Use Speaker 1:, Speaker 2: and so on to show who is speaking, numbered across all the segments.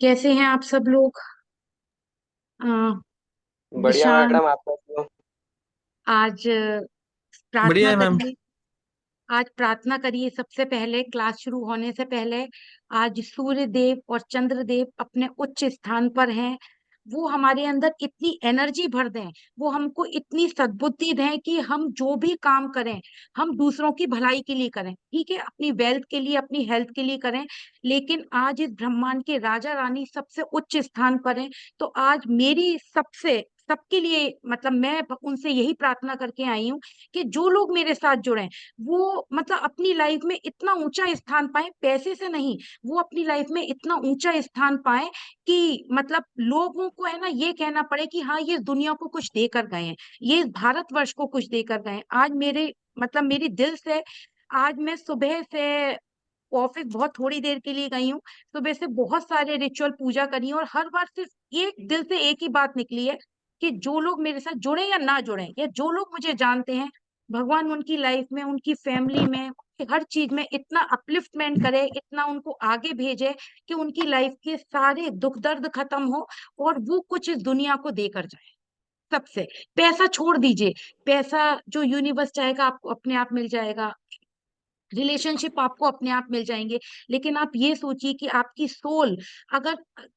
Speaker 1: कैसे हैं आप सब लोग। अ,
Speaker 2: बढ़िया
Speaker 1: विशाल,
Speaker 2: मैडम, आप कैसे हो?
Speaker 1: आज
Speaker 3: बढ़िया
Speaker 1: प्रार्थना
Speaker 3: है मैम।
Speaker 1: करिए। आज प्रार्थना करिए सबसे पहले, क्लास शुरू होने से पहले। आज सूर्य देव और चंद्र देव अपने उच्च स्थान पर हैं। वो हमारे अंदर इतनी एनर्जी भर दें, वो हमको इतनी सद्बुद्धि दें कि हम जो भी काम करें, हम दूसरों की भलाई के लिए करें। ठीक है, अपनी वेल्थ के लिए, अपनी हेल्थ के लिए करें, लेकिन आज इस ब्रह्मांड के राजा रानी सबसे उच्च स्थान पर हैं। तो आज मेरी सबसे सबके लिए, मतलब मैं उनसे यही प्रार्थना करके आई हूँ कि जो लोग मेरे साथ जुड़े, वो मतलब अपनी लाइफ में इतना ऊंचा स्थान पाए, पैसे से नहीं, वो अपनी लाइफ में इतना ऊंचा स्थान पाए कि मतलब लोगों को है ना ये कहना पड़े कि हाँ, ये इस दुनिया को कुछ देकर गए हैं, ये इस भारतवर्ष को कुछ देकर गए हैं। आज मेरे मतलब मेरी दिल से, आज मैं सुबह से ऑफिस बहुत थोड़ी देर के लिए गई हूँ, सुबह से बहुत सारे रिचुअल पूजा करी हूँ, और हर बार सिर्फ एक दिल से एक ही बात निकली है कि जो लोग मेरे साथ जुड़े या ना जुड़े, या जो लोग मुझे जानते हैं, भगवान उनकी लाइफ में, उनकी फैमिली में, उनकी हर चीज में इतना अपलिफ्टमेंट करे, इतना उनको आगे भेजे कि उनकी लाइफ के सारे दुख दर्द खत्म हो, और वो कुछ इस दुनिया को देकर जाए। सबसे, पैसा छोड़ दीजिए, पैसा जो यूनिवर्स चाहेगा आपको अपने आप मिल जाएगा, रिलेशनशिप आपको अपने आप मिल जाएंगे, लेकिन आप ये सोचिए कि आपकी सोल, अगर,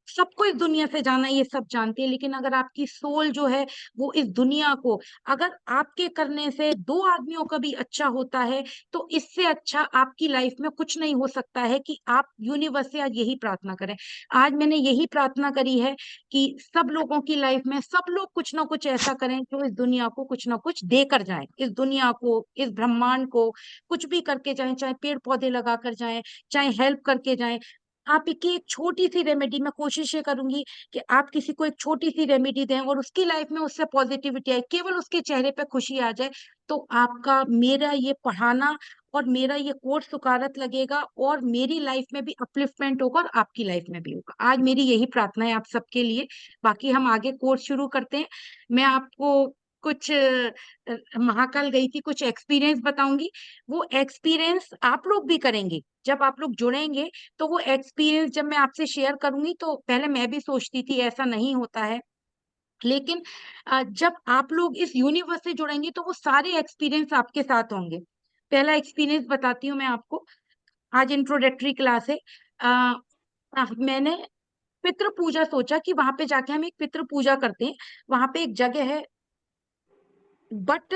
Speaker 1: सबको इस दुनिया से जाना है, ये सब जानते हैं, लेकिन अगर आपकी सोल जो है वो इस दुनिया को, अगर आपके करने से दो आदमियों का भी अच्छा होता है, तो इससे अच्छा आपकी लाइफ में कुछ नहीं हो सकता है कि आप यूनिवर्स से आज यही प्रार्थना करें। आज मैंने यही प्रार्थना करी है कि सब लोगों की लाइफ में सब लोग कुछ ना कुछ ऐसा करें जो इस दुनिया को कुछ ना कुछ देकर जाए, इस दुनिया को, इस ब्रह्मांड को, कुछ भी करके जाएं, चाहे पेड़ पौधे लगा कर जाएं, चाहे हेल्प करके जाएं। आप की एक छोटी सी रेमेडी, मैं कोशिश ये करूंगी कि आप किसी को एक छोटी सी रेमेडी दें और उसकी लाइफ में उससे पॉजिटिविटी आए, केवल उसके चेहरे पे खुशी आ जाए, तो आपका, मेरा ये पढ़ाना और मेरा ये कोर्स सुकारत लगेगा, और मेरी लाइफ में भी अपलिफ्टमेंट होगा और आपकी लाइफ में भी होगा। आज मेरी यही प्रार्थना है आप सबके लिए। बाकी हम आगे कोर्स शुरू करते हैं। मैं आपको कुछ महाकाल गई थी, कुछ एक्सपीरियंस बताऊंगी। वो एक्सपीरियंस आप लोग भी करेंगे जब आप लोग जुड़ेंगे। तो वो एक्सपीरियंस जब मैं आपसे शेयर करूंगी, तो पहले मैं भी सोचती थी ऐसा नहीं होता है, लेकिन जब आप लोग इस यूनिवर्स से जुड़ेंगे तो वो सारे एक्सपीरियंस आपके साथ होंगे। पहला एक्सपीरियंस बताती हूँ मैं आपको। आज इंट्रोडक्टरी क्लास है। मैंने पितृ पूजा सोचा कि वहां पे जाके हम एक पितृ पूजा करते हैं। वहां पे एक जगह है, बट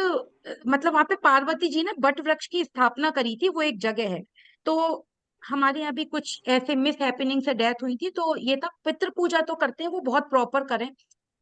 Speaker 1: मतलब वहां पे पार्वती जी ने बट वृक्ष की स्थापना करी थी, वो एक जगह है। तो हमारे यहाँ भी कुछ ऐसे मिस हैपनिंग से डेथ हुई थी, तो ये था, पितृ पूजा तो करते हैं, वो बहुत प्रॉपर करें।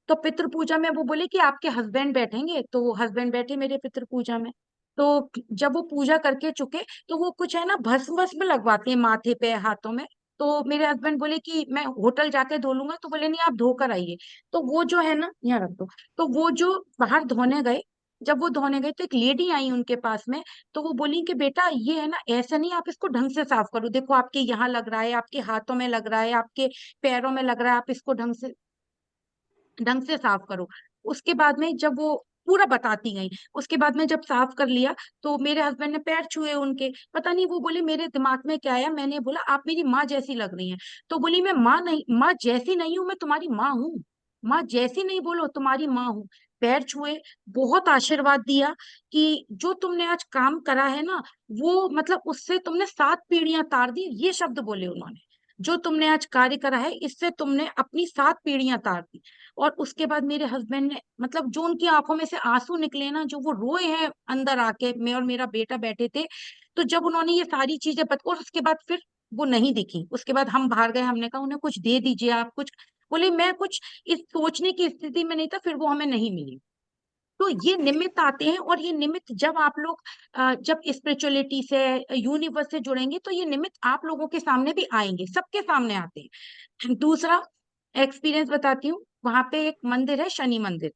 Speaker 1: तो पितृ पूजा में वो बोले कि आपके हस्बैंड बैठेंगे, तो वो हस्बैंड बैठे मेरे पितृ पूजा में। तो जब वो पूजा करके चुके, तो वो कुछ है ना भस्म भस्म लगवाते हैं माथे पे, हाथों में। तो मेरे हस्बैंड बोले कि मैं होटल जाके धो लूंगा, तो बोले नहीं, आप धोकर आइए। तो वो जो है ना, यहाँ रख दो। तो वो जो बाहर धोने गए, जब वो धोने गए तो एक लेडी आई उनके पास में। तो वो बोली कि बेटा ये है ना, ऐसा नहीं, आप इसको ढंग से साफ करो, देखो आपके यहाँ लग रहा है, आपके हाथों में लग रहा है, आपके पैरों में लग रहा है, आप इसको ढंग से साफ करो। उसके बाद में जब वो पूरा बताती गई, उसके बाद में जब साफ कर लिया, तो मेरे हस्बैंड ने पैर छुए उनके, पता नहीं वो बोले मेरे दिमाग में क्या आया, मैंने बोला आप मेरी माँ जैसी लग रही हैं। तो बोली मैं माँ नहीं, माँ जैसी नहीं हूँ, मैं तुम्हारी माँ हूँ। माँ जैसी नहीं बोलो, तुम्हारी माँ हूँ। पैर छुए, बहुत आशीर्वाद दिया कि जो तुमने आज काम करा है ना, वो मतलब उससे तुमने 7 पीढ़ियां तार दी, ये शब्द बोले उन्होंने। जो तुमने आज कार्य करा है, इससे तुमने अपनी 7 पीढ़ियां तार दी। और उसके बाद मेरे हस्बैंड ने, मतलब जो उनकी आंखों में से आंसू निकले ना, जो वो रोए हैं अंदर आके, मैं और मेरा बेटा बैठे थे। तो जब उन्होंने ये सारी चीजें और उसके बाद फिर वो नहीं दिखी, उसके बाद हम बाहर गए, हमने कहा उन्हें कुछ दे दीजिए आप कुछ। बोले मैं कुछ इस सोचने की स्थिति में नहीं था, फिर वो हमें नहीं मिली। तो ये निमित्त आते हैं, और ये निमित्त जब आप लोग जब स्पिरिचुअलिटी से, यूनिवर्स से जुड़ेंगे, तो ये निमित्त आप लोगों के सामने भी आएंगे, सबके सामने आते हैं। दूसरा एक्सपीरियंस बताती हूँ। वहां पे एक मंदिर है, शनि मंदिर।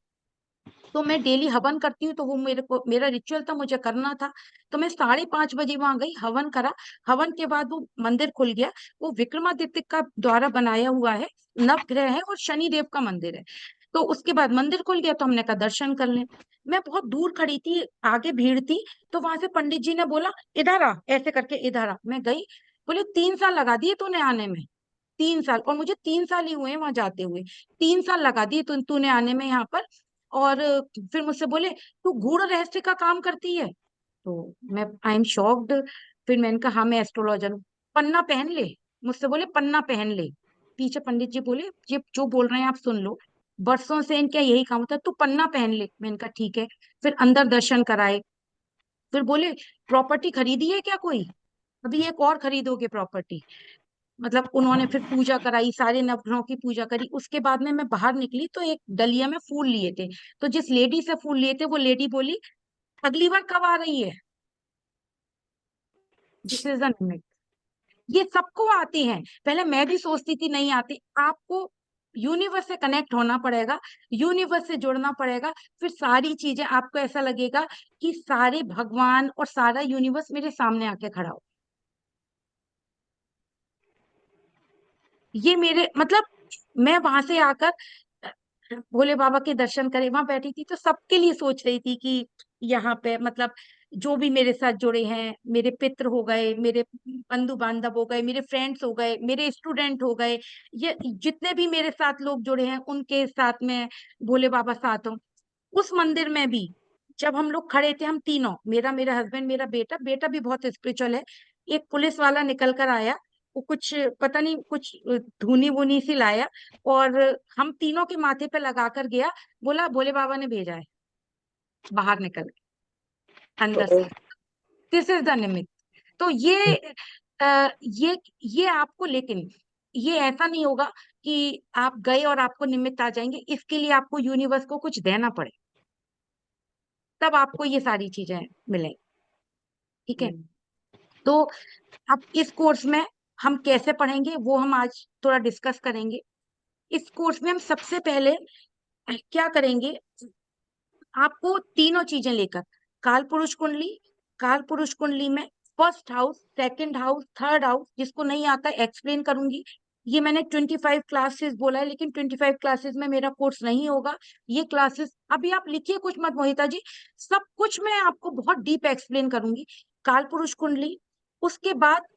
Speaker 1: तो मैं डेली हवन करती हूँ, तो वो मेरे को, मेरा रिचुअल था, मुझे करना था। तो मैं 5:30 बजे वहां गई, हवन करा। हवन के बाद वो मंदिर खुल गया। वो विक्रमादित्य का द्वारा बनाया हुआ है, नवग्रह है और शनि देव का मंदिर है। तो उसके बाद मंदिर खुल गया, तो हमने कहा दर्शन कर लें। मैं बहुत दूर खड़ी थी, आगे भीड़ थी। तो वहां से पंडित जी ने बोला इधर आ, ऐसे करके इधर आ। मैं गई, बोले 3 साल लगा दिए तूने आने में, 3 साल, और मुझे 3 साल ही हुए हैं वहां जाते हुए, 3 साल लगा दिए तूने आने में यहाँ पर। और फिर मुझसे बोले तू गूढ़ रहस्य का काम करती है। तो मैं आई एम शॉक्ड। फिर मैंने कहा हाँ मैं एस्ट्रोलॉजर हूँ। पन्ना पहन ले, मुझसे बोले पन्ना पहन ले। पीछे पंडित जी बोले ये जो बोल रहे हैं आप सुन लो, बरसों से इनका यही काम होता है, तू पन्ना पहन ले। मैंने कहा ठीक है। फिर अंदर दर्शन कराए। फिर बोले प्रॉपर्टी खरीदी है क्या कोई, अभी एक और खरीदोगे प्रॉपर्टी। मतलब उन्होंने फिर पूजा कराई, सारे नवग्रहों की पूजा करी। उसके बाद में मैं बाहर निकली तो एक डलिया में फूल लिए थे। तो जिस लेडी से फूल लिए थे वो लेडी बोली अगली बार कब आ रही है। This is the limit. ये सबको आती हैं, पहले मैं भी सोचती थी नहीं आती। आपको यूनिवर्स से कनेक्ट होना पड़ेगा, यूनिवर्स से जुड़ना पड़ेगा, फिर सारी चीजें आपको ऐसा लगेगा कि सारे भगवान और सारा यूनिवर्स मेरे सामने आके खड़ा हो। ये मेरे मतलब, मैं वहां से आकर भोले बाबा के दर्शन करे, वहां बैठी थी तो सबके लिए सोच रही थी कि यहाँ पे मतलब जो भी मेरे साथ जुड़े हैं, मेरे पितृ हो गए, मेरे बंधु बांधव हो गए, मेरे फ्रेंड्स हो गए, मेरे स्टूडेंट हो गए, ये जितने भी मेरे साथ लोग जुड़े हैं उनके साथ में भोले बाबा साथ हो। उस मंदिर में भी जब हम लोग खड़े थे, हम तीनों, मेरा मेरा हस्बैंड, मेरा बेटा, बेटा भी बहुत स्पिरिचुअल है। एक पुलिस वाला निकल कर आया, वो कुछ पता नहीं कुछ धुनी वुनी सी लाया, और हम तीनों के माथे पे लगा कर गया, बोला भोले बाबा ने भेजा है। बाहर निकल के अंदर
Speaker 2: तो
Speaker 1: से, दिस इज द निमित्त। तो ये आपको, लेकिन ये ऐसा नहीं होगा कि आप गए और आपको निमित्त आ जाएंगे, इसके लिए आपको यूनिवर्स को कुछ देना पड़े, तब आपको ये सारी चीजें मिलेंगी। ठीक है। तो अब इस कोर्स में हम कैसे पढ़ेंगे वो हम आज थोड़ा डिस्कस करेंगे। इस कोर्स में हम सबसे पहले क्या करेंगे, आपको तीनों चीजें लेकर, काल पुरुष कुंडली, काल पुरुष कुंडली में first house, second house, third house, जिसको नहीं आता एक्सप्लेन करूंगी। ये मैंने 25 क्लासेस बोला है, लेकिन 25 क्लासेस में मेरा कोर्स नहीं होगा। ये क्लासेस अभी आप लिखिए कुछ मत मोहिता जी, सब कुछ मैं आपको बहुत डीप एक्सप्लेन करूंगी। काल पुरुष कुंडली, उसके बाद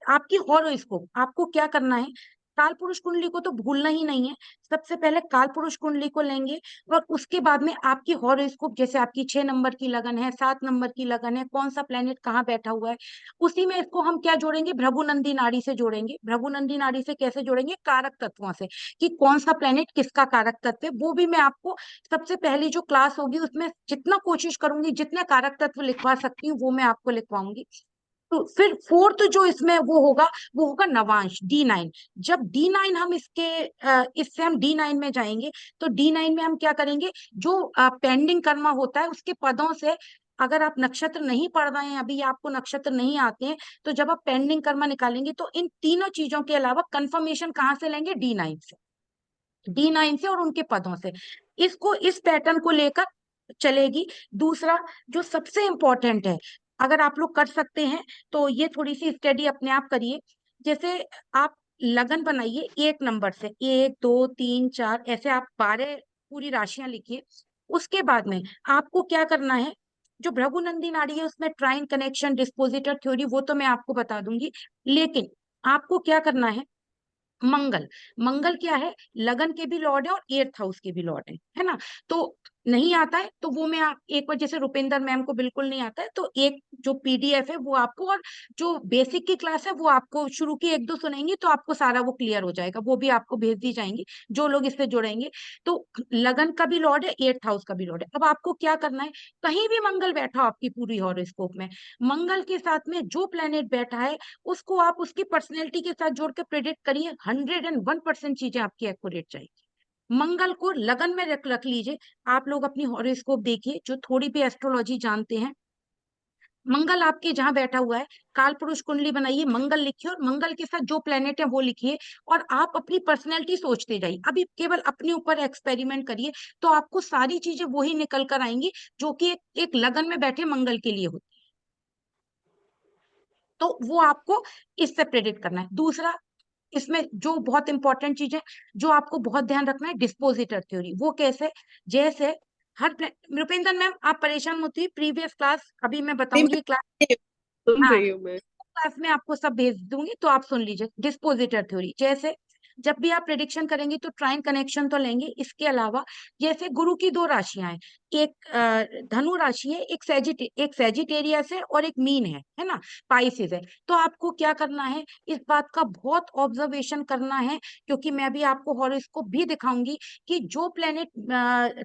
Speaker 1: आपकी हॉरोस्कोप, आपको क्या करना है, काल पुरुष कुंडली को तो भूलना ही नहीं है। सबसे पहले काल पुरुष कुंडली को लेंगे, और उसके बाद में आपकी हॉरोस्कोप, जैसे आपकी 6 नंबर की लगन है, 7 नंबर की लगन है, कौन सा प्लेनेट कहाँ बैठा हुआ है, उसी में इसको हम क्या जोड़ेंगे, भ्रगुनंदी नाड़ी से जोड़ेंगे। भ्रगुनंदी नाड़ी से कैसे जोड़ेंगे, कारक तत्वों से, कि कौन सा प्लेनेट किसका कारक तत्व है। वो भी मैं आपको सबसे पहली जो क्लास होगी उसमें जितना कोशिश करूंगी, जितने कारक तत्व लिखवा सकती हूँ वो मैं आपको लिखवाऊंगी। तो फिर फोर्थ जो इसमें वो होगा, वो होगा नवांश, D9। जब D9 हम इससे हम D9 में जाएंगे, तो D9 में हम क्या करेंगे, जो पेंडिंग कर्मा होता है उसके पदों से, अगर आप नक्षत्र नहीं पढ़ रहे हैं अभी, आपको नक्षत्र नहीं आते हैं, तो जब आप पेंडिंग कर्मा निकालेंगे तो इन तीनों चीजों के अलावा कंफर्मेशन कहाँ से लेंगे, D9 से, D9 से और उनके पदों से। इसको, इस पैटर्न को लेकर चलेगी। दूसरा जो सबसे इंपॉर्टेंट है, अगर आप लोग कर सकते हैं तो ये थोड़ी सी स्टडी अपने आप करिए। जैसे आप लगन बनाइए 1 नंबर से, 1 2 3 4, ऐसे आप 12 पूरी राशियां लिखिए। उसके बाद में आपको क्या करना है, जो भृगुनंदी नाड़ी है उसमें ट्राइन कनेक्शन, डिस्पोजिटर थ्योरी, वो तो मैं आपको बता दूंगी। लेकिन आपको क्या करना है, मंगल, मंगल क्या है, लगन के भी लॉर्ड है और 8th हाउस के भी लॉर्ड है ना। तो नहीं आता है तो वो मैं आप एक बार, जैसे रुपिंदर मैम को बिल्कुल नहीं आता है, तो एक जो PDF है वो आपको, और जो बेसिक की क्लास है वो आपको शुरू की 1 2 सुनेंगी तो आपको सारा वो क्लियर हो जाएगा, वो भी आपको भेज दी जाएंगी जो लोग इससे जुड़ेंगे। तो लगन का भी लॉर्ड है, 8th हाउस का भी लॉर्ड है। अब आपको क्या करना है, कहीं भी मंगल बैठा हो आपकी पूरी हॉरोस्कोप में, मंगल के साथ में जो प्लेनेट बैठा है उसको आप उसकी पर्सनैलिटी के साथ जोड़ के प्रिडिक्ट करिए, 101% चीजें आपकी एक्यूरेट जाएगी। मंगल को लगन में रख लीजिए। आप लोग अपनी हॉरोस्कोप देखिए, जो थोड़ी भी एस्ट्रोलॉजी जानते हैं, मंगल आपके जहां बैठा हुआ है, काल पुरुष कुंडली बनाइए, मंगल लिखिए, और मंगल के साथ जो प्लेनेट है वो लिखिए, और आप अपनी पर्सनैलिटी सोचते जाइए। अभी केवल अपने ऊपर एक्सपेरिमेंट करिए, तो आपको सारी चीजें वही निकल कर आएंगी जो कि एक लगन में बैठे मंगल के लिए होती है। तो वो आपको इससे प्रेडिक्ट करना है। दूसरा, इसमें जो बहुत इंपॉर्टेंट चीज है, जो आपको बहुत ध्यान रखना है, डिस्पोजिटर थ्योरी। वो कैसे, जैसे रुपेंद्र मैम आप परेशान मत होइए, प्रीवियस क्लास अभी मैं
Speaker 3: नहीं,
Speaker 1: बताऊंगी क्लास।
Speaker 3: मैं सुन
Speaker 1: हाँ,
Speaker 3: रही हूँ मैं।
Speaker 1: क्लास में आपको सब भेज दूंगी तो आप सुन लीजिए। डिस्पोजिटर थ्योरी जैसे जब भी आप प्रिडिक्शन करेंगे तो ट्राइन कनेक्शन तो लेंगे। इसके अलावा जैसे गुरु की दो राशियां हैं, एक धनु राशि है, एक सेजिटेरियस है और एक मीन है ना, पाइसेस है। तो आपको क्या करना है, इस बात का बहुत ऑब्जर्वेशन करना है, क्योंकि मैं भी आपको हॉरोस्कोप भी दिखाऊंगी कि जो प्लेनेट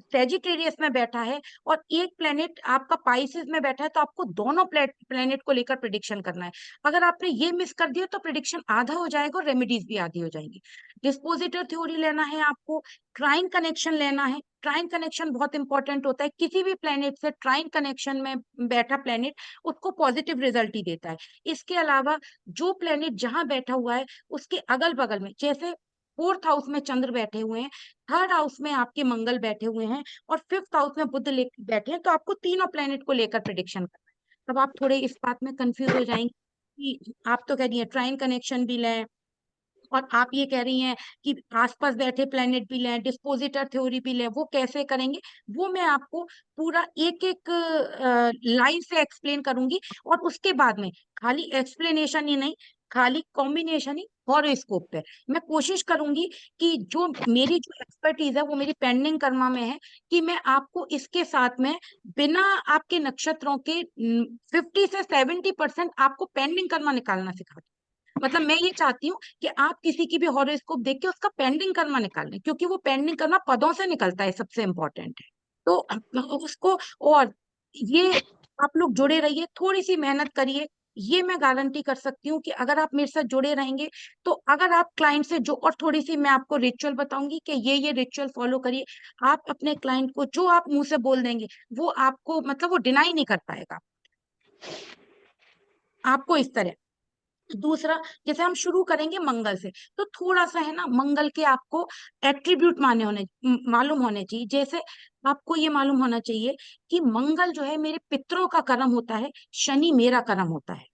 Speaker 1: सेजिटेरियस में बैठा है और एक प्लेनेट आपका पाइसेस में बैठा है, तो आपको दोनों प्लेनेट को लेकर प्रिडिक्शन करना है। अगर आपने ये मिस कर दिया तो प्रिडिक्शन आधा हो जाएगा और रेमेडीज भी आधी हो जाएंगी। डिस्पोजिटर थ्योरी लेना है आपको, ट्राइन कनेक्शन लेना है। ट्राइन कनेक्शन बहुत इंपॉर्टेंट होता है, किसी भी प्लेनेट से ट्राइन कनेक्शन में बैठा प्लेनेट उसको पॉजिटिव रिजल्ट ही देता है। इसके अलावा जो प्लेनेट जहां बैठा हुआ है उसके अगल बगल में, जैसे फोर्थ हाउस में चंद्र बैठे हुए हैं, थर्ड हाउस में आपके मंगल बैठे हुए हैं और फिफ्थ हाउस में बुध बैठे हैं, तो आपको तीनों प्लेनेट को लेकर प्रिडिक्शन करना है। तब आप थोड़े इस बात में कंफ्यूज हो जाएंगे कि आप तो कह रही है ट्राइन कनेक्शन भी लें और आप ये कह रही हैं कि आसपास बैठे प्लेनेट भी लें, डिस्पोजिटर थ्योरी भी लें, वो कैसे करेंगे वो मैं आपको पूरा एक एक लाइन से एक्सप्लेन करूंगी। और उसके बाद में खाली एक्सप्लेनेशन ही नहीं, खाली कॉम्बिनेशन ही हॉरोस्कोप पे मैं कोशिश करूंगी कि जो मेरी जो एक्सपर्टीज है वो मेरी पेंडिंग कर्मा में है, कि मैं आपको इसके साथ में बिना आपके नक्षत्रों के 50 से 70% आपको पेंडिंग कर्मा निकालना सिखा दूं। मतलब मैं ये चाहती हूँ कि आप किसी की भी हॉरोस्कोप देख के उसका पेंडिंग कर्मा निकाल लें, क्योंकि वो पेंडिंग कर्मा पदों से निकलता है, सबसे इंपॉर्टेंट है। तो उसको, और ये आप लोग जुड़े रहिए, थोड़ी सी मेहनत करिए। ये मैं गारंटी कर सकती हूँ कि अगर आप मेरे साथ जुड़े रहेंगे, तो अगर आप क्लाइंट से जो, और थोड़ी सी मैं आपको रिचुअल बताऊंगी कि ये रिचुअल फॉलो करिए, आप अपने क्लाइंट को जो आप मुंह से बोल देंगे वो आपको, मतलब वो डिनाई नहीं कर पाएगा आपको इस तरह। दूसरा, जैसे हम शुरू करेंगे मंगल से, तो थोड़ा सा है ना, मंगल के आपको एट्रीब्यूट मालूम होने चाहिए। जैसे आपको ये मालूम होना चाहिए कि मंगल जो है मेरे पितरों का कर्म होता है, शनि मेरा कर्म होता है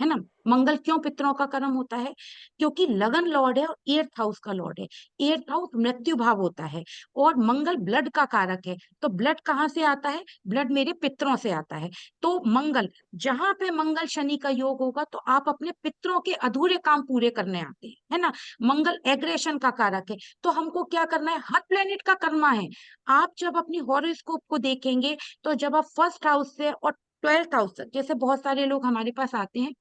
Speaker 1: ना। मंगल क्यों पितरों का कर्म होता है? क्योंकि लगन लॉर्ड है और एर्थ हाउस का लॉर्ड है। एर्थ हाउस मृत्यु भाव होता है और मंगल ब्लड का कारक है। तो ब्लड कहाँ से आता है? ब्लड मेरे पितरों से आता है। तो मंगल, जहां पे मंगल शनि का योग होगा तो आप अपने पितरों के अधूरे काम पूरे करने आते हैं, है ना। मंगल एग्रेशन का कारक है। तो हमको क्या करना है, हर प्लेनेट का कर्मा है। आप जब अपनी हॉरोस्कोप को देखेंगे, तो जब आप फर्स्ट हाउस से और ट्वेल्थ हाउस तक, जैसे बहुत सारे लोग हमारे पास आते हैं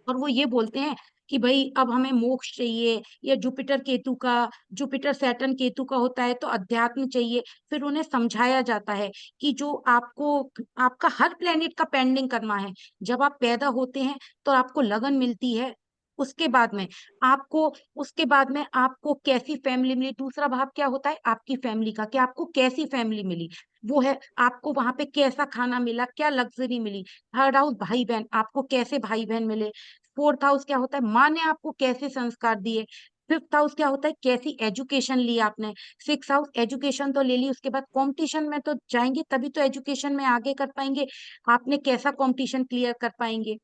Speaker 1: और वो ये बोलते हैं कि भाई अब हमें मोक्ष चाहिए, या जुपिटर सैटर्न केतु का होता है तो अध्यात्म चाहिए। फिर उन्हें समझाया जाता है कि जो आपको, आपका हर प्लेनेट का पेंडिंग कर्मा है। जब आप पैदा होते हैं तो आपको लगन मिलती है, उसके बाद में आपको उसके बाद में आपको कैसी फैमिली मिली, दूसरा भाव क्या होता है आपकी फैमिली का, कि आपको कैसी फैमिली मिली, वो है आपको वहां पे कैसा खाना मिला, क्या लग्जरी मिली। थर्ड हाउस भाई बहन, आपको कैसे भाई बहन मिले। फोर्थ हाउस क्या होता है, माँ ने आपको कैसे संस्कार दिए। फिफ्थ हाउस क्या होता है, कैसी एजुकेशन ली आपने। सिक्स हाउस, एजुकेशन तो ले ली, उसके बाद कंपटीशन में तो जाएंगे, तभी तो एजुकेशन में आगे कर पाएंगे, आपने कैसा कंपटीशन क्लियर कर पाएंगे।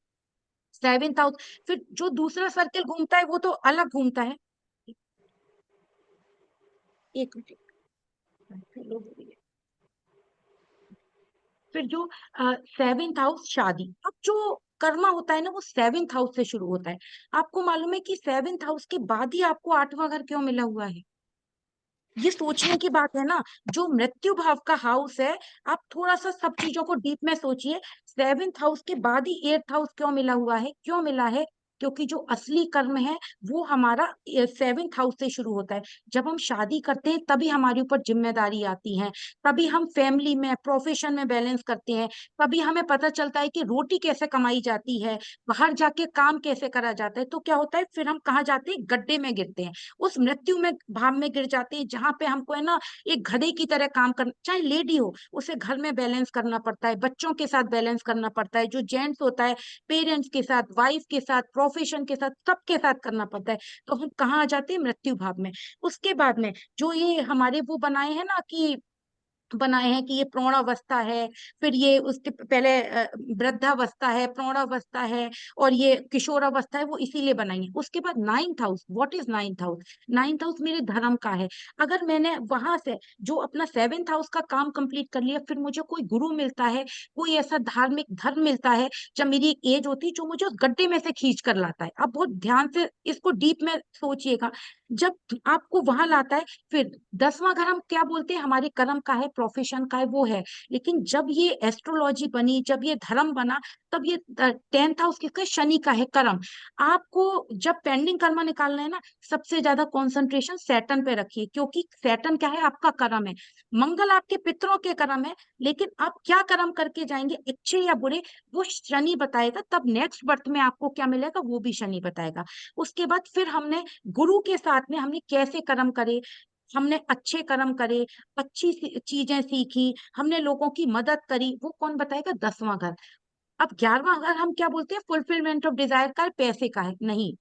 Speaker 1: सेवेंथ हाउस, फिर जो दूसरा सर्कल घूमता है वो तो अलग घूमता है। एक मिनट, फिर जो सेवेंथ हाउस शादी, अब जो कर्मा होता है ना वो सेवेंथ हाउस से शुरू होता है। आपको मालूम है कि सेवेंथ हाउस के बाद ही आपको आठवां घर क्यों मिला हुआ है? ये सोचने की बात है ना। जो मृत्यु भाव का हाउस है, आप थोड़ा सा सब चीजों को डीप में सोचिए। सेवेंथ हाउस के बाद ही एट्थ हाउस क्यों मिला हुआ है, क्यों मिला है? क्योंकि जो असली कर्म है वो हमारा सेवेंथ हाउस से शुरू होता है। जब हम शादी करते हैं तभी हमारे ऊपर जिम्मेदारी आती है, तभी हम फैमिली में प्रोफेशन में बैलेंस करते हैं, तभी हमें पता चलता है कि रोटी कैसे कमाई जाती है, बाहर जाके काम कैसे करा जाता है। तो क्या होता है, फिर हम कहाँ जाते हैं, गड्ढे में गिरते हैं, उस मृत्यु में भाव में गिर जाते हैं, जहां पे हमको है ना एक गधे की तरह काम करना, चाहे लेडी हो उसे घर में बैलेंस करना पड़ता है, बच्चों के साथ बैलेंस करना पड़ता है, जो जेंट्स होता है पेरेंट्स के साथ, वाइफ के साथ, प्रोफेशन के साथ, सबके साथ करना पड़ता है। तो हम कहाँ आ जाते हैं, मृत्यु भाव में। उसके बाद में जो ये हमारे वो बनाए हैं ना, कि बनाए हैं कि ये प्रौढ़ावस्था है, फिर ये उसके पहले वृद्धावस्था है, प्रौढ़ावस्था है, और ये किशोरावस्था है, वो इसीलिए बनाई है। उसके बाद ninth house, what is ninth house? Ninth house मेरे धर्म का है। अगर मैंने वहां से जो अपना सेवेंथ हाउस का काम कंप्लीट कर लिया, फिर मुझे कोई गुरु मिलता है, कोई ऐसा धार्मिक धर्म मिलता है जब मेरी एक एज होती है, जो मुझे उस गड्ढे में से खींच कर लाता है। अब बहुत ध्यान से इसको डीप में सोचिएगा। जब आपको वहां लाता है, फिर 10वां घर हम क्या बोलते हैं, हमारे कर्म का है, प्रोफेशन का है, वो है। लेकिन जब ये एस्ट्रोलॉजी बनी, जब ये धर्म बना, तब ये 10th हाउस किसका, शनि का है, कर्म। आपको जब पेंडिंग कर्मा निकालना है ना, सबसे ज्यादा कंसंट्रेशन सैटर्न पे रखिए, क्योंकि सैटर्न क्या है, आपका कर्म है। मंगल आपके पितरों के कर्म है, लेकिन आप क्या कर्म करके जाएंगे, अच्छे या बुरे, वो शनि बताएगा। तब नेक्स्ट बर्थ में आपको क्या मिलेगा, वो भी शनि बताएगा। उसके बाद फिर हमने गुरु के साथ में हमने कैसे कर्म करे, हमने अच्छे कर्म करे, अच्छी चीजें सीखी, हमने लोगों की मदद करी, वो कौन बताएगा, 10वां घर। अब 11वां घर हम क्या बोलते हैं, फुलफिलमेंट ऑफ डिजायर का है, पैसे का है, नहीं।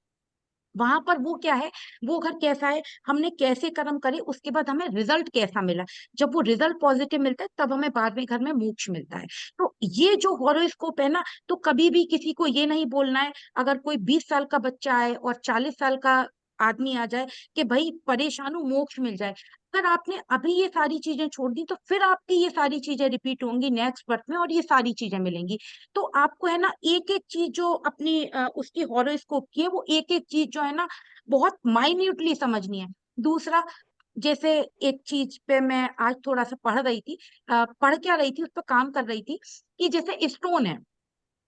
Speaker 1: वहां पर वो क्या है, वो घर कैसा है, हमने कैसे कर्म करे, उसके बाद हमें रिजल्ट कैसा मिला। जब वो रिजल्ट पॉजिटिव मिलता है, तब हमें 12वें घर में मोक्ष मिलता है। तो ये जो हॉरोस्कोप है ना, तो कभी भी किसी को ये नहीं बोलना है, अगर कोई 20 साल का बच्चा है और 40 साल का आदमी आ जाए कि भाई परेशान हूं, मोक्ष मिल जाए। अगर आपने अभी ये सारी चीजें छोड़ दी, तो फिर आपकी ये सारी चीजें रिपीट होंगी नेक्स्ट बर्थ में, और ये सारी चीजें मिलेंगी। तो आपको है ना, एक एक चीज जो अपनी उसकी हॉरोस्कोप की है, वो एक एक चीज जो है ना, बहुत माइन्यूटली समझनी है। दूसरा, जैसे एक चीज पे मैं आज थोड़ा सा पढ़ रही थी, पढ़ क्या रही थी, उस पर काम कर रही थी, कि जैसे स्टोन है,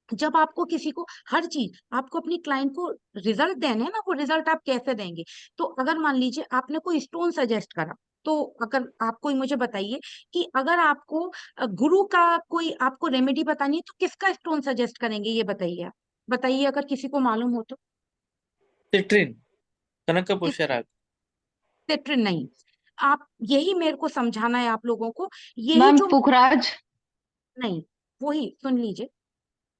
Speaker 1: जब आपको किसी को, हर चीज आपको अपनी क्लाइंट को रिजल्ट देने हैं ना, वो रिजल्ट आप कैसे देंगे। तो अगर मान लीजिए आपने कोई स्टोन सजेस्ट करा, तो अगर आप कोई मुझे बताइए कि अगर आपको गुरु का कोई आपको रेमेडी बतानी है, तो किसका स्टोन सजेस्ट करेंगे, ये बताइए आप। बताइए अगर किसी को मालूम हो तो।
Speaker 3: सिट्रीन, कनक का पुष्यराग।
Speaker 1: सिट्रिन नहीं। आप यही मेरे को समझाना है आप लोगों को, यही
Speaker 4: मैम
Speaker 1: जो,
Speaker 4: पुखराज।
Speaker 1: नहीं, वही सुन लीजिए,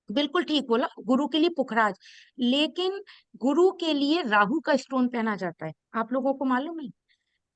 Speaker 1: बिल्कुल ठीक बोला, गुरु के लिए पुखराज। लेकिन गुरु के लिए राहु का स्टोन पहना जाता है, आप लोगों को मालूम है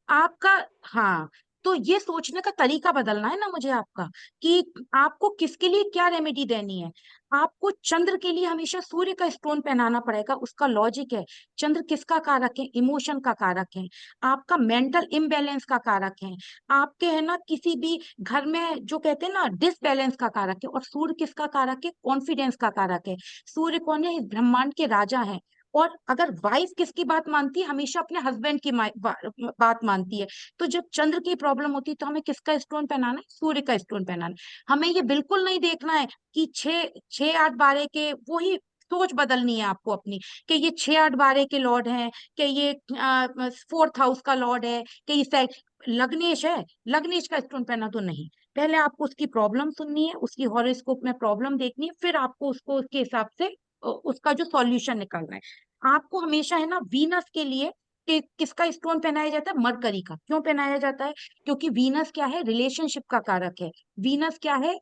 Speaker 1: आपका। हाँ, तो ये सोचने का तरीका बदलना है ना मुझे आपका, कि आपको किसके लिए क्या रेमेडी देनी है। आपको चंद्र के लिए हमेशा सूर्य का स्टोन पहनाना पड़ेगा, उसका लॉजिक है। चंद्र किसका कारक है, इमोशन का कारक है, आपका मेंटल इम्बैलेंस का कारक है, आपके है ना किसी भी घर में जो कहते हैं ना डिसबैलेंस का कारक है। और सूर्य किसका कारक है, कॉन्फिडेंस का कारक है। सूर्य कौन है, इस ब्रह्मांड के राजा है। और अगर वाइफ किसकी बात मानती है, हमेशा अपने हस्बैंड की बात मानती है। तो जब चंद्र की प्रॉब्लम होती है, तो हमें किसका स्टोन पहनाना है, सूर्य का स्टोन पहनाना है। हमें ये बिल्कुल नहीं देखना है कि 6 6 8 12 के, वो ही सोच बदलनी है आपको अपनी, कि ये 6 8 12 के लॉर्ड हैं, कि ये 4th हाउस का लॉर्ड है, कि ये लग्नेश है, लग्नेश का स्टोन पहना, तो नहीं। पहले आपको उसकी प्रॉब्लम सुननी है, उसकी हॉरोस्कोप में प्रॉब्लम देखनी है, फिर आपको उसको उसके हिसाब से उसका जो सॉल्यूशन निकालना है। आपको हमेशा है ना, वीनस के लिए किसका स्टोन पहनाया जाता है, मरकरी का। क्यों पहनाया जाता है, क्योंकि वीनस क्या है, रिलेशनशिप का कारक है। वीनस क्या है,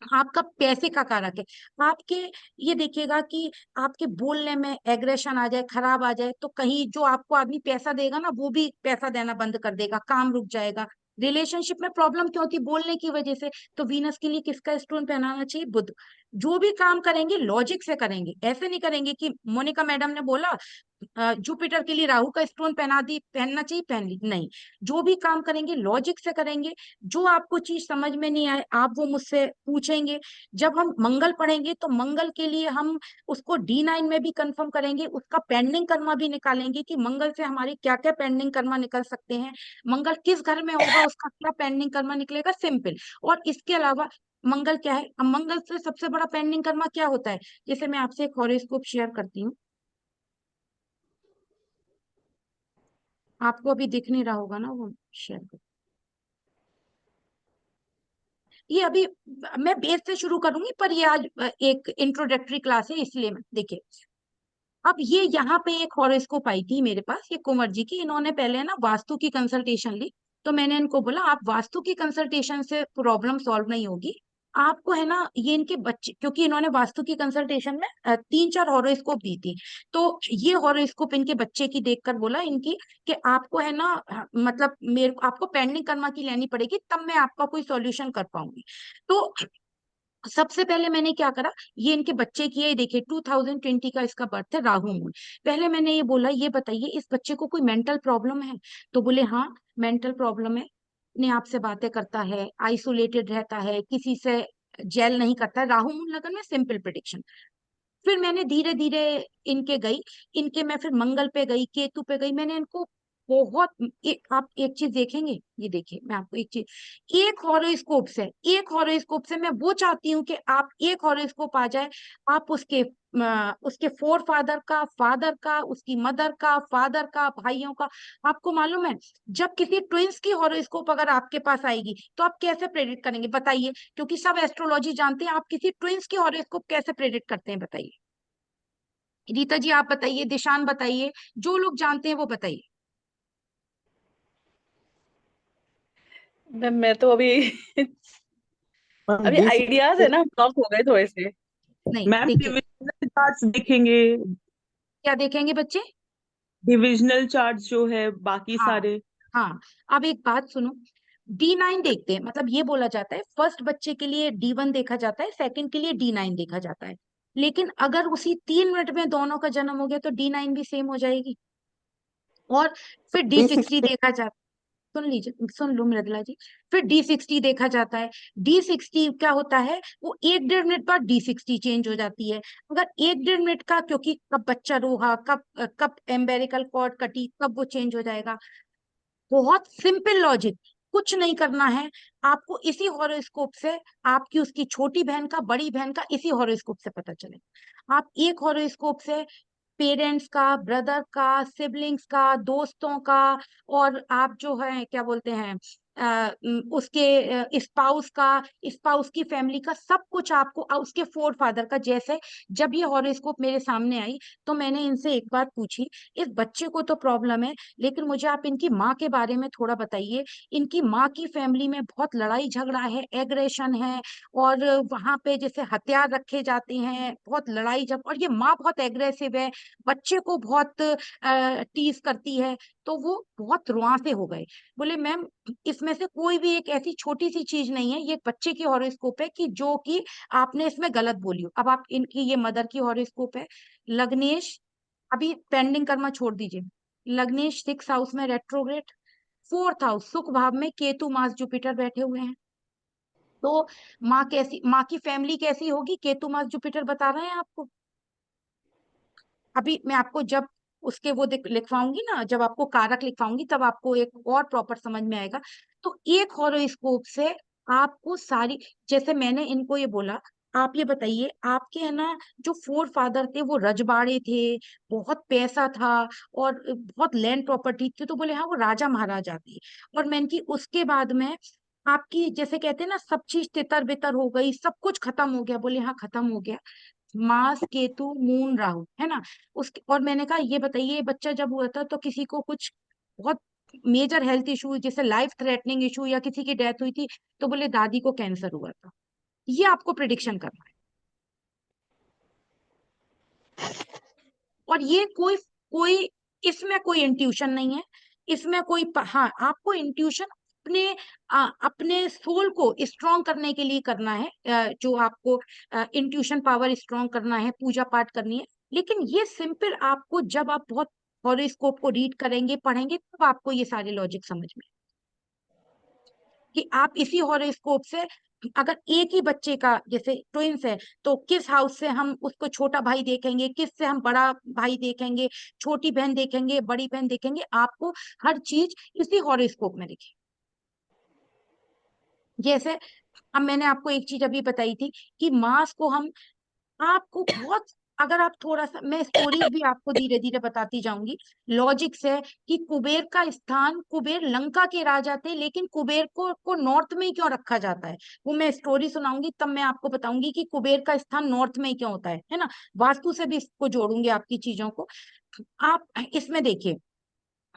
Speaker 1: आपका पैसे का कारक है। आपके, ये देखिएगा कि आपके बोलने में एग्रेशन आ जाए, खराब आ जाए, तो कहीं जो आपको आदमी पैसा देगा ना, वो भी पैसा देना बंद कर देगा, काम रुक जाएगा। रिलेशनशिप में प्रॉब्लम क्यों होती, बोलने की वजह से। तो वीनस के लिए किसका स्टोन पहनाना चाहिए, बुध। जो भी काम करेंगे लॉजिक से करेंगे, ऐसे नहीं करेंगे कि मोनिका मैडम ने बोला जुपिटर के लिए राहु का स्टोन पहना दी, पहनना चाहिए, पहन ली, नहीं। जो भी काम करेंगे लॉजिक से करेंगे। जो आपको चीज समझ में नहीं आए, आप वो मुझसे पूछेंगे। जब हम मंगल पढ़ेंगे, तो मंगल के लिए हम उसको D9 में भी कंफर्म करेंगे, उसका पेंडिंग कर्मा भी निकालेंगे, कि मंगल से हमारे क्या क्या पेंडिंग कर्मा निकल सकते हैं। मंगल किस घर में होगा, उसका क्या पेंडिंग कर्मा निकलेगा, सिंपल। और इसके अलावा मंगल क्या है, अब मंगल से सबसे बड़ा पेंडिंग कर्मा क्या होता है। जैसे मैं आपसे एक हॉरोस्कोप शेयर करती हूँ, आपको अभी दिख नहीं रहा होगा ना, वो शेयर कर। ये अभी मैं बेस से शुरू करूंगी, पर ये आज एक इंट्रोडक्टरी क्लास है, इसलिए मैं देखिए। अब ये यहाँ पे एक हॉरोस्कोप आई थी मेरे पास, ये कुंवर जी की, इन्होंने पहले ना वास्तु की कंसल्टेशन ली। तो मैंने इनको बोला, आप वास्तु की कंसल्टेशन से प्रॉब्लम सॉल्व नहीं होगी। आपको है ना, ये इनके बच्चे, क्योंकि इन्होंने वास्तु की कंसल्टेशन में 3 4 हॉरोस्कोप दी थी। तो ये हॉरोस्कोप इनके बच्चे की देखकर बोला इनकी, कि आपको है ना, मतलब मेरे आपको पेंडिंग कर्मा की लेनी पड़ेगी, तब मैं आपका कोई सॉल्यूशन कर पाऊंगी। तो सबसे पहले मैंने क्या करा, ये इनके बच्चे की है, देखिए 2020 का इसका बर्थ है, राहु मूल। पहले मैंने ये बोला, ये बताइए इस बच्चे को कोई मेंटल प्रॉब्लम है। तो बोले हाँ, मेंटल प्रॉब्लम है, अपने आप से बातें करता है, आइसोलेटेड रहता है, किसी से जेल नहीं करता है, राहु मूल लगन में, सिंपल प्रिडिक्शन। फिर मैंने धीरे धीरे इनके गई, इनके मैं फिर मंगल पे गई, केतु पे गई, मैंने इनको बहुत आप एक चीज देखेंगे, ये देखिए मैं आपको एक चीज, एक हॉरोस्कोप से, एक हॉरोस्कोप से मैं वो चाहती हूँ कि आप एक हॉरोस्कोप आ जाए, आप उसके फोर फादर का, उसकी मदर का, फादर का, भाइयों का। आपको मालूम है, जब किसी ट्विंस की हॉरोस्कोप अगर आपके पास आएगी तो आप कैसे प्रेडिक्ट करेंगे बताइए, क्योंकि सब एस्ट्रोलॉजी जानते हैं, आप किसी ट्विंस की हॉरोस्कोप कैसे प्रेडिक्ट करते हैं बताइए। रीता जी आप बताइए, दिशान बताइए, जो लोग जानते हैं वो बताइए।
Speaker 4: मैं तो अभी
Speaker 3: मैम
Speaker 4: अभी आइडियाज है ना, ब्लॉक हो गए थोड़े से।
Speaker 1: नहीं
Speaker 5: मैम
Speaker 1: देखिए,
Speaker 5: डिविजनल चार्ट्स देखेंगे,
Speaker 1: क्या देखेंगे बच्चे?
Speaker 5: डिविजनल चार्ट्स जो है बाकी
Speaker 1: हाँ
Speaker 5: सारे।
Speaker 1: हाँ, अब एक बात सुनो, D9 देखते हैं, मतलब ये बोला जाता है फर्स्ट बच्चे के लिए D1 देखा जाता है, सेकंड के लिए D9 देखा जाता है, लेकिन अगर उसी 3 मिनट में दोनों का जन्म हो गया तो D9 भी सेम हो जाएगी। और फिर D60 देखा जाता, सुन लीजिए, सुन लो मृदुला जी, फिर D60 देखा जाता है। D60 क्या होता है, वो 1-1.5 मिनट बाद D60 चेंज हो जाती है। अगर 1-1.5 मिनट का, क्योंकि कब बच्चा रोहा, कब कब एम्बेरिकल कॉर्ड कटी, कब वो चेंज हो जाएगा। बहुत सिंपल लॉजिक, कुछ नहीं करना है आपको, इसी हॉरोस्कोप से आपकी उसकी छोटी बहन का, बड़ी बहन का इसी हॉरोस्कोप से पता चले। आप एक हॉरोस्कोप से पेरेंट्स का, ब्रदर का, सिबलिंग्स का, दोस्तों का, और आप जो है क्या बोलते हैं उसके स्पाउस का, स्पाउस की फैमिली का, सब कुछ आपको उसके फोर फादर का। जैसे जब ये हॉरोस्कोप मेरे सामने आई तो मैंने इनसे एक बात पूछी, इस बच्चे को तो प्रॉब्लम है, लेकिन मुझे आप इनकी माँ के बारे में थोड़ा बताइए। इनकी माँ की फैमिली में बहुत लड़ाई झगड़ा है, एग्रेशन है, और वहां पे जैसे हथियार रखे जाते हैं, बहुत लड़ाई झगड़ा, और ये माँ बहुत एग्रेसिव है, बच्चे को बहुत टीज करती है। तो वो बहुत रुआंसे हो गए, बोले मैम इसमें से कोई भी एक ऐसी छोटी सी चीज नहीं है, ये बच्चे की हॉरोस्कोप है कि जो कि आपने इसमें गलत बोली हो। अब आप इनकी ये मदर की हॉरोस्कोप है, लग्नेश, अभी पेंडिंग कर्मा छोड़ दीजिए, लग्नेश 6 हाउस में रेट्रोग्रेड, 4th हाउस सुख भाव में केतु मास जुपिटर बैठे हुए हैं। तो माँ कैसी, माँ की फैमिली कैसी होगी, केतु मास जुपिटर बता रहे हैं आपको। अभी मैं आपको जब उसके वो लिखवाऊंगी ना, जब आपको कारक लिखवाऊंगी तब आपको एक और प्रॉपर समझ में आएगा। तो एक हॉरोस्कोप से आपको सारी, जैसे मैंने इनको ये बोला, आप ये बताइए आपके है ना जो फोर फादर थे वो रजवाड़े थे, बहुत पैसा था, और बहुत लैंड प्रॉपर्टी थी, तो बोले हाँ वो राजा महाराजा थे। और मैंने की उसके बाद में आपकी जैसे कहते हैं ना सब चीज तितर बितर हो गई, सब कुछ खत्म हो गया, बोले हाँ खत्म हो गया। मार्स केतु मून राहु है ना, उसके, और मैंने कहा ये बताइए ये बच्चा जब हुआ था तो किसी को कुछ बहुत मेजर हेल्थ इशू, जैसे लाइफ थ्रेटनिंग इशू, या किसी की डेथ हुई थी? तो बोले दादी को कैंसर हुआ था। ये आपको प्रिडिक्शन करना है, और ये कोई कोई इसमें कोई इंट्यूशन नहीं है, इसमें कोई हाँ आपको इंट्यूशन अपने सोल को स्ट्रांग करने के लिए करना है, जो आपको इंट्यूशन पावर स्ट्रांग करना है, पूजा पाठ करनी है। लेकिन ये सिंपल, आपको जब आप बहुत हॉरोस्कोप को रीड करेंगे, पढ़ेंगे, तब आपको ये सारे लॉजिक समझ में, कि आप इसी हॉरोस्कोप से अगर एक ही बच्चे का जैसे ट्विंस है तो किस हाउस से हम उसको छोटा भाई देखेंगे, किस से हम बड़ा भाई देखेंगे, छोटी बहन देखेंगे, बड़ी बहन देखेंगे, आपको हर चीज इसी हॉरोस्कोप में दिखेगी। जैसे अब मैंने आपको एक चीज अभी बताई थी कि मास को हम, आपको बहुत, अगर आप थोड़ा सा, मैं स्टोरीज भी आपको धीरे धीरे बताती जाऊंगी लॉजिक से, कि कुबेर का स्थान, कुबेर लंका के राजा थे, लेकिन कुबेर को नॉर्थ में ही क्यों रखा जाता है, वो मैं स्टोरी सुनाऊंगी तब मैं आपको बताऊंगी कि कुबेर का स्थान नॉर्थ में ही क्यों होता है ना। वास्तु से भी इसको जोड़ूंगी आपकी चीजों को। आप इसमें देखिए,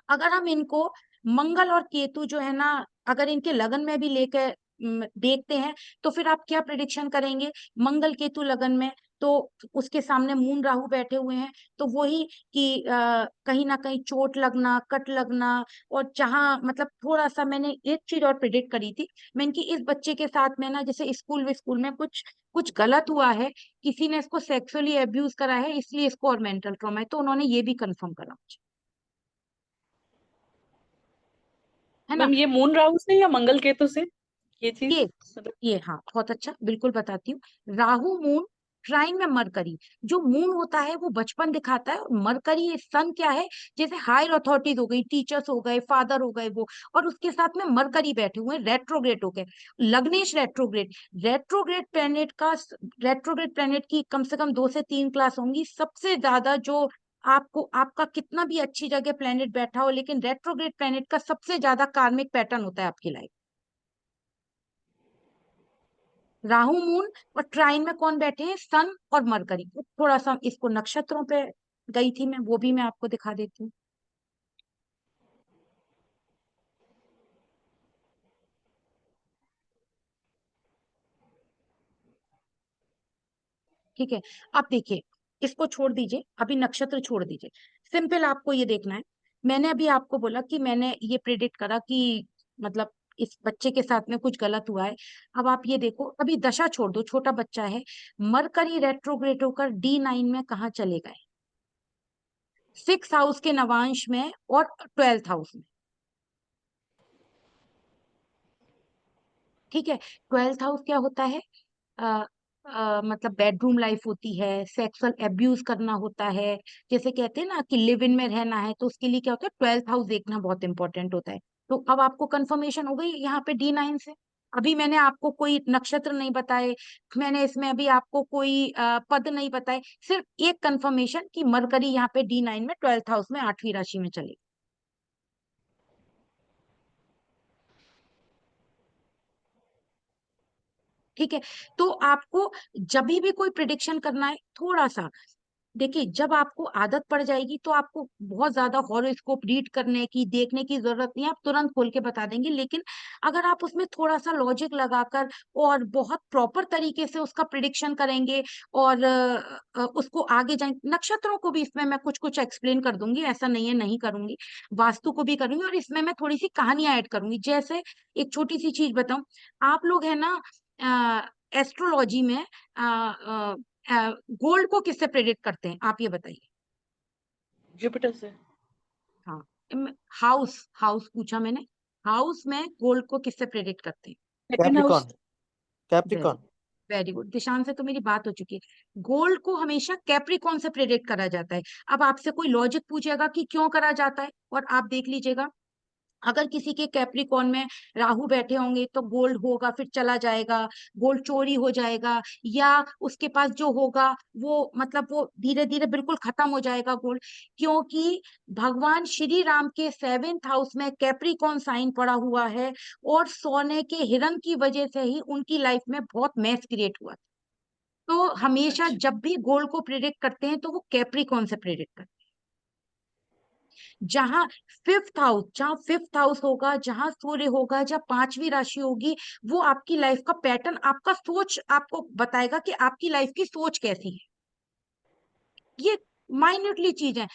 Speaker 1: अगर हम इनको मंगल और केतु जो है ना, अगर इनके लगन में भी लेकर देखते हैं, तो फिर आप क्या प्रिडिक्शन करेंगे? मंगल केतु लगन में, तो उसके सामने मून राहु बैठे हुए हैं, तो वही कि कहीं ना कहीं चोट लगना, कट लगना, और जहां मतलब थोड़ा सा, मैंने एक चीज और प्रिडिक्ट करी थी, मैंने कि इस बच्चे के साथ में ना जैसे स्कूल में कुछ कुछ गलत हुआ है, किसी ने इसको सेक्सुअली एब्यूज करा है, इसलिए इसको और मेंटल ट्रॉमा है, तो उन्होंने ये भी कंफर्म करा मुझे, है ना।
Speaker 4: मैम ये मून राहु से या मंगल केतु से ये चीज,
Speaker 1: ये
Speaker 4: मतलब?
Speaker 1: ये हाँ बहुत अच्छा, बिल्कुल बताती हूँ। राहु मून ट्राइन में मरकरी, जो मून होता है वो बचपन दिखाता है, और मरकरी सन क्या है, जैसे हायर अथॉरिटीज हो गई, टीचर्स हो गए, फादर हो गए वो, और उसके साथ में मरकरी बैठे हुए हैं, रेट्रोग्रेड हो गए। लग्नेश रेट्रोग्रेड, रेट्रोग्रेड प्लेनेट का, रेट्रोग्रेड प्लेनेट की कम से कम 2 से 3 क्लास होंगी। सबसे ज्यादा जो आपको, आपका कितना भी अच्छी जगह प्लेनेट बैठा हो, लेकिन रेट्रोग्रेड प्लेनेट का सबसे ज्यादा कार्मिक पैटर्न होता है आपकी लाइफ। राहु मून और ट्राइन में कौन बैठे हैं, सन और मरकरी। थोड़ा सा इसको नक्षत्रों पे गई थी मैं, वो भी मैं आपको दिखा देती हूँ। ठीक है, अब देखिए, इसको छोड़ दीजिए, अभी नक्षत्र छोड़ दीजिए, सिंपल आपको ये देखना है। मैंने अभी आपको बोला कि मैंने ये प्रिडिक्ट करा कि मतलब इस बच्चे के साथ में कुछ गलत हुआ है। अब आप ये देखो, अभी दशा छोड़ दो, छोटा बच्चा है, मरकरी रेट्रोग्रेड होकर D9 में कहाँ चले गए, 6 हाउस के नवांश में और 12th हाउस में। ठीक है, 12th हाउस क्या होता है, मतलब बेडरूम लाइफ होती है, सेक्सुअल एब्यूज करना होता है, जैसे कहते हैं ना कि लिव इन में रहना है, तो उसके लिए क्या होता है, 12th हाउस देखना बहुत इंपॉर्टेंट होता है। तो अब आपको कंफर्मेशन हो गई यहाँ पे D9 से। अभी मैंने आपको कोई नक्षत्र नहीं बताए, मैंने इसमें अभी आपको कोई पद नहीं बताए, सिर्फ एक कंफर्मेशन कि मरकरी यहाँ पे D9 में 12th हाउस में 8वीं राशि में चले। ठीक है, तो आपको जब भी कोई प्रिडिक्शन करना है, थोड़ा सा देखिए, जब आपको आदत पड़ जाएगी तो आपको बहुत ज्यादा हॉरोस्कोप रीड करने की, देखने की जरूरत नहीं है, आप तुरंत खोल के बता देंगे। लेकिन अगर आप उसमें थोड़ा सा लॉजिक लगाकर और बहुत प्रॉपर तरीके से उसका प्रिडिक्शन करेंगे, और उसको आगे जाएंगे, नक्षत्रों को भी इसमें मैं कुछ कुछ एक्सप्लेन कर दूंगी, ऐसा नहीं है नहीं करूंगी, वास्तु को भी करूंगी, और इसमें मैं थोड़ी सी कहानियां ऐड करूंगी। जैसे एक छोटी सी चीज बताऊं, आप लोग है ना एस्ट्रोलॉजी में गोल्ड को किससे प्रेरित करते हैं, आप ये बताइए।
Speaker 4: जुपिटर से।
Speaker 1: हाँ, हाउस हाउस पूछा मैंने, हाउस में गोल्ड को किससे प्रेरित करते हैं।
Speaker 4: Second house.
Speaker 3: Capricorn. Capricorn.
Speaker 1: Very good, Dishan से तो मेरी बात हो चुकी है। गोल्ड को हमेशा कैप्रिकॉन से प्रेरित करा जाता है। अब आपसे कोई लॉजिक पूछेगा कि क्यों करा जाता है, और आप देख लीजिएगा, अगर किसी के कैप्रिकॉन में राहु बैठे होंगे तो गोल्ड होगा, फिर चला जाएगा, गोल्ड चोरी हो जाएगा, या उसके पास जो होगा वो मतलब वो धीरे धीरे बिल्कुल खत्म हो जाएगा गोल्ड। क्योंकि भगवान श्री राम के 7th हाउस में कैप्रिकॉन साइन पड़ा हुआ है, और सोने के हिरण की वजह से ही उनकी लाइफ में बहुत मैस क्रिएट हुआ। तो हमेशा
Speaker 4: अच्छा।
Speaker 1: जब भी गोल्ड को प्रेडिक्ट करते हैं तो वो कैप्रिकॉन से प्रेडिक्ट करते हैं। जहां 5th हाउस, जहां 5th हाउस होगा, जहां सूर्य होगा, जहां 5वीं राशि होगी, वो आपकी लाइफ का पैटर्न, आपका सोच आपको बताएगा कि आपकी लाइफ की सोच कैसी है। ये माइन्यूटली चीज है।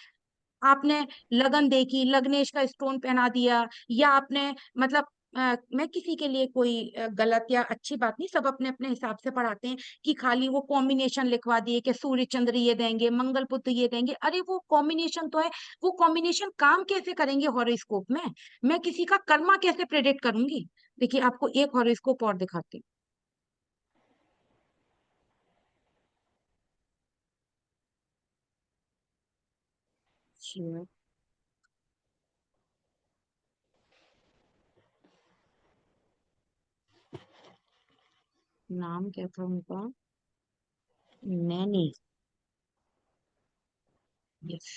Speaker 1: आपने लगन देखी, लग्नेश का स्टोन पहना दिया, या आपने मतलब मैं किसी के लिए कोई गलत या अच्छी बात नहीं, सब अपने अपने हिसाब से पढ़ाते हैं कि खाली वो कॉम्बिनेशन लिखवा दिए कि सूर्य चंद्र ये देंगे, मंगल बुध ये देंगे, अरे वो कॉम्बिनेशन तो है, वो कॉम्बिनेशन काम कैसे करेंगे हॉरोस्कोप में, मैं किसी का कर्मा कैसे प्रेडिक्ट करूंगी। देखिए, आपको एक हॉरोस्कोप और दिखाती हूँ। नाम क्या था उनका, नैनी, यस,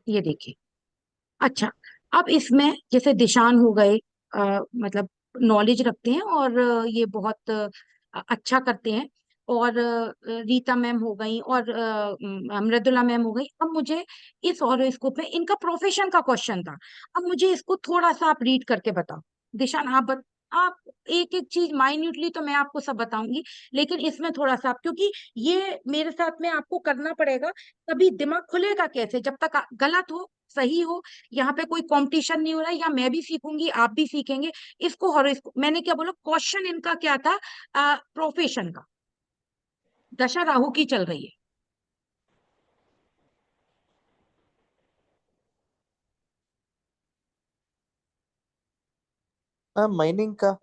Speaker 1: ये देखिए। अच्छा, अब इसमें जैसे दिशान हो गए, मतलब नॉलेज रखते हैं, और ये बहुत अच्छा करते हैं, और रीता मैम हो गई, और मृदुला मैम हो गई। अब मुझे इस हॉरोस्कोप में इनका प्रोफेशन का क्वेश्चन था, अब मुझे इसको थोड़ा सा आप रीड करके बताओ। दिशान आप एक एक चीज माइन्यूटली तो मैं आपको सब बताऊंगी, लेकिन इसमें थोड़ा सा क्योंकि ये मेरे साथ में आपको करना पड़ेगा, तभी दिमाग खुलेगा कैसे, जब तक गलत हो सही हो, यहाँ पे कोई कंपटीशन नहीं हो रहा है, या मैं भी सीखूंगी आप भी सीखेंगे। इसको हॉरोस्कोप मैंने क्या बोला, क्वेश्चन इनका क्या था, प्रोफेशन का। दशा राहु की चल रही है,
Speaker 3: मैम माइनिंग का।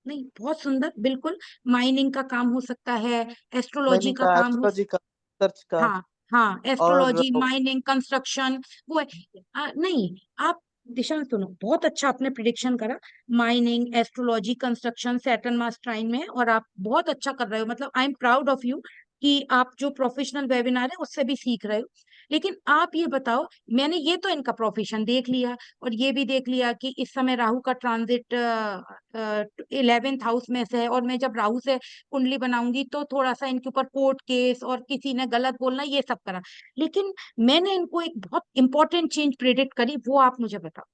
Speaker 1: नहीं, बहुत सुंदर, बिल्कुल। माइनिंग का काम हो सकता है, एस्ट्रोलॉजी
Speaker 3: माइनिंग
Speaker 1: का
Speaker 3: का,
Speaker 1: काम हो।
Speaker 3: एस्ट्रोलॉजी का, सर्च का।
Speaker 1: हाँ, हाँ,
Speaker 3: और
Speaker 1: एस्ट्रोलॉजी, माइनिंग, कंस्ट्रक्शन, वो है। नहीं, आप दिशा सुनो, बहुत अच्छा आपने प्रिडिक्शन करा। माइनिंग, एस्ट्रोलॉजी, कंस्ट्रक्शन सैटर्न मास ट्राइन में है, और आप बहुत अच्छा कर रहे हो। मतलब I am proud of you कि आप जो प्रोफेशनल वेबिनार है उससे भी सीख रहे हो। लेकिन आप ये बताओ, मैंने ये तो इनका प्रोफेशन देख लिया, और ये भी देख लिया कि इस समय राहु का ट्रांजिट 11th हाउस में से है, और मैं जब राहु से कुंडली बनाऊंगी तो थोड़ा सा इनके ऊपर कोर्ट केस और किसी ने गलत बोलना ये सब करा। लेकिन मैंने इनको एक बहुत इंपॉर्टेंट चेंज प्रेडिक्ट करी, वो आप मुझे बताओ।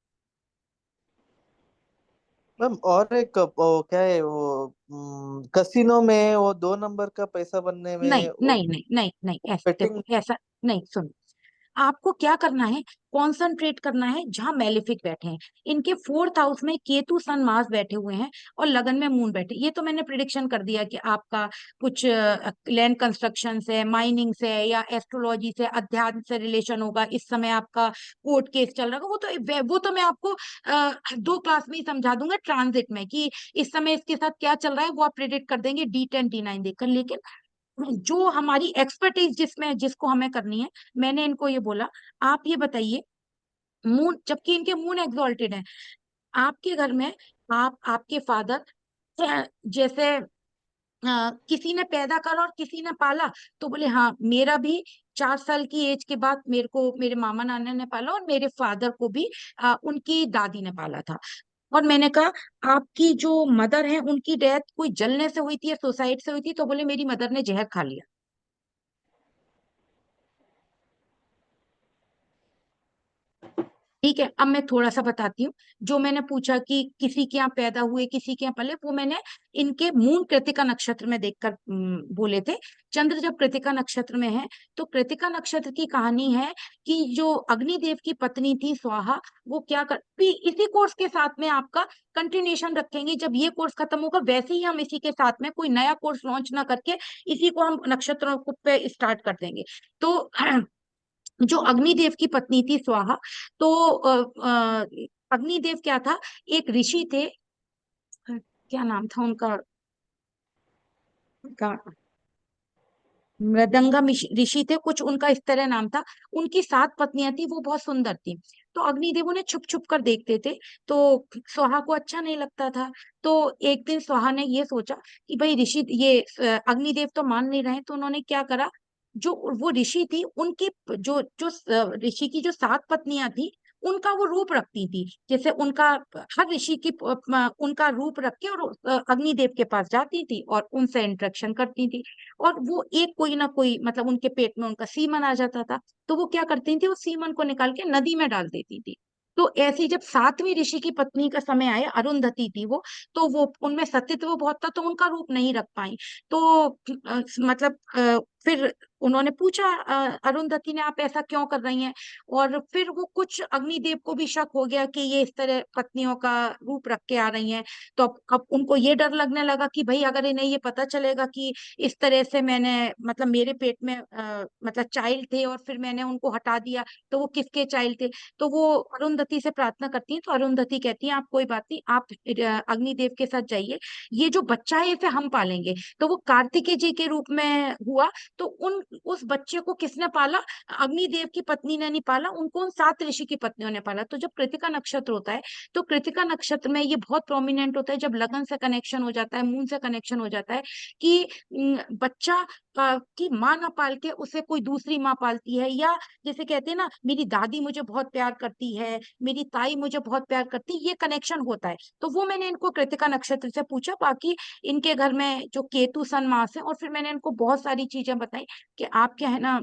Speaker 3: मैम और एक वो क्या है वो, कसिनो में वो 2 नंबर का पैसा बनने
Speaker 1: नहीं,
Speaker 3: में वो
Speaker 1: नहीं, नहीं, नहीं, नहीं, ऐसा
Speaker 3: बेटिंग।
Speaker 1: देखो, ऐसा नहीं, सुनो। आपको क्या करना है, कंसंट्रेट करना है जहां मैलेफिक बैठे हैं। इनके 4th हाउस में केतु सन मार्स बैठे हुए हैं, और लगन में मून बैठे। ये तो मैंने प्रिडिक्शन कर दिया कि आपका कुछ लैंड कंस्ट्रक्शन से, माइनिंग से, या एस्ट्रोलॉजी से, अध्यात्म से रिलेशन होगा। इस समय आपका कोर्ट केस चल रहा होगा। वो तो मैं आपको 2 क्लास में ही समझा दूंगा ट्रांजिट में, कि इस समय इसके साथ क्या चल रहा है, वो आप प्रिडिक्ट कर देंगे D10 D9 देखकर। लेकिन जो हमारी एक्सपर्टीज जिसमें जिसको हमें करनी है, मैंने इनको ये बोला, आप ये बताइए, मून, जबकि इनके मून एग्जॉल्टेड है आपके घर में, आपके फादर जैसे किसी ने पैदा करा और किसी ने पाला, तो बोले हाँ, मेरा भी 4 साल की एज के बाद मेरे को मेरे मामा नाना ने पाला, और मेरे फादर को भी उनकी दादी ने पाला था। और मैंने कहा, आपकी जो मदर है उनकी डेथ कोई जलने से हुई थी या सुसाइड से हुई थी? तो बोले मेरी मदर ने जहर खा लिया। ठीक है, अब मैं थोड़ा सा बताती हूँ। जो मैंने पूछा कि किसी के यहाँ पैदा हुए, किसी के यहाँ पले, वो मैंने इनके मून कृतिका नक्षत्र में देखकर बोले थे। चंद्र जब कृतिका नक्षत्र में है, तो कृतिका नक्षत्र की कहानी है कि जो अग्निदेव की पत्नी थी स्वाहा, वो क्या कर भी इसी कोर्स के साथ में आपका कंटिन्यूएशन रखेंगे। जब ये कोर्स खत्म होगा, वैसे ही हम इसी के साथ में कोई नया कोर्स लॉन्च ना करके इसी को हम नक्षत्रों पे स्टार्ट कर देंगे। तो जो अग्निदेव की पत्नी थी स्वाहा, तो अग्निदेव क्या था, एक ऋषि थे। क्या नाम था उनका, उनका मृदंगा ऋषि थे कुछ, उनका इस तरह नाम था। उनकी 7 पत्नियां थी, वो बहुत सुंदर थी। तो अग्निदेव उन्हें छुप छुप कर देखते थे, तो स्वाहा को अच्छा नहीं लगता था। तो एक दिन स्वाहा ने ये सोचा कि भाई ऋषि, ये अग्निदेव तो मान नहीं रहे, तो उन्होंने क्या करा, जो वो ऋषि थी उनकी, जो जो ऋषि की जो 7 पत्नियां थी, उनका वो रूप रखती थी। जैसे उनका, हर ऋषि की उनका रूप रख के, और अग्निदेव के पास जाती थी और उनसे इंटरेक्शन करती थी। और वो एक कोई ना कोई, मतलब उनके पेट में उनका सीमन आ जाता था, तो वो क्या करती थी, वो सीमन को निकाल के नदी में डाल देती थी। तो ऐसे ही जब 7वीं ऋषि की पत्नी का समय आया, अरुंधति थी वो, तो वो उनमें सतीत्व बहुत था, तो उनका रूप नहीं रख पाई। तो मतलब फिर उन्होंने पूछा अरुंधति ने, आप ऐसा क्यों कर रही हैं? और फिर वो कुछ, अग्निदेव को भी शक हो गया कि ये इस तरह पत्नियों का रूप रख के आ रही हैं। तो अब उनको ये डर लगने लगा कि भाई अगर इन्हें ये पता चलेगा कि इस तरह से मैंने, मतलब मेरे पेट में मतलब चाइल्ड थे और फिर मैंने उनको हटा दिया, तो वो किसके चाइल्ड थे? तो वो अरुंधति से प्रार्थना करती है, तो अरुंधति कहती है, आप कोई बात नहीं, आप अग्निदेव के साथ जाइए, ये जो बच्चा है इसे हम पालेंगे। तो वो कार्तिकेय जी के रूप में हुआ। तो उस बच्चे को किसने पाला? अग्निदेव की पत्नी ने नहीं पाला, उनको उन 7 ऋषि की पत्नियों ने पाला। तो जब कृतिका नक्षत्र होता है, तो कृतिका नक्षत्र में ये बहुत प्रोमिनेंट होता है, जब लगन से कनेक्शन हो जाता है, मून से कनेक्शन हो जाता है, कि बच्चा की माँ ना पाल के उसे कोई दूसरी माँ पालती है, या जैसे कहते हैं ना, मेरी दादी मुझे बहुत प्यार करती है, मेरी ताई मुझे बहुत प्यार करती है, ये कनेक्शन होता है। तो वो मैंने इनको कृतिका नक्षत्र से पूछा। बाकी इनके घर में जो केतु सन मास है, और फिर मैंने इनको बहुत सारी चीजें बताई कि आप क्या है ना,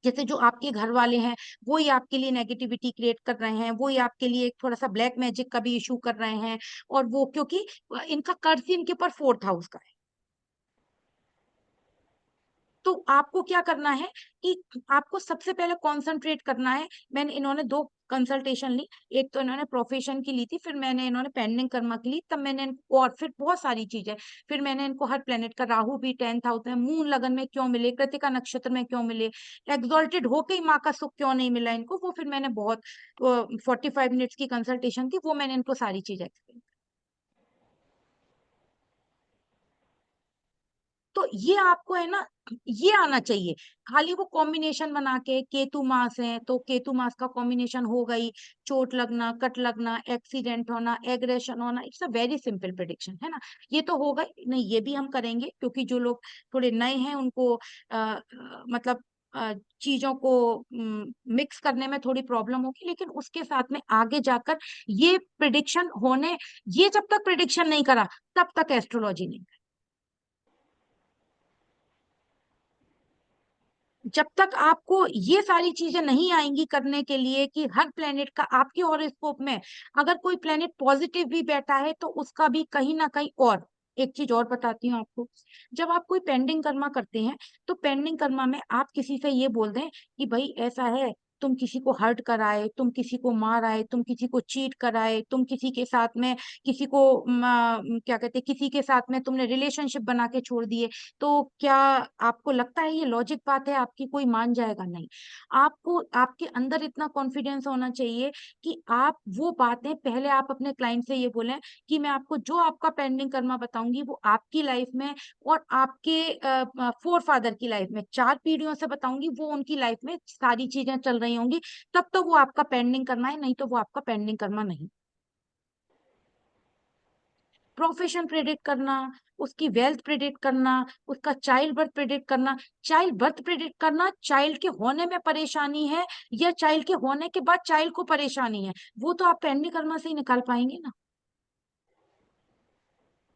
Speaker 1: जैसे जो आपके घर वाले हैं, वो ही आपके लिए नेगेटिविटी क्रिएट कर रहे हैं, वो ही आपके लिए एक थोड़ा सा ब्लैक मैजिक का भी इशू कर रहे हैं। और वो क्योंकि इनका कर्ज ही इनके ऊपर 4th हाउस का है। तो आपको क्या करना है कि आपको सबसे पहले कंसंट्रेट करना है। मैंने इन्होंने 2 कंसल्टेशन ली, एक तो इन्होंने प्रोफेशन की ली थी, फिर मैंने इन्होंने पेंडिंग कर्मा की ली, तब मैंने इनको, और फिर बहुत सारी चीजें, फिर मैंने इनको हर प्लेनेट का, राहु भी 10th हाउस में, मून लगन में क्यों मिले, कृतिका नक्षत्र में क्यों मिले, एग्जॉल्टेड होके ही माँ का सुख क्यों नहीं मिला इनको, वो फिर मैंने बहुत 45 मिनट्स की कंसल्टेशन थी, वो मैंने इनको सारी चीजें explain की। तो ये आपको है ना, ये आना चाहिए। खाली वो कॉम्बिनेशन बना के केतु मास है तो केतु मास का कॉम्बिनेशन हो गई, चोट लगना, कट लगना, एक्सीडेंट होना, एग्रेशन होना, it's a very simple prediction है ना। ये तो होगा नहीं, ये भी हम करेंगे क्योंकि जो लोग थोड़े नए हैं उनको मतलब चीजों को मिक्स करने में थोड़ी प्रॉब्लम होगी, लेकिन उसके साथ में आगे जाकर ये प्रिडिक्शन होने, ये जब तक प्रिडिक्शन नहीं करा तब तक एस्ट्रोलॉजी नहीं। जब तक आपको ये सारी चीजें नहीं आएंगी करने के लिए कि हर प्लेनेट का आपके हॉरोस्कोप में अगर कोई प्लेनेट पॉजिटिव भी बैठा है तो उसका भी कहीं ना कहीं। और एक चीज और बताती हूँ आपको, जब आप कोई पेंडिंग कर्मा करते हैं तो पेंडिंग कर्मा में आप किसी से ये बोल दें कि भाई ऐसा है, तुम किसी को हर्ट कराए, तुम किसी को मार आए, तुम किसी को चीट कराए, तुम किसी के साथ में किसी को क्या कहते हैं, किसी के साथ में तुमने रिलेशनशिप बना के छोड़ दिए, तो क्या आपको लगता है ये लॉजिक बात है आपकी कोई मान जाएगा? नहीं। आपको आपके अंदर इतना कॉन्फिडेंस होना चाहिए कि आप वो बातें पहले आप अपने क्लाइंट से ये बोलें कि मैं आपको जो आपका पेंडिंग कर्मा बताऊंगी वो आपकी लाइफ में और आपके फोर फादर की लाइफ में 4 पीढ़ियों से बताऊंगी, वो उनकी लाइफ में सारी चीजें चल रही होंगी, तब तो वो आपका पेंडिंग कर्मा है, नहीं तो वो आपका पेंडिंग कर्मा नहीं। प्रोफेशन प्रेडिक्ट करना, उसकी वेल्थ प्रेडिक्ट करना, उसका चाइल्ड बर्थ प्रेडिक्ट करना। चाइल्ड बर्थ प्रेडिक्ट करना चाइल्ड के होने में परेशानी है या चाइल्ड के होने के बाद चाइल्ड को परेशानी है, वो तो आप पेंडिंग कर्मा से ही निकाल पाएंगे ना।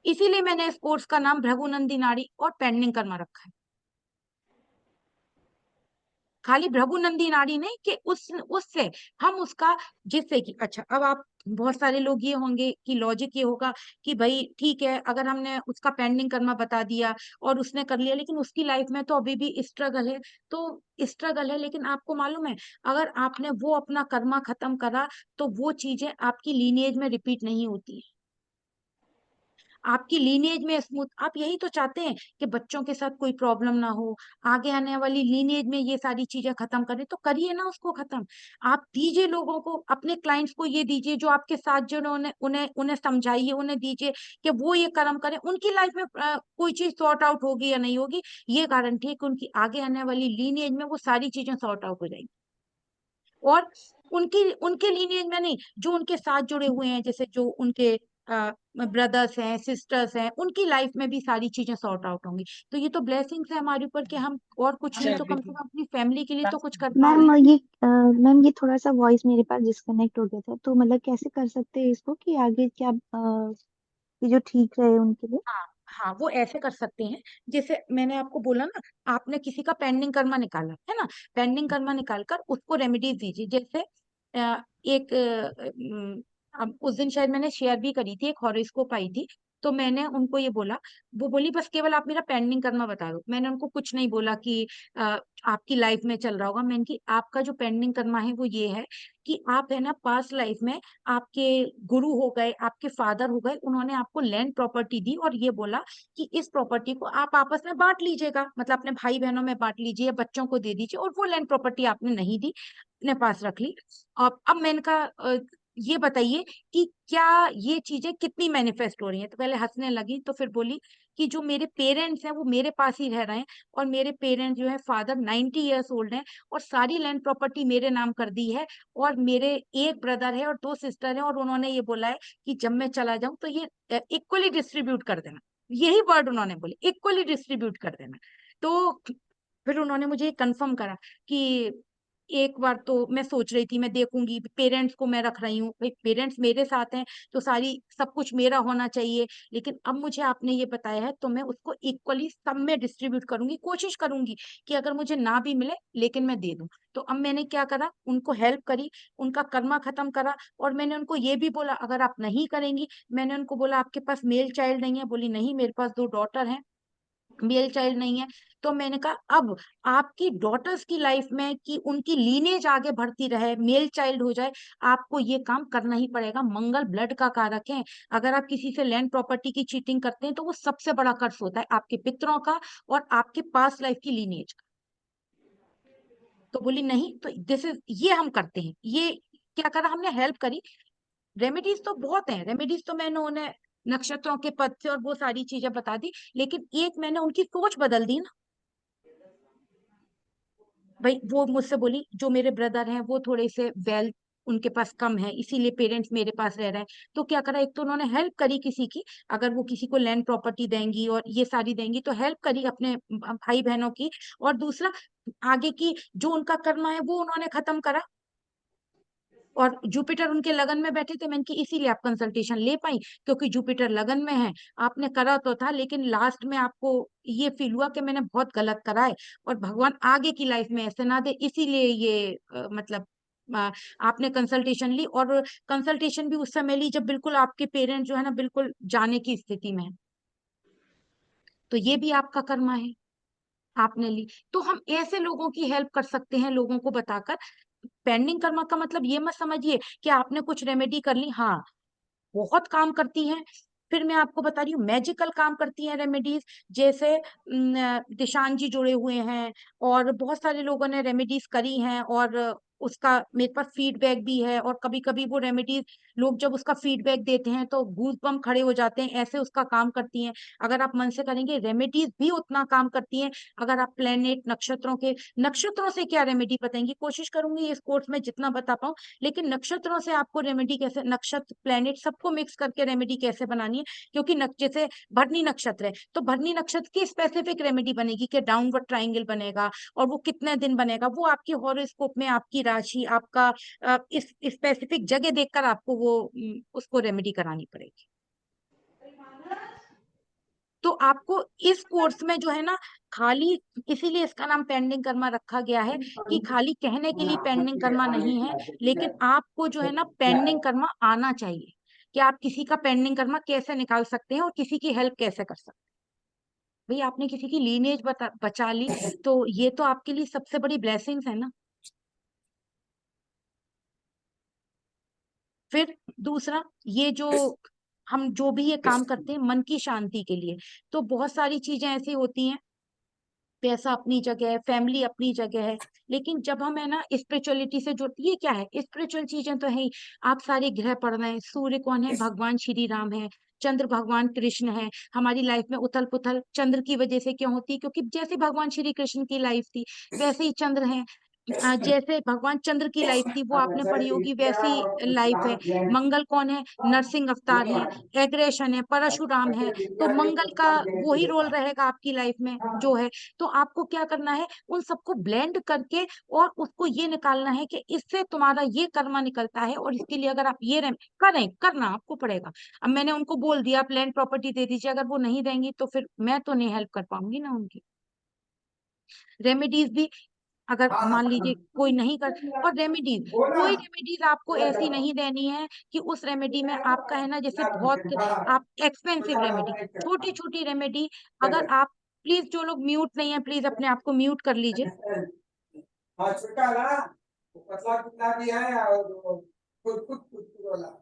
Speaker 1: इसीलिए मैंने इस कोर्स का नाम भृगुनंदी नाड़ी और पेंडिंग कर्मा रखा है। खाली भृगुनंदी नाड़ी नहीं कि उससे हम उसका, जिससे कि अच्छा, अब आप बहुत सारे लोग ये होंगे कि लॉजिक ये होगा कि भाई ठीक है, अगर हमने उसका पेंडिंग कर्मा बता दिया और उसने कर लिया, लेकिन उसकी लाइफ में तो अभी भी स्ट्रगल है। तो स्ट्रगल है, लेकिन आपको मालूम है अगर आपने वो अपना कर्मा खत्म करा तो वो चीजें आपकी लीनिएज में रिपीट नहीं होती है, आपकी लीनिएज में स्मूथ। आप यही तो चाहते हैं कि बच्चों के साथ कोई प्रॉब्लम ना हो, आगे आने वाली लीनिएज में ये सारी चीजें खत्म करें, तो करिए ना उसको खत्म। आप दीजिए लोगों को, अपने क्लाइंट्स को ये दीजिए जो आपके साथ जो उन्हें उन्हें उन्हें समझाइए, उन्हें दीजिए कि वो ये कर्म करें, उनकी लाइफ में कोई चीज सॉर्ट आउट होगी या नहीं होगी, ये गारंटी है कि उनकी आगे आने वाली लीनिएज में वो सारी चीजें सॉर्ट आउट हो जाएंगी। और उनकी उनके लीनिएज में नहीं, जो उनके साथ जुड़े हुए हैं, जैसे जो उनके ब्रदर्स हैं, सिस्टर्स हैं, उनकी लाइफ में भी सारी चीजें सॉर्ट आउट होंगी। तो ये तो ब्लेसिंग्स है हमारे ऊपर कि हम और कुछ नहीं तो कम से कम अपनी फैमिली के लिए तो कुछ कर पा रहे
Speaker 6: मैम
Speaker 1: हैं।
Speaker 6: ये मैम ये थोड़ा सा वॉइस मेरे पास डिस्कनेक्ट हो गया था, तो मतलब कैसे कर सकते हैं इसको कि आगे क्या ये जो ठीक रहे उनके लिए।
Speaker 1: हाँ हाँ, वो ऐसे कर सकते हैं, जैसे मैंने आपको बोला ना, आपने किसी का पेंडिंग कर्मा निकाला है ना, पेंडिंग कर्मा निकाल कर उसको रेमेडीज दीजिए। जैसे एक अब उस दिन शायद मैंने शेयर भी करी थी, एक हॉरोस्कोप आई थी, तो मैंने उनको ये बोला, वो बोली बस केवल आप मेरा पेंडिंग कर्मा बता दो। मैंने उनको कुछ नहीं बोला कि आपकी लाइफ में चल रहा होगा। मैंने कि आपका जो पेंडिंग कर्मा है वो ये है कि आप है ना पास्ट लाइफ में आपके गुरु हो गए, आपके फादर हो गए, उन्होंने आपको लैंड प्रॉपर्टी दी और ये बोला कि इस प्रॉपर्टी को आप आपस में बांट लीजिएगा, मतलब अपने भाई बहनों में बांट लीजिए, बच्चों को दे दीजिए, और वो लैंड प्रॉपर्टी आपने नहीं दी, अपने पास रख ली। और अब मैंने कहा ये बताइए कि क्या ये चीजें कितनी मैनिफेस्ट हो रही हैं? तो पहले हंसने लगी, तो फिर बोली कि जो मेरे पेरेंट्स हैं वो मेरे पास ही रह रहे हैं, और मेरे पेरेंट्स जो है फादर 90 ईयर्स ओल्ड हैं और सारी लैंड प्रॉपर्टी मेरे नाम कर दी है, और मेरे एक ब्रदर है और 2 सिस्टर है, और उन्होंने ये बोला है कि जब मैं चला जाऊं तो ये इक्वली डिस्ट्रीब्यूट कर देना। यही वर्ड उन्होंने बोले, इक्वली डिस्ट्रीब्यूट कर देना। तो फिर उन्होंने मुझे कंफर्म करा कि एक बार तो मैं सोच रही थी मैं देखूंगी, पेरेंट्स को मैं रख रही हूँ, भाई पेरेंट्स मेरे साथ हैं तो सारी सब कुछ मेरा होना चाहिए, लेकिन अब मुझे आपने ये बताया है तो मैं उसको इक्वली सब में डिस्ट्रीब्यूट करूंगी, कोशिश करूंगी कि अगर मुझे ना भी मिले लेकिन मैं दे दूं। तो अब मैंने क्या करा, उनको हेल्प करी, उनका कर्मा खत्म करा, और मैंने उनको ये भी बोला अगर आप नहीं करेंगी, मैंने उनको बोला आपके पास मेल चाइल्ड नहीं है? बोली नहीं, मेरे पास 2 डॉटर हैं, मेल चाइल्ड नहीं है। तो मैंने कहा अब आपकी डॉटर्स की लाइफ में कि उनकी लीनेज आगे बढ़ती रहे, मेल चाइल्ड हो जाए, आपको ये काम करना ही पड़ेगा। मंगल ब्लड का कारक है, अगर आप किसी से लैंड प्रॉपर्टी की चीटिंग करते हैं तो वो सबसे बड़ा कर्स होता है आपके पितरों का और आपके पास्ट लाइफ की लीनेज का। तो बोली नहीं, तो दिस इज, ये हम करते हैं। ये क्या करा हमने, हेल्प करी। रेमेडीज तो बहुत हैं, रेमेडीज तो मैंने उन्हें नक्षत्रों के पद से और वो सारी चीजें बता दी, लेकिन एक मैंने उनकी सोच बदल दी ना भाई। वो मुझसे बोली जो मेरे ब्रदर हैं वो थोड़े से वेल्थ उनके पास कम है, इसीलिए पेरेंट्स मेरे पास रह रहे हैं। तो क्या करा, एक तो उन्होंने हेल्प करी किसी की, अगर वो किसी को लैंड प्रॉपर्टी देंगी और ये सारी देंगी तो हेल्प करी अपने भाई बहनों की। और दूसरा, आगे की जो उनका कर्म है वो उन्होंने खत्म करा। और जुपिटर उनके लगन में बैठे थे, मैंने की इसीलिए आप कंसल्टेशन ले पाई, क्योंकि जुपिटर लगन में है। आपने करा तो था, लेकिन लास्ट में आपको ये फील हुआ कि मैंने बहुत गलत करा है और भगवान आगे की लाइफ में ऐसे ना दे, इसीलिए ये मतलब आपने कंसल्टेशन ली। और कंसल्टेशन भी उस समय ली जब बिल्कुल आपके पेरेंट्स जो है ना बिल्कुल जाने की स्थिति में है। तो ये भी आपका कर्मा है, आपने ली। तो हम ऐसे लोगों की हेल्प कर सकते हैं, लोगों को बताकर। पेंडिंग कर्मा का मतलब ये मत समझिए कि आपने कुछ रेमेडी कर ली, हाँ बहुत काम करती हैं। फिर मैं आपको बता रही हूँ मैजिकल काम करती हैं रेमेडीज। जैसे दिशान जी जुड़े हुए हैं और बहुत सारे लोगों ने रेमेडीज करी हैं, और उसका मेरे पास फीडबैक भी है। और कभी कभी वो रेमेडीज लोग जब उसका फीडबैक देते हैं तो गूज बम खड़े हो जाते हैं, ऐसे उसका काम करती हैं। अगर आप मन से करेंगे रेमेडीज भी उतना काम करती हैं। अगर आप प्लेनेट नक्षत्रों से क्या रेमेडी बताएंगी, कोशिश करूंगी इस कोर्स में जितना बता पाऊं। लेकिन नक्षत्रों से आपको रेमेडी कैसे, नक्षत्र प्लेनेट सबको मिक्स करके रेमेडी कैसे बनानी है, क्योंकि जैसे भरनी नक्षत्र है तो भरनी नक्षत्र की स्पेसिफिक रेमेडी बनेगी कि डाउनवर्ड ट्राइंगल बनेगा, और वो कितने दिन बनेगा वो आपकी हॉरोस्कोप में आपकी राशि आपका इस स्पेसिफिक जगह देखकर आपको वो उसको रेमेडी करानी पड़ेगी। तो आपको इस कोर्स में जो है ना खाली, इसीलिए इसका नाम पेंडिंग कर्मा रखा गया है, कि खाली कहने के लिए पेंडिंग कर्मा नहीं है, लेकिन आपको जो है ना पेंडिंग कर्मा आना चाहिए कि आप किसी का पेंडिंग कर्मा कैसे निकाल सकते हैं और किसी की हेल्प कैसे कर सकते हैं। भाई आपने किसी की लीनेज बचा ली, तो ये तो आपके लिए सबसे बड़ी ब्लेसिंग्स है ना। फिर दूसरा, ये जो हम जो भी ये काम करते हैं मन की शांति के लिए, तो बहुत सारी चीजें ऐसी होती हैं। पैसा अपनी जगह है, फैमिली अपनी जगह है, लेकिन जब हम है ना स्पिरिचुअलिटी से जुड़ती, ये क्या है, स्पिरिचुअल चीजें तो है ही। आप सारे ग्रह पढ़ रहे हैं, सूर्य कौन है, भगवान श्री राम है। चंद्र भगवान कृष्ण है। हमारी लाइफ में उथल पुथल चंद्र की वजह से क्यों होती है, क्योंकि जैसे भगवान श्री कृष्ण की लाइफ थी वैसे ही चंद्र है। जैसे भगवान चंद्र की लाइफ थी वो आपने पढ़ी होगी, वैसी लाइफ है। मंगल कौन है, नरसिंह अवतार है, एग्रेशन है, परशुराम है। तो मंगल का वही रोल रहेगा आपकी लाइफ में जो है। तो आपको क्या करना है, उन सबको ब्लेंड करके और उसको ये निकालना है कि इससे तुम्हारा ये कर्मा निकलता है, और इसके लिए अगर आप ये करें, करना आपको पड़ेगा। अब मैंने उनको बोल दिया आप लैंड प्रॉपर्टी दे दीजिए, अगर वो नहीं देंगी तो फिर मैं तो नहीं हेल्प कर पाऊंगी ना उनकी। रेमेडीज भी अगर मान लीजिए कोई नहीं कर, और रेमेडीज, कोई रेमेडीज आपको ऐसी नहीं देनी है कि उस रेमेडी में आपका है ना जैसे बहुत आप एक्सपेंसिव रेमेडी, छोटी छोटी रेमेडी। अगर आप प्लीज, जो लोग म्यूट नहीं है प्लीज अपने आप को म्यूट कर लीजिए।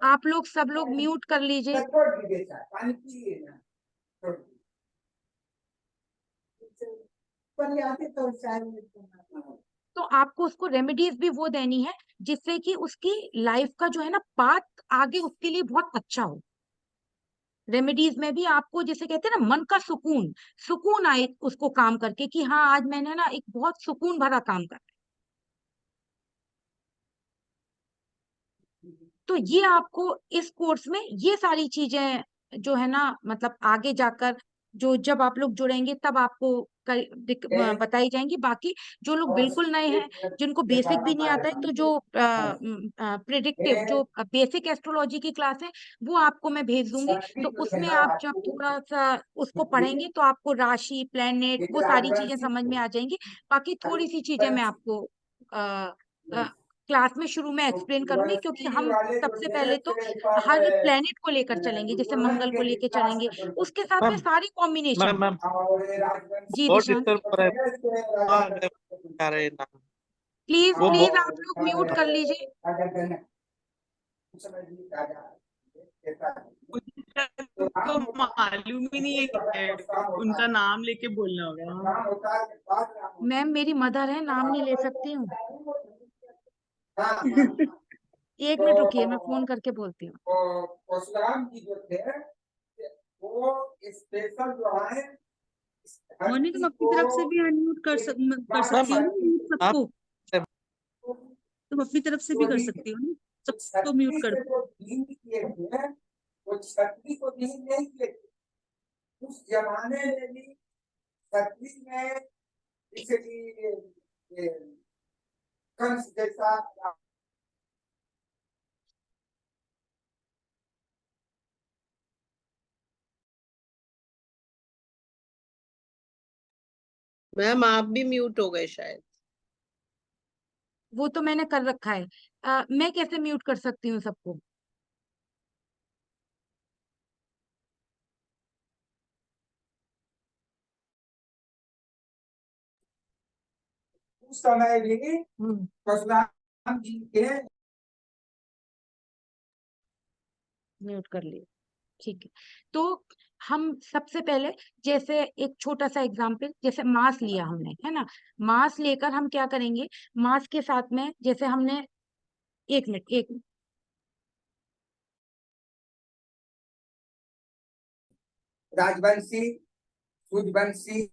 Speaker 1: आप लोग सब लोग म्यूट कर लीजिए। तो आपको उसको रेमेडीज भी वो देनी है जिससे कि उसकी लाइफ का जो है ना पाथ आगे उसके लिए बहुत अच्छा हो। रेमेडीज में भी आपको जैसे कहते हैं ना मन का सुकून, सुकून आए उसको काम करके कि हाँ आज मैंने ना एक बहुत सुकून भरा काम कर। तो ये आपको इस कोर्स में ये सारी चीजें जो है ना मतलब आगे जाकर जो जब आप लोग जुड़ेंगे तब आपको बताई जाएंगी। बाकी जो लोग बिल्कुल नए हैं, जिनको बेसिक भी नहीं आता है, तो जो प्रिडिक्टिव जो बेसिक एस्ट्रोलॉजी की क्लास है वो आपको मैं भेज दूंगी। तो उसमें आप जब थोड़ा सा उसको पढ़ेंगे तो आपको राशि प्लैनेट वो सारी चीजें समझ में आ जाएंगी। बाकी थोड़ी सी चीजें मैं आपको क्लास में शुरू में एक्सप्लेन करूंगी, क्योंकि हम सबसे पहले तो हर प्लेनेट को लेकर चलेंगे, जैसे मंगल को लेकर चलेंगे, उसके साथ में
Speaker 3: मैम
Speaker 1: सारी कॉम्बिनेशन।
Speaker 3: मैम
Speaker 1: जी
Speaker 3: बहुत
Speaker 1: दिशांत,
Speaker 3: डिस्टर्ब कर रहे हैं ना,
Speaker 1: प्लीज
Speaker 3: वो
Speaker 1: प्लीज
Speaker 3: बहुत
Speaker 1: आप लोग म्यूट कर लीजिए।
Speaker 5: मुझे तो मालूम ही नहीं है क्या है। उनका नाम लेके बोलना होगा।
Speaker 1: मैम मेरी मदर है, नाम नहीं ले सकती हूँ। एक मिनट रुकिए, मैं फोन करके बोलती हूँ।
Speaker 7: परशुराम जी जो थे वो स्पेशल जो है
Speaker 5: मोनी तुम अपनी तरफ से भी अनम्यूट कर सकती हो ना म्यूट
Speaker 3: आप
Speaker 5: सबको, तुम अपनी तरफ से भी कर सकती हो ना, सबको म्यूट कर दो।
Speaker 7: जो दीन किए थे वो छत्री को दीन नहीं किए थे। उस जमाने में भी छत्री में इसलिए कंस जैसा
Speaker 4: मैम आप भी म्यूट हो गए शायद।
Speaker 1: वो तो मैंने कर रखा है। मैं कैसे म्यूट कर सकती हूँ सबको?
Speaker 7: उस समय भी परशुराम जी के
Speaker 1: म्यूट कर लिया, ठीक है। तो हम सबसे पहले, जैसे एक छोटा सा एग्जांपल, जैसे मांस लिया हमने, है ना। मांस लेकर हम क्या करेंगे, मांस के साथ में जैसे हमने, एक मिनट एक मिनट,
Speaker 7: राजवंशी सूर्यवंशी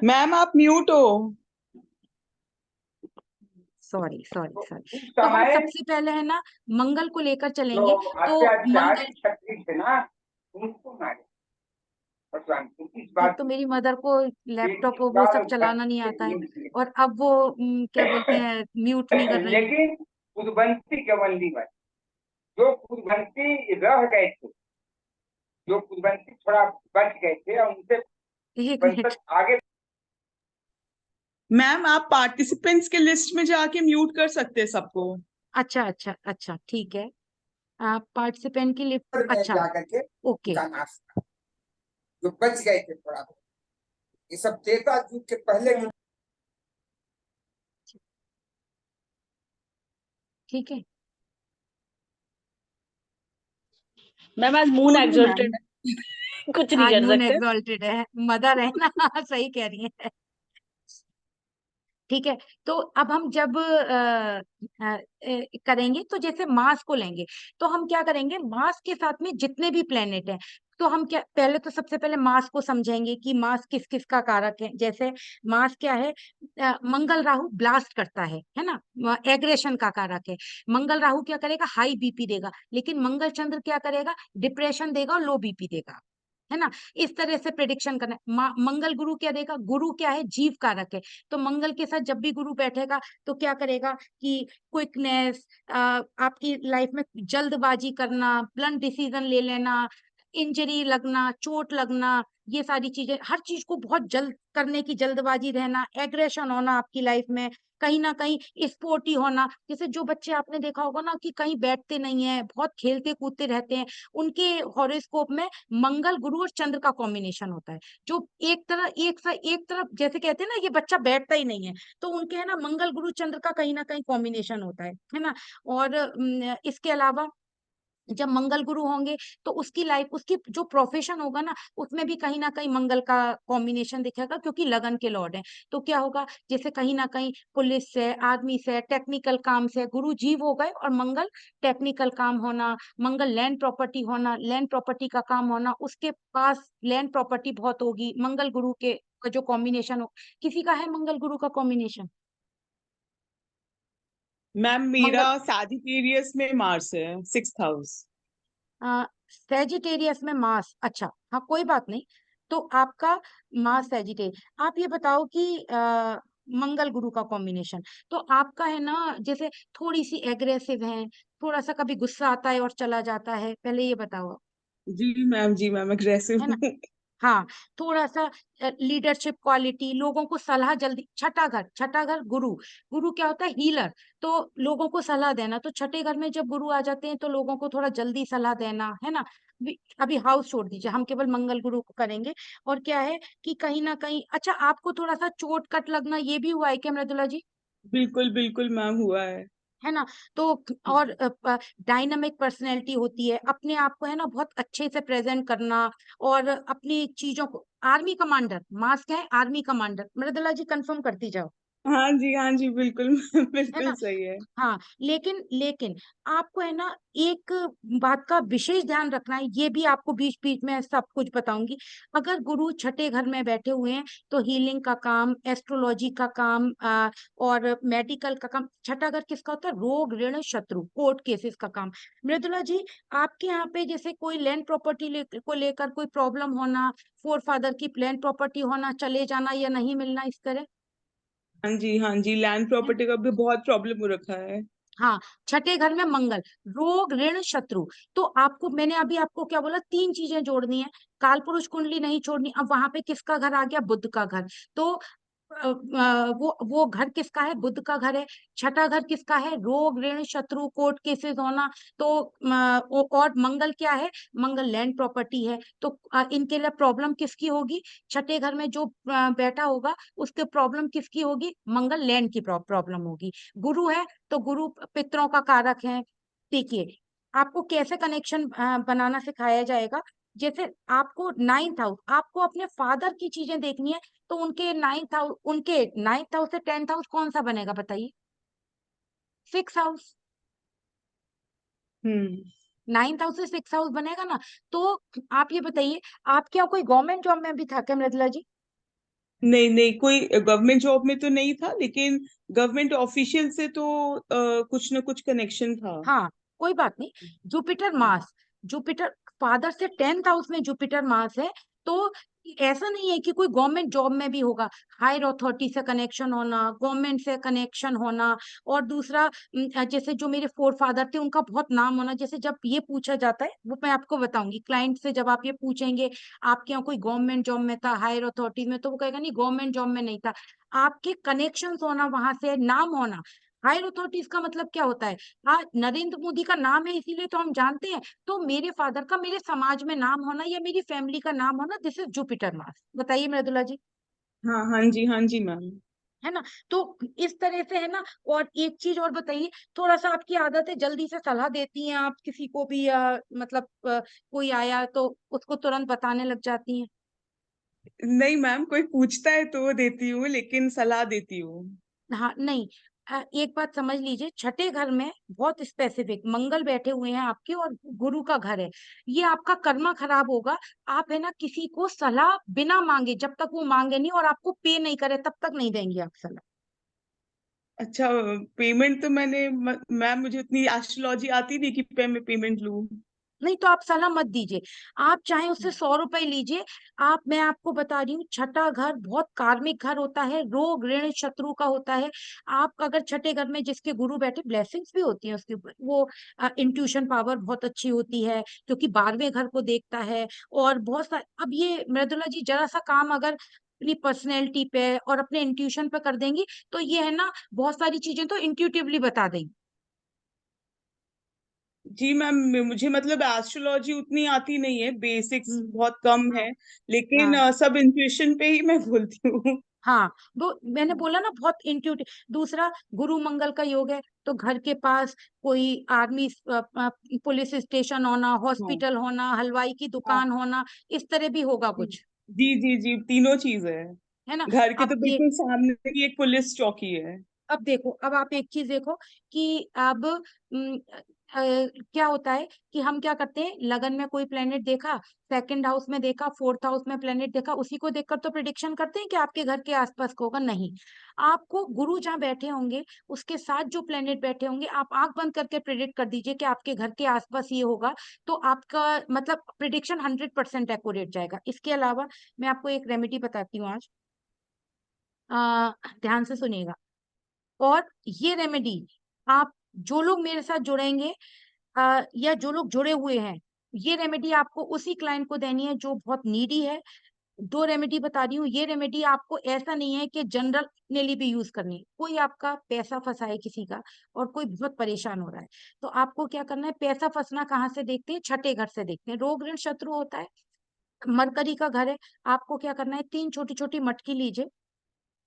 Speaker 5: मैम आप म्यूट हो।
Speaker 1: Sorry sorry sorry.
Speaker 7: उस
Speaker 1: तो हम
Speaker 7: समय
Speaker 1: सबसे पहले है ना मंगल को लेकर
Speaker 7: जो
Speaker 1: चलेंगे। तो
Speaker 7: अत्याचारी
Speaker 1: मंगल,
Speaker 7: क्षत्रिय थे ना उनको मारे परशुराम जी। इस
Speaker 1: एक
Speaker 7: बात
Speaker 1: तो मेरी मदर को लैपटॉप वो सब चलाना नहीं आता है, और अब वो क्या बोलते हैं, म्यूट नहीं कर रही हैं।
Speaker 7: लेकिन कुदवंशी केवली में जो कुदवंशी रह गए थे, जो कुदवंशी थोड़ा बच गए थे और उनसे
Speaker 1: एक
Speaker 7: वंशज
Speaker 1: मिनट,
Speaker 7: आगे
Speaker 5: मैम आप पार्टिसिपेंट्स के लिस्ट में जाके म्यूट कर सकते हैं सबको।
Speaker 1: अच्छा अच्छा अच्छा, ठीक है। पार्टिसिपेंट की लिस्ट,
Speaker 7: में
Speaker 1: अच्छा,
Speaker 7: जाकर के
Speaker 1: ओके।
Speaker 7: उनका नाश था, जो बच गए थे थोड़ा बहुत। ये सब त्रेता युग के पहले की
Speaker 1: ठीक है,
Speaker 4: मैम आज मून
Speaker 5: बोलिए
Speaker 4: एक्सॉल्टेड
Speaker 5: मैम।
Speaker 4: है कुछ नहीं
Speaker 1: आज
Speaker 4: कर
Speaker 1: मून
Speaker 4: सकते।
Speaker 1: एग्जॉल्टेड है, मदर है ना सही कह रही है। ठीक है। तो अब हम जब करेंगे, तो जैसे मास को लेंगे, तो हम क्या करेंगे, मास के साथ में जितने भी प्लेनेट हैं, तो हम क्या, पहले तो सबसे पहले मास को समझेंगे कि मास किस किस का कारक है। जैसे मास क्या है, मंगल राहु ब्लास्ट करता है ना, एग्रेशन का कारक है। मंगल राहु क्या करेगा, हाई बीपी देगा, लेकिन मंगल चंद्र क्या करेगा, डिप्रेशन देगा और लो बीपी देगा, है ना। इस तरह से प्रिडिक्शन करना है। मंगल गुरु क्या देगा, गुरु क्या है, जीव कारक है। तो मंगल के साथ जब भी गुरु बैठेगा तो क्या करेगा कि क्विकनेस, आपकी लाइफ में जल्दबाजी करना, ब्लंट डिसीजन ले लेना, इंजरी लगना, चोट लगना, ये सारी चीजें, हर चीज को बहुत जल्द करने की जल्दबाजी रहना, एग्रेशन होना आपकी लाइफ में, कहीं ना कहीं स्पोर्टी होना। जैसे जो बच्चे आपने देखा होगा ना कि कहीं बैठते नहीं है, बहुत खेलते कूदते रहते हैं, उनके हॉरोस्कोप में मंगल गुरु और चंद्र का कॉम्बिनेशन होता है। जो एक तरफ जैसे कहते हैं ना, ये बच्चा बैठता ही नहीं है, तो उनके है ना मंगल गुरु चंद्र का कहीं ना कहीं कॉम्बिनेशन होता है ना। और इसके अलावा जब मंगल गुरु होंगे तो उसकी लाइफ, उसकी जो प्रोफेशन होगा ना, उसमें भी कहीं ना कहीं मंगल का कॉम्बिनेशन दिखेगा, क्योंकि लगन के लॉर्ड है। तो क्या होगा, जैसे कहीं ना कहीं पुलिस से, आर्मी से, टेक्निकल काम से गुरु जीव हो गए, और मंगल टेक्निकल काम होना, मंगल लैंड प्रॉपर्टी होना, लैंड प्रॉपर्टी का काम होना, उसके पास लैंड प्रॉपर्टी बहुत होगी मंगल गुरु के का जो कॉम्बिनेशन हो। किसी का है मंगल गुरु का कॉम्बिनेशन?
Speaker 5: मैम मेरा
Speaker 1: मंगल,
Speaker 5: सैजिटेरियस में मार्स है, 6th हाउस।
Speaker 1: सेजिटेरियस में मास, अच्छा हाँ कोई बात नहीं। तो आपका मास सेजिटेरियस, आप ये बताओ कि मंगल गुरु का कॉम्बिनेशन, तो आपका है ना, जैसे थोड़ी सी एग्रेसिव है, थोड़ा सा कभी गुस्सा आता है और चला जाता है, पहले ये बताओ।
Speaker 5: जी मैम अग्रेसिव
Speaker 1: है ना,
Speaker 5: हूँ।
Speaker 1: हाँ, थोड़ा सा लीडरशिप क्वालिटी, लोगों को सलाह जल्दी। छठा घर गुरु, गुरु क्या होता है, हीलर। तो लोगों को सलाह देना, तो छठे घर में जब गुरु आ जाते हैं तो लोगों को थोड़ा जल्दी सलाह देना, है ना। अभी हाउस छोड़ दीजिए, हम केवल मंगल गुरु को करेंगे। और क्या है कि कहीं ना कहीं, अच्छा आपको थोड़ा सा चोट कट लगना ये भी हुआ है क्या मृदुला जी?
Speaker 5: बिल्कुल बिल्कुल मैम, हुआ है।
Speaker 1: है ना? तो और डायनामिक पर्सनैलिटी होती है, अपने आप को है ना बहुत अच्छे से प्रेजेंट करना, और अपनी चीजों को, आर्मी कमांडर, मास्क है आर्मी कमांडर, मृदुला जी कंफर्म करती जाओ।
Speaker 5: हाँ जी बिल्कुल
Speaker 1: है
Speaker 5: बिल्कुल
Speaker 1: ना?
Speaker 5: सही है।
Speaker 1: हाँ, लेकिन लेकिन आपको है ना एक बात का विशेष ध्यान रखना है, ये भी आपको बीच बीच में सब कुछ बताऊंगी। अगर गुरु छठे घर में बैठे हुए हैं तो हीलिंग का काम, एस्ट्रोलॉजी का काम, और मेडिकल का काम। छठा घर किसका होता है? रोग, ऋण, शत्रु, कोर्ट केसेस का काम। मृदुला जी, आपके यहाँ पे जैसे कोई लैंड प्रॉपर्टी को लेकर कोई प्रॉब्लम होना, फोर फादर की लैंड प्रॉपर्टी होना, चले जाना या नहीं मिलना, इस तरह?
Speaker 5: हाँ जी, लैंड प्रॉपर्टी का भी बहुत प्रॉब्लम हो रखा है।
Speaker 1: हाँ, छठे घर में मंगल, रोग, ऋण, शत्रु। तो आपको, मैंने अभी आपको क्या बोला, तीन चीजें जोड़नी है, काल पुरुष कुंडली नहीं छोड़नी। अब वहां पे किसका घर आ गया? बुध का घर। तो वो घर किसका है? बुध का घर है। छठा घर किसका है? रोग, ऋण, शत्रु, कोर्ट केसेस होना। तो और मंगल क्या है? मंगल लैंड प्रॉपर्टी है। तो इनके लिए प्रॉब्लम किसकी होगी? छठे घर में जो बैठा होगा उसके प्रॉब्लम किसकी होगी? मंगल लैंड की प्रॉब्लम होगी। गुरु है तो गुरु पितरों का कारक है। देखिए, आपको कैसे कनेक्शन बनाना सिखाया जाएगा। जैसे आपको नाइन्थ हाउस, आपको अपने फादर की चीजें देखनी है, तो उनके नाइन्थ हाउस से टेंथ हाउस कौन सा बनेगा बताइए? Six house.
Speaker 5: Hmm.
Speaker 1: Ninth house से सिक्स हाउस बनेगा ना। तो आप ये बताइए, आपके यहाँ कोई गवर्नमेंट जॉब में भी था क्या मृदुला जी?
Speaker 5: नहीं नहीं, कोई गवर्नमेंट जॉब में तो नहीं था, लेकिन गवर्नमेंट ऑफिशियल से तो कुछ ना कुछ कनेक्शन था।
Speaker 1: हाँ, कोई बात नहीं। जुपिटर मार्स, जुपिटर फादर से टेंथ हाउस में जुपिटर मार्स है। तो ऐसा नहीं है कि कोई गवर्नमेंट जॉब में भी होगा। हायर अथॉरिटी से कनेक्शन होना, गवर्नमेंट से कनेक्शन होना, और दूसरा जैसे जो मेरे फोर फादर थे उनका बहुत नाम होना। जैसे जब ये पूछा जाता है, वो मैं आपको बताऊंगी, क्लाइंट से जब आप ये पूछेंगे आपके यहाँ कोई गवर्नमेंट जॉब में था, हायर अथॉरिटी में, तो वो कहेगा नहीं गवर्नमेंट जॉब में नहीं था। आपके कनेक्शन होना, वहां से नाम होना। हायर अथॉरिटीज का मतलब क्या होता है? हाँ, नरेंद्र मोदी का नाम है इसीलिए तो हम जानते हैं। तो मेरे फादर का मेरे समाज में नाम होना या मेरी फैमिली का नाम होना, दिस इज जुपिटर मार्स। बताइए मृदुला जी।
Speaker 5: हाँ जी मैम।
Speaker 1: है ना? तो इस तरह से है ना। और एक चीज और बताइए, थोड़ा सा आपकी आदत है जल्दी से सलाह देती हैं आप किसी को भी, मतलब कोई आया तो उसको तुरंत बताने लग जाती हैं।
Speaker 5: नहीं मैम, कोई पूछता है तो देती हूँ, लेकिन सलाह देती हूँ।
Speaker 1: हाँ, नहीं, एक बात समझ लीजिए, छठे घर में बहुत स्पेसिफिक मंगल बैठे हुए हैं आपके, और गुरु का घर है। ये आपका कर्मा खराब होगा। आप है ना किसी को सलाह बिना मांगे, जब तक वो मांगे नहीं और आपको पे नहीं करे तब तक नहीं देंगे आप सलाह।
Speaker 5: अच्छा, पेमेंट तो मैम मुझे उतनी एस्ट्रोलॉजी आती नहीं कि मैं पेमेंट लूँ।
Speaker 1: नहीं तो आप सलाह मत दीजिए। आप चाहे उससे 100 रुपए लीजिए। मैं आपको बता रही हूँ, छठा घर बहुत कार्मिक घर होता है, रोग, ऋण, शत्रु का होता है। आप अगर छठे घर में जिसके गुरु बैठे, ब्लेसिंग्स भी होती है उसके ऊपर, वो इंट्यूशन पावर बहुत अच्छी होती है, क्योंकि 12वें घर को देखता है। और बहुत सारे, अब ये मृदुला जी जरा सा काम अगर अपनी पर्सनैलिटी पे और अपने इंट्यूशन पे कर देंगी, तो ये है ना बहुत सारी चीजें तो इंट्यूटिवली बता देंगी।
Speaker 5: जी मैम, मुझे मतलब एस्ट्रोलॉजी उतनी आती नहीं है, बेसिक्स
Speaker 1: हम्म,
Speaker 5: बहुत कम
Speaker 1: हाँ,
Speaker 5: है, लेकिन
Speaker 1: हाँ,
Speaker 5: सब इंट्यूशन पे ही मैं बोलती हूँ।
Speaker 1: हाँ। वो मैंने बोला ना बहुत इंट्यूटिव। दूसरा, गुरु मंगल का योग है, तो घर के पास कोई आर्मी, पुलिस स्टेशन होना,
Speaker 5: हाँ
Speaker 1: हॉस्पिटल होना, हलवाई की
Speaker 5: हाँ
Speaker 1: दुकान होना, इस तरह भी होगा
Speaker 5: जी
Speaker 1: कुछ।
Speaker 5: जी, तीनों चीज है।
Speaker 1: है ना?
Speaker 5: घर के
Speaker 1: अब
Speaker 5: तो
Speaker 1: ये,
Speaker 5: बिल्कुल सामने ही एक पुलिस चौकी है।
Speaker 1: अब देखो, अब आप एक चीज देखो कि अब क्या होता है कि हम क्या करते हैं, लगन में कोई प्लेनेट देखा, सेकंड हाउस में देखा, फोर्थ हाउस में प्लेनेट देखा, उसी को देखकर तो प्रिडिक्शन करते हैं कि आपके घर के आसपास का होगा। नहीं, आपको गुरु जहाँ बैठे होंगे उसके साथ जो प्लेनेट बैठे होंगे, आप आंख बंद करके प्रिडिक्ट कर दीजिए कि आपके घर के आसपास ये होगा। तो आपका मतलब प्रिडिक्शन 100% एक्यूरेट जाएगा। इसके अलावा मैं आपको एक रेमेडी बताती हूँ आज, ध्यान से सुनिएगा। और ये रेमेडी, आप जो लोग मेरे साथ जुड़ेंगे, या जो लोग जुड़े हुए हैं, ये रेमेडी आपको उसी क्लाइंट को देनी है जो बहुत नीडी है, दो रेमेडी बता रही हूँ, ये रेमेडी आपको ऐसा नहीं है कि जनरली भी यूज करनी है। कोई आपका पैसा फंसा है किसी का और कोई बहुत परेशान हो रहा है, तो आपको क्या करना है, पैसा फंसना कहाँ से देखते हैं, छठे घर से देखते हैं। रोग ऋण शत्रु होता है, मरकरी का घर है। आपको क्या करना है, 3 छोटी छोटी मटकी लीजिए।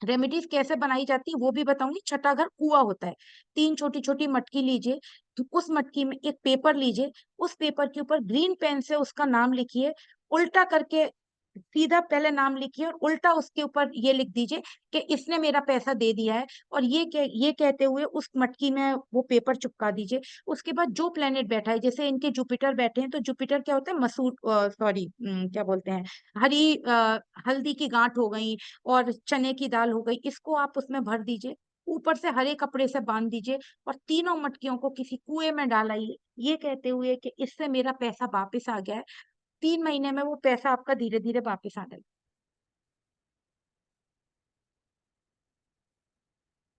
Speaker 1: रेमेडीज कैसे बनाई जाती है वो भी बताऊंगी। छठा घर कुआं होता है। 3 छोटी छोटी मटकी लीजिए, तो उस मटकी में एक पेपर लीजिए, उस पेपर के ऊपर ग्रीन पेन से उसका नाम लिखिए, उल्टा करके सीधा पहले नाम लिखिए और उल्टा उसके ऊपर ये लिख दीजिए कि इसने मेरा पैसा दे दिया है, और ये कहते हुए उस मटकी में वो पेपर चिपका दीजिए। उसके बाद जो प्लेनेट बैठा है, जैसे इनके जुपिटर बैठे हैं, तो जुपिटर क्या होता है, मसूर, सॉरी, क्या बोलते हैं, हरी हल्दी की गांठ हो गई और चने की दाल हो गई, इसको आप उसमें भर दीजिए, ऊपर से हरे कपड़े से बांध दीजिए और तीनों मटकियों को किसी कुएं में डालाइए, ये कहते हुए कि इससे मेरा पैसा वापस आ गया है। 3 महीने में वो पैसा आपका धीरे धीरे वापस आ जाएगा।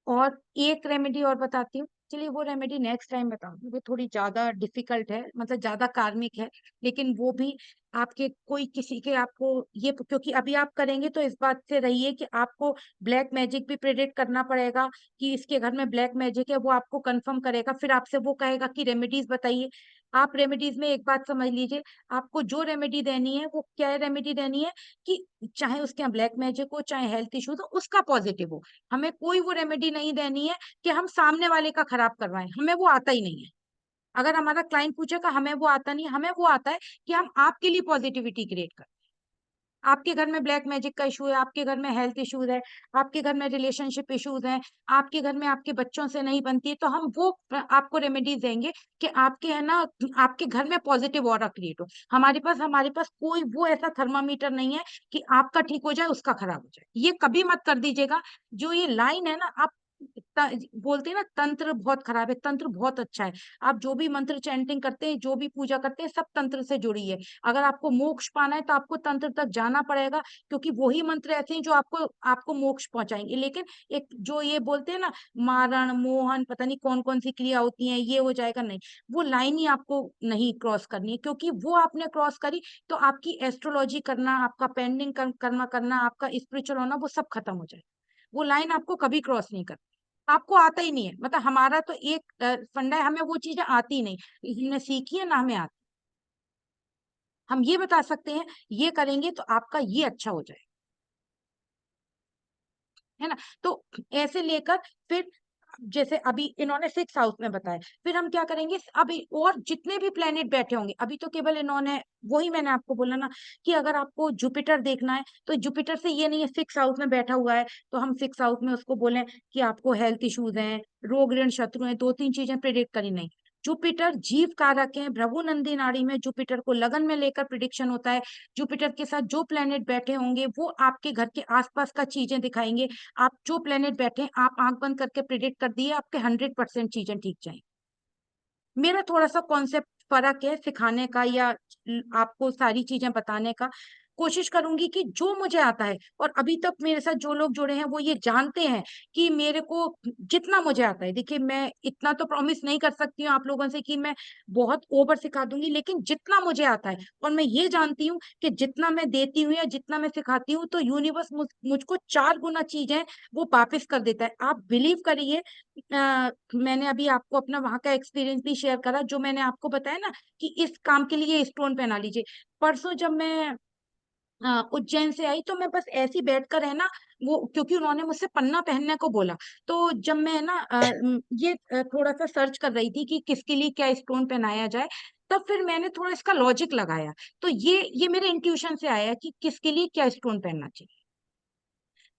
Speaker 1: और एक रेमेडी और बताती हूँ, चलिए वो रेमेडी नेक्स्ट टाइम बताऊंगी, वो थोड़ी ज्यादा डिफिकल्ट है, मतलब ज्यादा कार्मिक है, लेकिन वो भी आपके कोई किसी के आपको ये, क्योंकि अभी आप करेंगे तो इस बात से रहिए कि आपको ब्लैक मैजिक भी प्रेडिक्ट करना पड़ेगा कि इसके घर में ब्लैक मैजिक है, वो आपको कंफर्म करेगा, फिर आपसे वो कहेगा कि रेमेडीज बताइए। आप रेमेडीज में एक बात समझ लीजिए, आपको जो रेमेडी देनी है वो क्या रेमेडी देनी है, कि चाहे उसके यहाँ ब्लैक मैजिक हो, चाहे हेल्थ इश्यूज हो, उसका पॉजिटिव हो। हमें कोई वो रेमेडी नहीं देनी है कि हम सामने वाले का खराब करवाएं, हमें वो आता ही नहीं है। अगर हमारा क्लाइंट पूछेगा हमें वो आता नहीं, हमें वो आता है कि हम आपके लिए पॉजिटिविटी क्रिएट करें। आपके घर में ब्लैक मैजिक का इशू है, आपके घर में हेल्थ इश्यूज है, आपके घर में रिलेशनशिप इश्यूज हैं, आपके घर में आपके बच्चों से नहीं बनती है, तो हम वो आपको रेमेडीज देंगे कि आपके है ना, आपके घर में पॉजिटिव ऑरा क्रिएट हो। हमारे पास कोई वो ऐसा थर्मामीटर नहीं है कि आपका ठीक हो जाए उसका खराब हो जाए। ये कभी मत कर दीजिएगा। जो ये लाइन है ना, आप बोलते हैं ना तंत्र बहुत खराब है, तंत्र बहुत अच्छा है। आप जो भी मंत्र चैंटिंग करते हैं, जो भी पूजा करते हैं, सब तंत्र से जुड़ी है। अगर आपको मोक्ष पाना है तो आपको तंत्र तक जाना पड़ेगा, क्योंकि वही मंत्र ऐसे हैं जो आपको आपको मोक्ष पहुंचाएंगे। लेकिन एक जो ये बोलते हैं ना, मारण मोहन पता नहीं कौन कौन सी क्रिया होती है, ये हो जाएगा, नहीं, वो लाइन ही आपको नहीं क्रॉस करनी है, क्योंकि वो आपने क्रॉस करी तो आपकी एस्ट्रोलॉजी करना, आपका पेंडिंग कर्म करना, आपका स्पिरिचुअल होना, वो सब खत्म हो जाए। वो लाइन आपको कभी क्रॉस नहीं करनी। आपको आता ही नहीं है, मतलब हमारा तो एक फंडा है, हमें वो चीजें आती ही नहीं, हमने सीखी है ना, हमें आती। हम ये बता सकते हैं ये करेंगे तो आपका ये अच्छा हो जाए, है ना। तो ऐसे लेकर फिर, जैसे अभी इन्होंने 6 हाउस में बताया, फिर हम क्या करेंगे, अभी और जितने भी प्लेनेट बैठे होंगे, अभी तो केवल इन्होंने, वही मैंने आपको बोला ना कि अगर आपको जुपिटर देखना है तो जुपिटर से ये नहीं है 6 हाउस में बैठा हुआ है तो हम 6 हाउस में उसको बोलें कि आपको हेल्थ इश्यूज हैं, रोग ऋण शत्रु हैं, 2-3 चीजें प्रिडिक्ट करी, नहीं। जुपिटर जीव कारक है, भृगु नंदी नाड़ी में जुपिटर को लगन में लेकर प्रिडिक्शन होता है। जुपिटर के साथ जो प्लेनेट बैठे होंगे वो आपके घर के आसपास का चीजें दिखाएंगे। आप जो प्लेनेट बैठे हैं, आप आंख बंद करके प्रिडिक्ट कर दिए, आपके 100% चीजें ठीक जाएंगी। मेरा थोड़ा सा कॉन्सेप्ट फर्क है सिखाने का या आपको सारी चीजें बताने का। कोशिश करूंगी कि जो मुझे आता है, और अभी तक मेरे साथ जो लोग जुड़े हैं वो ये जानते हैं कि मेरे को जितना मुझे आता है, देखिए मैं इतना तो प्रॉमिस नहीं कर सकती हूँ आप लोगों से कि मैं बहुत ओवर सिखा दूंगी, लेकिन जितना मुझे आता है, और मैं ये जानती हूँ कि जितना मैं देती हूँ या जितना मैं सिखाती हूँ तो यूनिवर्स मुझको 4 गुना चीजें वो वापिस कर देता है। आप बिलीव करिए, मैंने अभी आपको अपना वहां का एक्सपीरियंस भी शेयर करा, जो मैंने आपको बताया ना कि इस काम के लिए स्टोन पहना लीजिए। परसों जब मैं उज्जैन से आई तो मैं बस ऐसी बैठकर है ना, वो क्योंकि उन्होंने मुझसे पन्ना पहनने को बोला, तो जब मैं ना ये थोड़ा सा सर्च कर रही थी कि किसके लिए क्या स्टोन पहनाया जाए, तब फिर मैंने थोड़ा इसका लॉजिक लगाया, तो ये मेरे इंट्यूशन से आया कि किसके लिए क्या स्टोन पहनना चाहिए।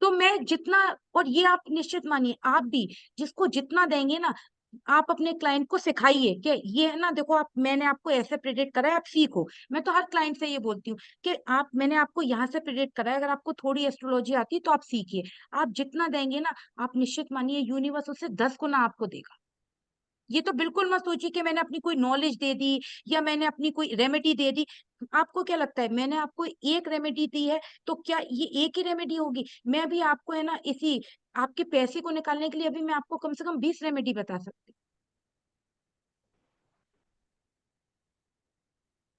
Speaker 1: तो मैं जितना, और ये आप निश्चित मानिए, आप भी जिसको जितना देंगे ना, आप अपने क्लाइंट को सिखाइए कि ये है ना, देखो आप, मैंने आपको ऐसे प्रेडिक्ट करा है, आप सीखो। मैं तो हर क्लाइंट से ये बोलती हूँ कि आप, मैंने आपको यहाँ से प्रेडिक्ट करा है, अगर आपको थोड़ी एस्ट्रोलॉजी आती है तो आप सीखिए। आप जितना देंगे ना, आप निश्चित मानिए यूनिवर्स उससे 10 गुना आपको देगा। ये तो बिल्कुल मत सोचिए कि मैंने अपनी कोई नॉलेज दे दी या मैंने अपनी कोई रेमेडी दे दी। आपको क्या लगता है, मैंने आपको एक रेमेडी दी है तो क्या ये एक ही रेमेडी होगी? मैं अभी आपको है ना, इसी आपके पैसे को निकालने के लिए अभी मैं आपको कम से कम 20 रेमेडी बता सकती हूँ।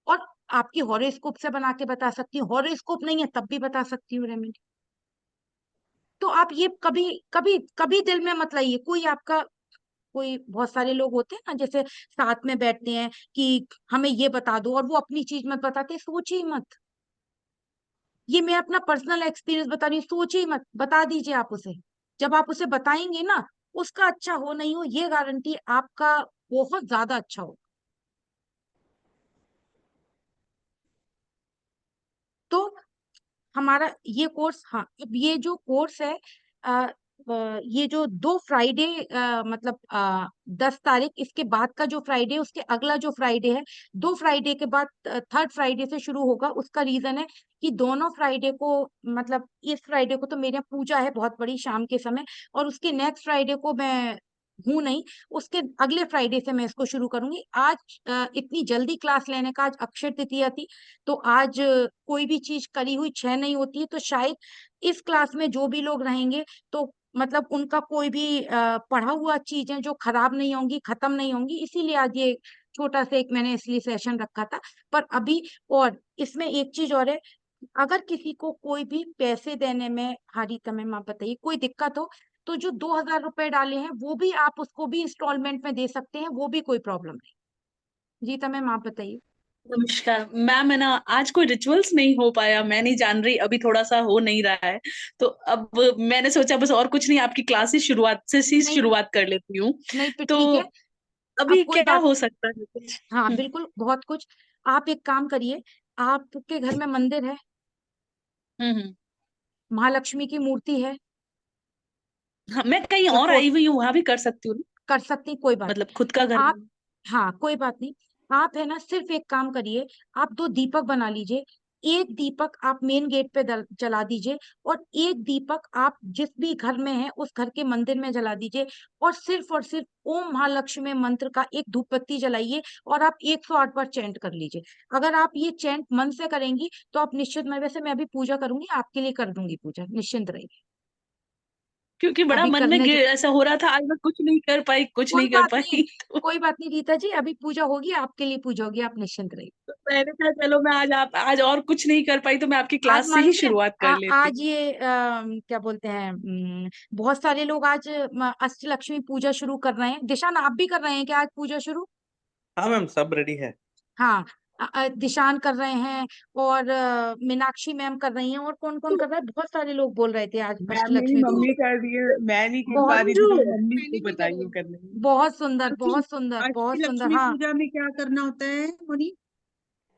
Speaker 1: और आपकी हॉरोस्कोप से बना के बता सकती हूँ, हॉरोस्कोप नहीं है तब भी बता सकती हूँ रेमेडी। तो आप ये कभी कभी कभी दिल में मत लाइए, कोई आपका, कोई बहुत सारे लोग होते हैं ना जैसे साथ में बैठते हैं कि हमें ये बता दो, और वो अपनी चीज मत बताते, सोचिए मत। ये मैं अपना पर्सनल एक्सपीरियंस बता रही हूँ, सोचिए मत, बता दीजिए आप उसे। जब आप उसे बताएंगे ना, उसका अच्छा हो नहीं हो ये गारंटी आपका बहुत ज्यादा अच्छा हो। तो हमारा ये कोर्स, हाँ, अब ये जो कोर्स है, ये जो 2 फ्राइडे, मतलब 10 तारीख, इसके बाद का जो फ्राइडे, उसके अगला जो फ्राइडे है, 2 फ्राइडे के बाद थर्ड फ्राइडे से शुरू होगा। उसका रीजन है कि दोनों फ्राइडे को, मतलब इस फ्राइडे को तो मेरे यहाँ पूजा है बहुत बड़ी शाम के समय, और उसके नेक्स्ट फ्राइडे को मैं हूं नहीं, उसके अगले फ्राइडे से मैं इसको शुरू करूंगी। आज इतनी जल्दी क्लास लेने का, आज अक्षय तृतीया थी, तो आज कोई भी चीज करी हुई क्षय नहीं होती है, तो शायद इस क्लास में जो भी लोग रहेंगे तो मतलब उनका कोई भी पढ़ा हुआ चीजें जो खराब नहीं होंगी, खत्म नहीं होंगी, इसीलिए आज ये छोटा सा एक मैंने इसलिए सेशन रखा था। पर अभी, और इसमें एक चीज और है, अगर किसी को कोई भी पैसे देने में, हारी तमें आप बताइए, कोई दिक्कत हो, तो जो 2,000 रुपए डाले हैं वो भी आप उसको भी इंस्टॉलमेंट में दे सकते हैं, वो भी कोई प्रॉब्लम नहीं। जी तमें आप बताइए।
Speaker 4: नमस्कार मैम, है ना, आज कोई रिचुअल्स नहीं हो पाया, मैं नहीं जान रही, अभी थोड़ा सा हो नहीं रहा है, तो अब मैंने सोचा बस और कुछ नहीं, आपकी क्लासेस शुरुआत से ही
Speaker 1: नहीं,
Speaker 4: शुरुआत कर लेती हूँ।
Speaker 1: नहीं तो
Speaker 4: तो
Speaker 1: ठीक है, अब
Speaker 4: अभी
Speaker 1: कोई
Speaker 4: क्या
Speaker 1: बात,
Speaker 4: हो सकता है कुछ?
Speaker 1: हाँ बिल्कुल बहुत कुछ। आप एक काम करिए, आपके घर में मंदिर है,
Speaker 4: हम्म।
Speaker 1: महालक्ष्मी की मूर्ति है,
Speaker 4: हाँ, मैं कहीं
Speaker 1: या
Speaker 4: और आई हुई हूँ, वहां भी कर सकती हूँ ना?
Speaker 1: कर सकती, कोई बात
Speaker 4: मतलब
Speaker 1: नहीं।
Speaker 4: खुद का घर
Speaker 1: आप,
Speaker 4: में।
Speaker 1: हाँ कोई बात नहीं, आप है ना सिर्फ एक काम करिए, आप 2 दीपक बना लीजिए। एक दीपक आप मेन गेट पे जला दीजिए, और एक दीपक आप जिस भी घर में है उस घर के मंदिर में जला दीजिए, और सिर्फ ओम महालक्ष्मी मंत्र का एक धूप बत्ती जलाइए, और आप 108 बार चैंट कर लीजिए। अगर आप ये चैंट मन से करेंगी तो आप निश्चित, मैं वैसे मैं अभी पूजा करूंगी, आपके लिए कर दूंगी पूजा, निश्चिंत रहिए।
Speaker 4: क्योंकि बड़ा
Speaker 1: अभी
Speaker 4: मन में
Speaker 1: करने,
Speaker 4: ऐसा हो रहा था, आज मैं कुछ नहीं कर पाई, कुछ
Speaker 1: कोई
Speaker 4: नहीं कर
Speaker 1: बात नहीं,
Speaker 4: पाई तो
Speaker 1: कोई बात नहीं रीता जी, अभी पूजा होगी, आपके लिए पूजा होगी, आप निश्चिंत रहिए।
Speaker 4: मैंने कहा चलो मैं आज और कुछ नहीं कर पाई तो मैं आपकी
Speaker 1: आज
Speaker 4: क्लास से ही
Speaker 1: मालूम है,
Speaker 4: शुरुआत कर लेती
Speaker 1: आज
Speaker 4: हूँ।
Speaker 1: ये क्या बोलते हैं, बहुत सारे लोग आज अष्टलक्ष्मी पूजा शुरू कर रहे हैं। दिशान आप भी कर रहे हैं क्या आज पूजा शुरू?
Speaker 3: हाँ मैम, सब रेडी है।
Speaker 1: हाँ, दिशान कर रहे हैं, और मीनाक्षी मैम कर रही हैं, और कौन कौन कर रहा है, बहुत सारे लोग बोल रहे थे आज
Speaker 5: मैम मेरी
Speaker 1: अष्टलक्ष्मी पूजा।
Speaker 5: मम्मी कर रही है, मैं नहीं कर पा
Speaker 1: बहुत,
Speaker 5: रही थी तो
Speaker 4: मंजू,
Speaker 5: मम्मी
Speaker 4: मैंने
Speaker 5: को
Speaker 4: भी करी।
Speaker 5: बताइए करने में।
Speaker 1: बहुत सुंदर,
Speaker 4: अष्ट
Speaker 1: बहुत सुंदर, बहुत सुंदर,
Speaker 4: लक्ष्मी
Speaker 1: हाँ।
Speaker 4: पूजा में क्या करना होता है मोनी?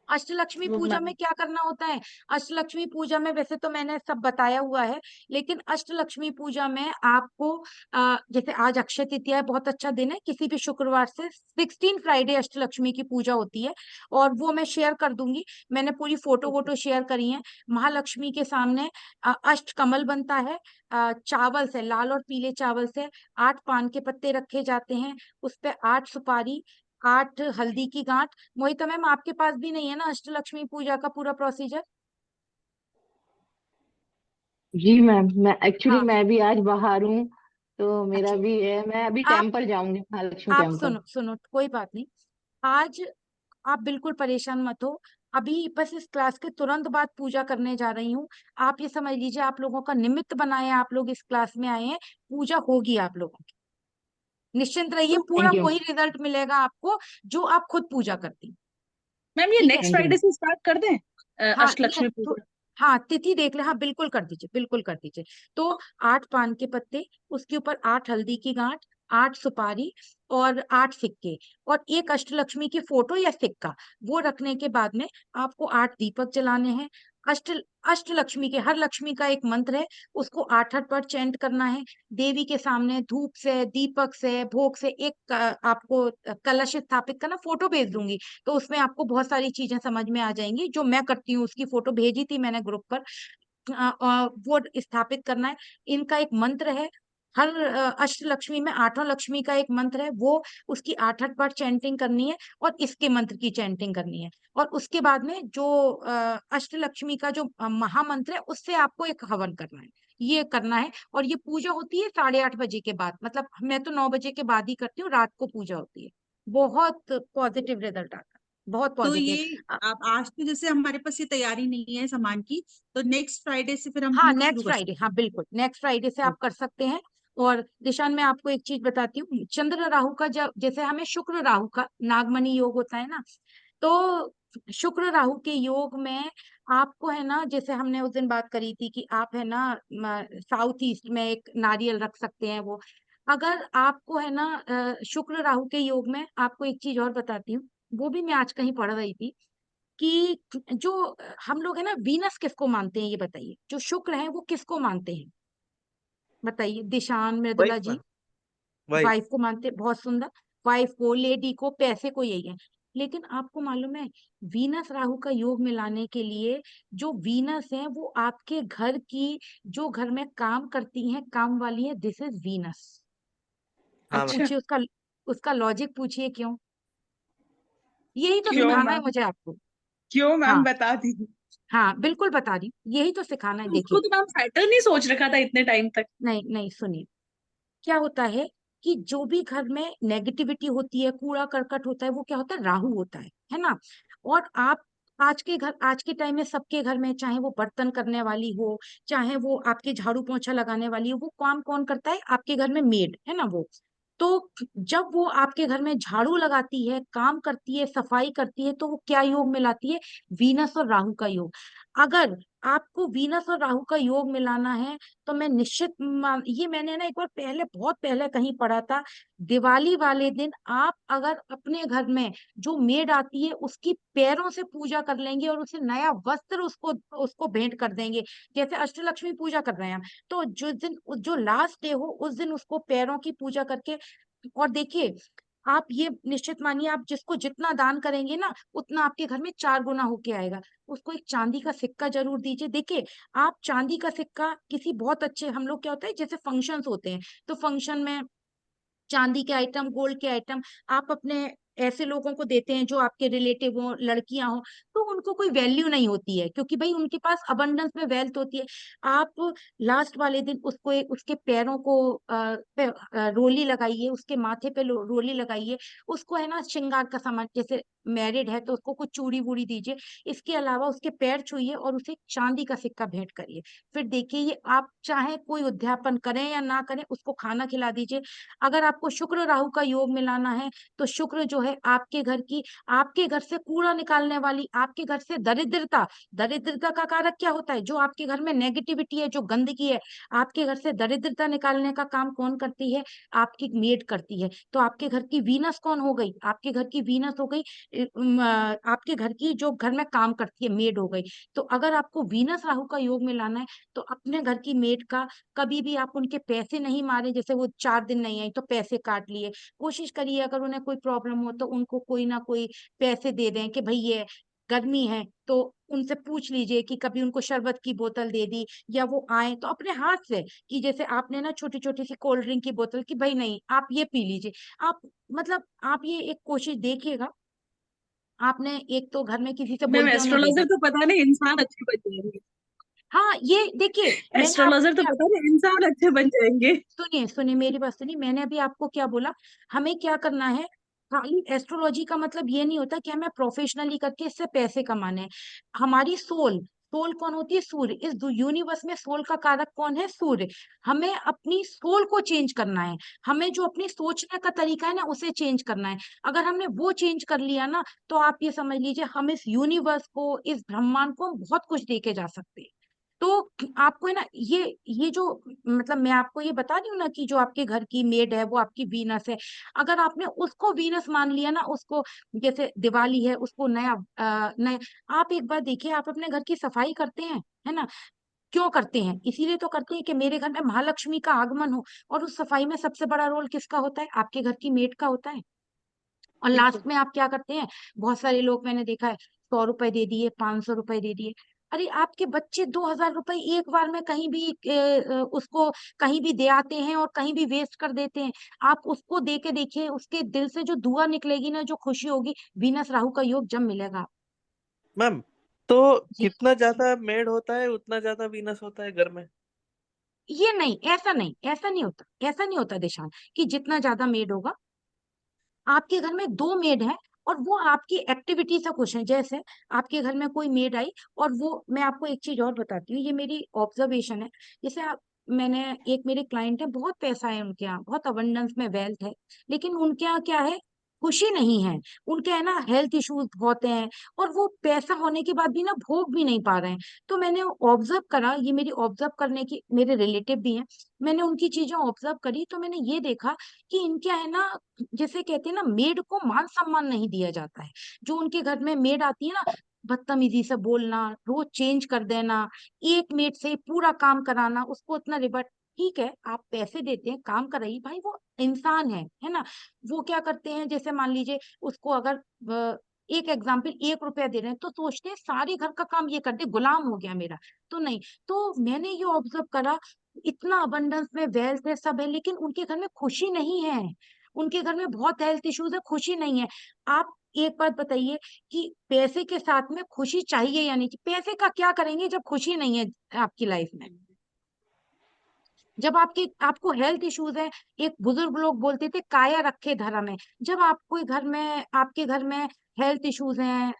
Speaker 1: अष्टलक्ष्मी
Speaker 4: वो
Speaker 1: पूजा में
Speaker 4: मैम।
Speaker 1: क्या करना होता है? अष्टलक्ष्मी पूजा में वैसे तो मैंने सब बताया हुआ है, लेकिन अष्टलक्ष्मी पूजा में आपको, जैसे आज अक्षय तृतीया है, बहुत अच्छा दिन है, किसी भी शुक्रवार से 16 फ्राइडे अष्टलक्ष्मी की पूजा होती है, और वो मैं शेयर कर दूंगी। मैंने पूरी फोटो वोटो शेयर करी है। महालक्ष्मी के सामने अष्ट कमल बनता है, चावल से, लाल और पीले चावल से 8 पान के पत्ते रखे जाते हैं, उस पे 8 सुपारी, 8 हल्दी की गांठ। मोहिता मैम आपके पास भी नहीं है ना अष्टलक्ष्मी पूजा का पूरा प्रोसीजर?
Speaker 8: जी मैम, मैं एक्चुअली
Speaker 1: हाँ,
Speaker 8: मैं भी आज बाहर हूँ, तो मेरा
Speaker 1: अच्छा,
Speaker 8: भी है, मैं अभी
Speaker 1: आप
Speaker 8: टेम्पल जाऊंगी, महालक्ष्मी
Speaker 1: आप
Speaker 8: टेम्पल।
Speaker 1: सुनो सुनो, कोई बात नहीं, आज आप बिल्कुल परेशान मत हो। अभी बस इस क्लास के तुरंत बाद पूजा करने जा रही हूँ। आप ये समझ लीजिए, आप लोगों का निमित्त बनाए, आप लोग इस क्लास में आए हैं, पूजा होगी आप लोगों की, निश्चिंत रहिए,
Speaker 4: तो
Speaker 1: पूरा
Speaker 8: थैंक यू।
Speaker 1: वही रिजल्ट मिलेगा आपको जो आप खुद पूजा करती।
Speaker 4: मैम ये
Speaker 1: ठीक है,
Speaker 4: नेक्स्ट
Speaker 8: थैंक यू।
Speaker 4: फ्राइडे से स्टार्ट कर दें
Speaker 1: हाँ ये
Speaker 4: अष्टलक्ष्मी पूजा?
Speaker 1: हाँ तिथि देख ले, हाँ बिल्कुल कर दीजिए, बिल्कुल कर दीजिए। तो 8 पान के पत्ते, उसके ऊपर 8 हल्दी की गांठ, 8 सुपारी, और 8 सिक्के, और एक अष्टलक्ष्मी की फोटो या सिक्का, वो रखने के बाद में आपको 8 दीपक जलाने हैं। अष्ट अष्टलक्ष्मी के, हर लक्ष्मी का एक मंत्र है, उसको 8 बार चैंट करना है। देवी के सामने धूप से, दीपक से, भोग से एक आपको कलश स्थापित करना, फोटो भेज दूंगी, तो उसमें आपको बहुत सारी चीजें समझ में आ जाएंगी, जो मैं करती हूँ उसकी फोटो भेजी थी मैंने ग्रुप पर। वो स्थापित करना है। इनका एक मंत्र है, हर अष्टलक्ष्मी में 8 लक्ष्मी का एक मंत्र है, वो उसकी 8 बार चैंटिंग करनी है, और इसके मंत्र की चैंटिंग करनी है। और उसके बाद में जो अष्टलक्ष्मी का जो महामंत्र है, उससे आपको एक हवन करना है, ये करना है। और ये पूजा होती है 8:30 बजे के बाद, मतलब मैं तो 9 बजे के बाद ही करती हूँ, रात को पूजा होती है। बहुत पॉजिटिव रिजल्ट आता है। बहुत
Speaker 9: तो
Speaker 1: पॉजिटिव।
Speaker 9: ये आप आज तो जैसे हमारे पास ये तैयारी नहीं है सामान की, तो नेक्स्ट फ्राइडे से फिर हम
Speaker 1: हाँ
Speaker 9: शुरू
Speaker 1: नेक्स्ट
Speaker 9: कर
Speaker 1: फ्राइडे,
Speaker 9: सकते
Speaker 1: हाँ बिल्कुल नेक्स्ट फ्राइडे से
Speaker 9: हैं।
Speaker 1: आप कर सकते हैं। और दिशान मैं आपको एक चीज बताती हूँ, चंद्र राहु का जब जैसे हमें शुक्र राहु का नागमणि योग होता है ना, तो शुक्र राहु के योग में आपको है ना, जैसे हमने उस दिन बात करी थी कि आप है ना साउथ ईस्ट में एक नारियल रख सकते हैं। वो अगर आपको है ना शुक्र राहु के योग में आपको एक चीज और बताती हूँ, वो भी मैं आज कहीं पढ़ रही थी कि जो हम लोग है ना वीनस किसको मानते हैं, ये बताइए, जो शुक्र है वो किसको मानते हैं, बताइए Dishan
Speaker 3: wife
Speaker 1: Mridula ji.
Speaker 3: Ma'am, wife.
Speaker 1: Wife को मानते हैं, बहुत सुंदर। वाइफ को, लेडी को, पैसे को, यही है। लेकिन आपको मालूम है वीनस राहु का योग मिलाने के लिए जो वीनस है वो आपके घर की, जो घर में काम करती हैं काम वाली है, दिस इज वीनस। अब
Speaker 3: हाँ मैम।
Speaker 4: अच्छा।
Speaker 1: पूछिए उसका, उसका लॉजिक पूछिए क्यों। यही तो
Speaker 5: क्यों
Speaker 1: सिखाना है
Speaker 5: मैम?
Speaker 1: मुझे आपको।
Speaker 5: क्यों मैम,
Speaker 1: हाँ
Speaker 5: बता दीजिए।
Speaker 1: हाँ बिल्कुल बता रही हूँ, यही तो सिखाना है।
Speaker 4: उसको
Speaker 1: देखिए,
Speaker 4: तो मैम सैटर्न ही सोच रखा था इतने टाइम तक।
Speaker 1: नहीं नहीं सुनिए, क्या होता है कि जो भी घर में नेगेटिविटी होती है, कूड़ा करकट होता है, वो क्या होता है, राहु होता है ना। और आप आज के घर, आज के टाइम में सबके घर में, चाहे वो बर्तन करने वाली हो, चाहे वो आपके झाड़ू पोंछा लगाने वाली हो, वो काम कौन करता है, आपके घर में मेड है ना वो। तो जब वो आपके घर में झाड़ू लगाती है, काम करती है, सफाई करती है, तो वो क्या योग मिलाती है, वीनस और राहु का योग। अगर आपको वीनस और राहु का योग मिलाना है तो मैं निश्चित ये मैंने ना एक बार पहले, बहुत पहले कहीं पढ़ा था, दिवाली वाले दिन आप अगर अपने घर में जो मेड आती है उसकी पैरों से पूजा कर लेंगे और उसे नया वस्त्र उसको उसको भेंट कर देंगे, जैसे अष्टलक्ष्मी पूजा कर रहे हैं हम, तो जो दिन, जो लास्ट डे हो उस दिन उसको पैरों की पूजा करके, और देखिए आप ये निश्चित मानिए, आप जिसको जितना दान करेंगे ना उतना आपके घर में 4 गुना होके आएगा। उसको एक चांदी का सिक्का जरूर दीजिए। देखिए, आप चांदी का सिक्का किसी बहुत अच्छे, हम लोग क्या होता है जैसे फंक्शंस होते हैं, तो फंक्शन में चांदी के आइटम, गोल्ड के आइटम आप अपने ऐसे लोगों को देते हैं जो आपके रिलेटिव हो, लड़कियां हो, तो उनको कोई वैल्यू नहीं होती है, क्योंकि भाई उनके पास अबंडेंस में वेल्थ होती है। आप लास्ट वाले दिन उसको उसके पैरों को रोली लगाइए, उसके माथे पे रोली लगाइए, उसको है ना श्रृंगार का सामान, जैसे मैरिड है तो उसको कुछ चूड़ी वूड़ी दीजिए, इसके अलावा उसके पैर छुइए और उसे चांदी का सिक्का भेंट करिए। फिर देखिए, ये आप चाहे कोई उद्यापन करें या ना करें, उसको खाना खिला दीजिए। अगर आपको शुक्र राहु का योग मिलाना है तो शुक्र जो है आपके घर की, आपके घर से कूड़ा निकालने वाली, आपके घर से दरिद्रता, दरिद्रता का कारक क्या होता है, जो आपके घर में नेगेटिविटी है, जो गंदगी है, आपके घर से दरिद्रता निकालने का काम कौन करती है, आपकी मेड करती है। तो आपके घर की वीनस कौन हो गई, आपके घर की वीनस हो गई आपके घर की जो घर में काम करती है, मेड हो गई। तो अगर आपको वीनस राहु का योग मिलाना है तो अपने घर की मेड का कभी भी आप उनके पैसे नहीं मारे, जैसे वो 4 दिन नहीं आई तो पैसे काट लिए। कोशिश करिए अगर उन्हें कोई प्रॉब्लम हो तो उनको कोई ना कोई पैसे दे दें, कि भाई ये गर्मी है तो उनसे पूछ लीजिए कि कभी उनको शरबत की बोतल दे दी, या वो आए तो अपने हाथ से, कि जैसे आपने ना छोटी छोटी सी कोल्ड ड्रिंक की बोतल, कि भाई नहीं आप ये पी लीजिए। आप मतलब आप ये एक कोशिश देखिएगा, आपने एक तो घर में किसी से बोल
Speaker 4: मैम
Speaker 1: के उन्हें दे
Speaker 4: एस्ट्रोलॉजर
Speaker 1: दी।
Speaker 4: तो पता नहीं इंसान अच्छे बन जाएंगे।
Speaker 1: हाँ ये देखिए, मैंने आपको
Speaker 4: एस्ट्रोलॉजर तो
Speaker 1: क्या,
Speaker 4: पता नहीं इंसान अच्छे बन जाएंगे।
Speaker 1: सुनिए सुनिए मेरी बात सुनिए, मैंने अभी आपको क्या बोला, हमें क्या करना है। खाली एस्ट्रोलॉजी का मतलब ये नहीं होता कि हमें प्रोफेशनली करके इससे पैसे कमाने हैं। हमारी सोल, सोल कौन होती है, सूर्य। इस यूनिवर्स में सोल का कारक कौन है, सूर्य। हमें अपनी सोल को चेंज करना है, हमें जो अपनी सोचने का तरीका है ना उसे चेंज करना है। अगर हमने वो चेंज कर लिया ना, तो आप ये समझ लीजिए हम इस यूनिवर्स को, इस ब्रह्मांड को हम बहुत कुछ दे के जा सकते हैं। तो आपको है ना ये जो, मतलब मैं आपको ये बता रही हूँ ना कि जो आपके घर की मेड है वो आपकी वीनस है। अगर आपने उसको वीनस मान लिया ना, उसको, जैसे दिवाली है उसको नया नया, आप एक बार देखिए, आप अपने घर की सफाई करते हैं, है ना, क्यों करते हैं, इसीलिए तो करते हैं कि मेरे घर में महालक्ष्मी का आगमन हो। और उस सफाई में सबसे बड़ा रोल किसका होता है, आपके घर की मेड का होता है। और
Speaker 5: बिल्कुल।
Speaker 1: लास्ट में आप क्या करते हैं, बहुत सारे लोग मैंने देखा है, 100 रुपए दे दिए, 500 रुपए दे दिए। अरे आपके बच्चे 2000 रुपए एक बार में कहीं भी उसको कहीं भी दे आते हैं और कहीं भी वेस्ट कर देते हैं। आप उसको दे के देखिए, उसके दिल से जो दुआ निकलेगी ना, जो खुशी होगी, वीनस राहु का योग जब मिलेगा।
Speaker 3: मैम, तो
Speaker 1: जी,
Speaker 3: जितना ज्यादा मेड होता है उतना ज्यादा वीनस होता है घर में?
Speaker 1: ये नहीं, ऐसा नहीं, ऐसा नहीं होता, ऐसा नहीं होता दिशांत, कि जितना ज्यादा मेड होगा, आपके घर में 2 मेड है और वो आपकी एक्टिविटी से खुश हैं। जैसे आपके घर में कोई मेड आई, और वो, मैं आपको एक चीज और बताती हूँ, ये मेरी ऑब्जर्वेशन है। जैसे मैंने, एक मेरे क्लाइंट है, बहुत पैसा है उनके यहाँ, बहुत अबंडेंस में वेल्थ है, लेकिन उनके यहाँ क्या है, खुशी नहीं है। उनके है ना हेल्थ इश्यूज बहुत हैं, और वो पैसा होने के बाद भी ना भोग भी नहीं पा रहे हैं। तो मैंने ऑब्जर्व करा, ये मेरी ऑब्जर्व करने की, मेरे रिलेटिव भी हैं, मैंने उनकी चीजें ऑब्जर्व करी, तो मैंने ये देखा कि इनके है ना, जैसे कहते हैं ना, मेड को मान सम्मान नहीं दिया जाता है। जो उनके घर में मेड आती है ना, बदतमीजी से बोलना, रोज चेंज कर देना, एक मेड से ही पूरा काम कराना, उसको इतना रिबट। ठीक है, आप पैसे देते हैं, काम कराइए भाई, वो इंसान है ना। वो क्या करते हैं, जैसे मान लीजिए उसको अगर एक एग्जाम्पल 1 रुपया दे रहे हैं, तो सोचते हैं सारे घर का काम ये कर दे, गुलाम हो गया मेरा। तो नहीं। तो मैंने ये ऑब्जर्व करा, इतना अबंडेंस में वेल्थ है, सब है, लेकिन उनके घर में खुशी नहीं है। उनके घर में बहुत हेल्थ इश्यूज है, खुशी नहीं है। आप एक बात बताइए कि पैसे के साथ में खुशी चाहिए या नहीं? पैसे का क्या करेंगे जब खुशी नहीं है आपकी लाइफ में? जब आपको हेल्थ इश्यूज है, एक बुजुर्ग लोग बोलते थे काया रखे धर्म है। जब आपके घर में हेल्थ इश्यूज हैं,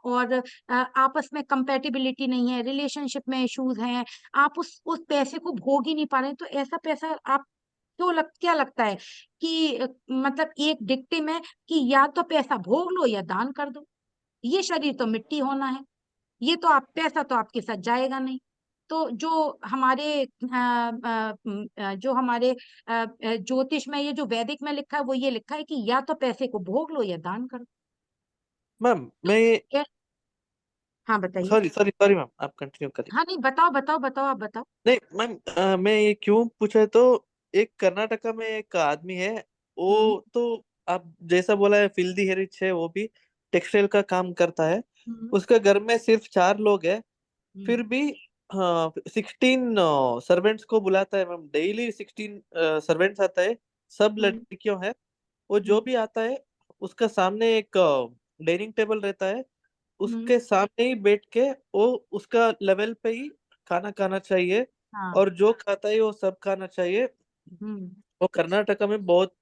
Speaker 1: और आपस में कंपेटिबिलिटी नहीं है, रिलेशनशिप में इश्यूज हैं, आप उस पैसे को भोग ही नहीं पा रहे हैं, तो ऐसा पैसा आप क्या लगता है कि मतलब एक डिक्टिम है कि या तो पैसा भोग लो या दान कर दो। ये शरीर तो मिट्टी होना है, ये तो आप, पैसा तो आपके साथ जाएगा नहीं। तो जो हमारे ज्योतिष में, ये जो वैदिक में लिखा है, वो ये लिखा है कि या तो पैसे को भोग लो या दान करो।
Speaker 3: मैम
Speaker 1: तो
Speaker 3: मैं
Speaker 1: ये- हाँ बताइए।
Speaker 3: सॉरी सॉरी सॉरी मैम, आप कंटिन्यू करिए।
Speaker 1: हाँ नहीं, बताओ बताओ बताओ, आप बताओ।
Speaker 3: नहीं मैम, मैं ये क्यों पूछा है तो, एक कर्नाटका में एक आदमी है,
Speaker 1: हम्म
Speaker 3: वो तो आप जैसा बोला है फिल्दी हेरिच है, वो भी टेक्सटाइल का काम करता है।
Speaker 1: हम्म
Speaker 3: उसका घर में सिर्फ 4 लोग हैं,
Speaker 1: हम्म
Speaker 3: फिर भी हाँ 16 सर्वेंट्स को बुलाता है मैम, डेली 16 सर्वेंट्स आता है, सब
Speaker 1: हम्म
Speaker 3: लड़कियों है। वो जो
Speaker 1: हम्म
Speaker 3: भी आता है, उसका सामने एक डाइनिंग टेबल रहता है,
Speaker 1: हम्म,
Speaker 3: उसके सामने ही बैठ के वो उसका लेवल पे ही खाना खाना चाहिए,
Speaker 1: हाँ।
Speaker 3: और जो खाता है वो सब खाना चाहिए।
Speaker 1: हम्म
Speaker 3: वो कर्नाटका में बहुत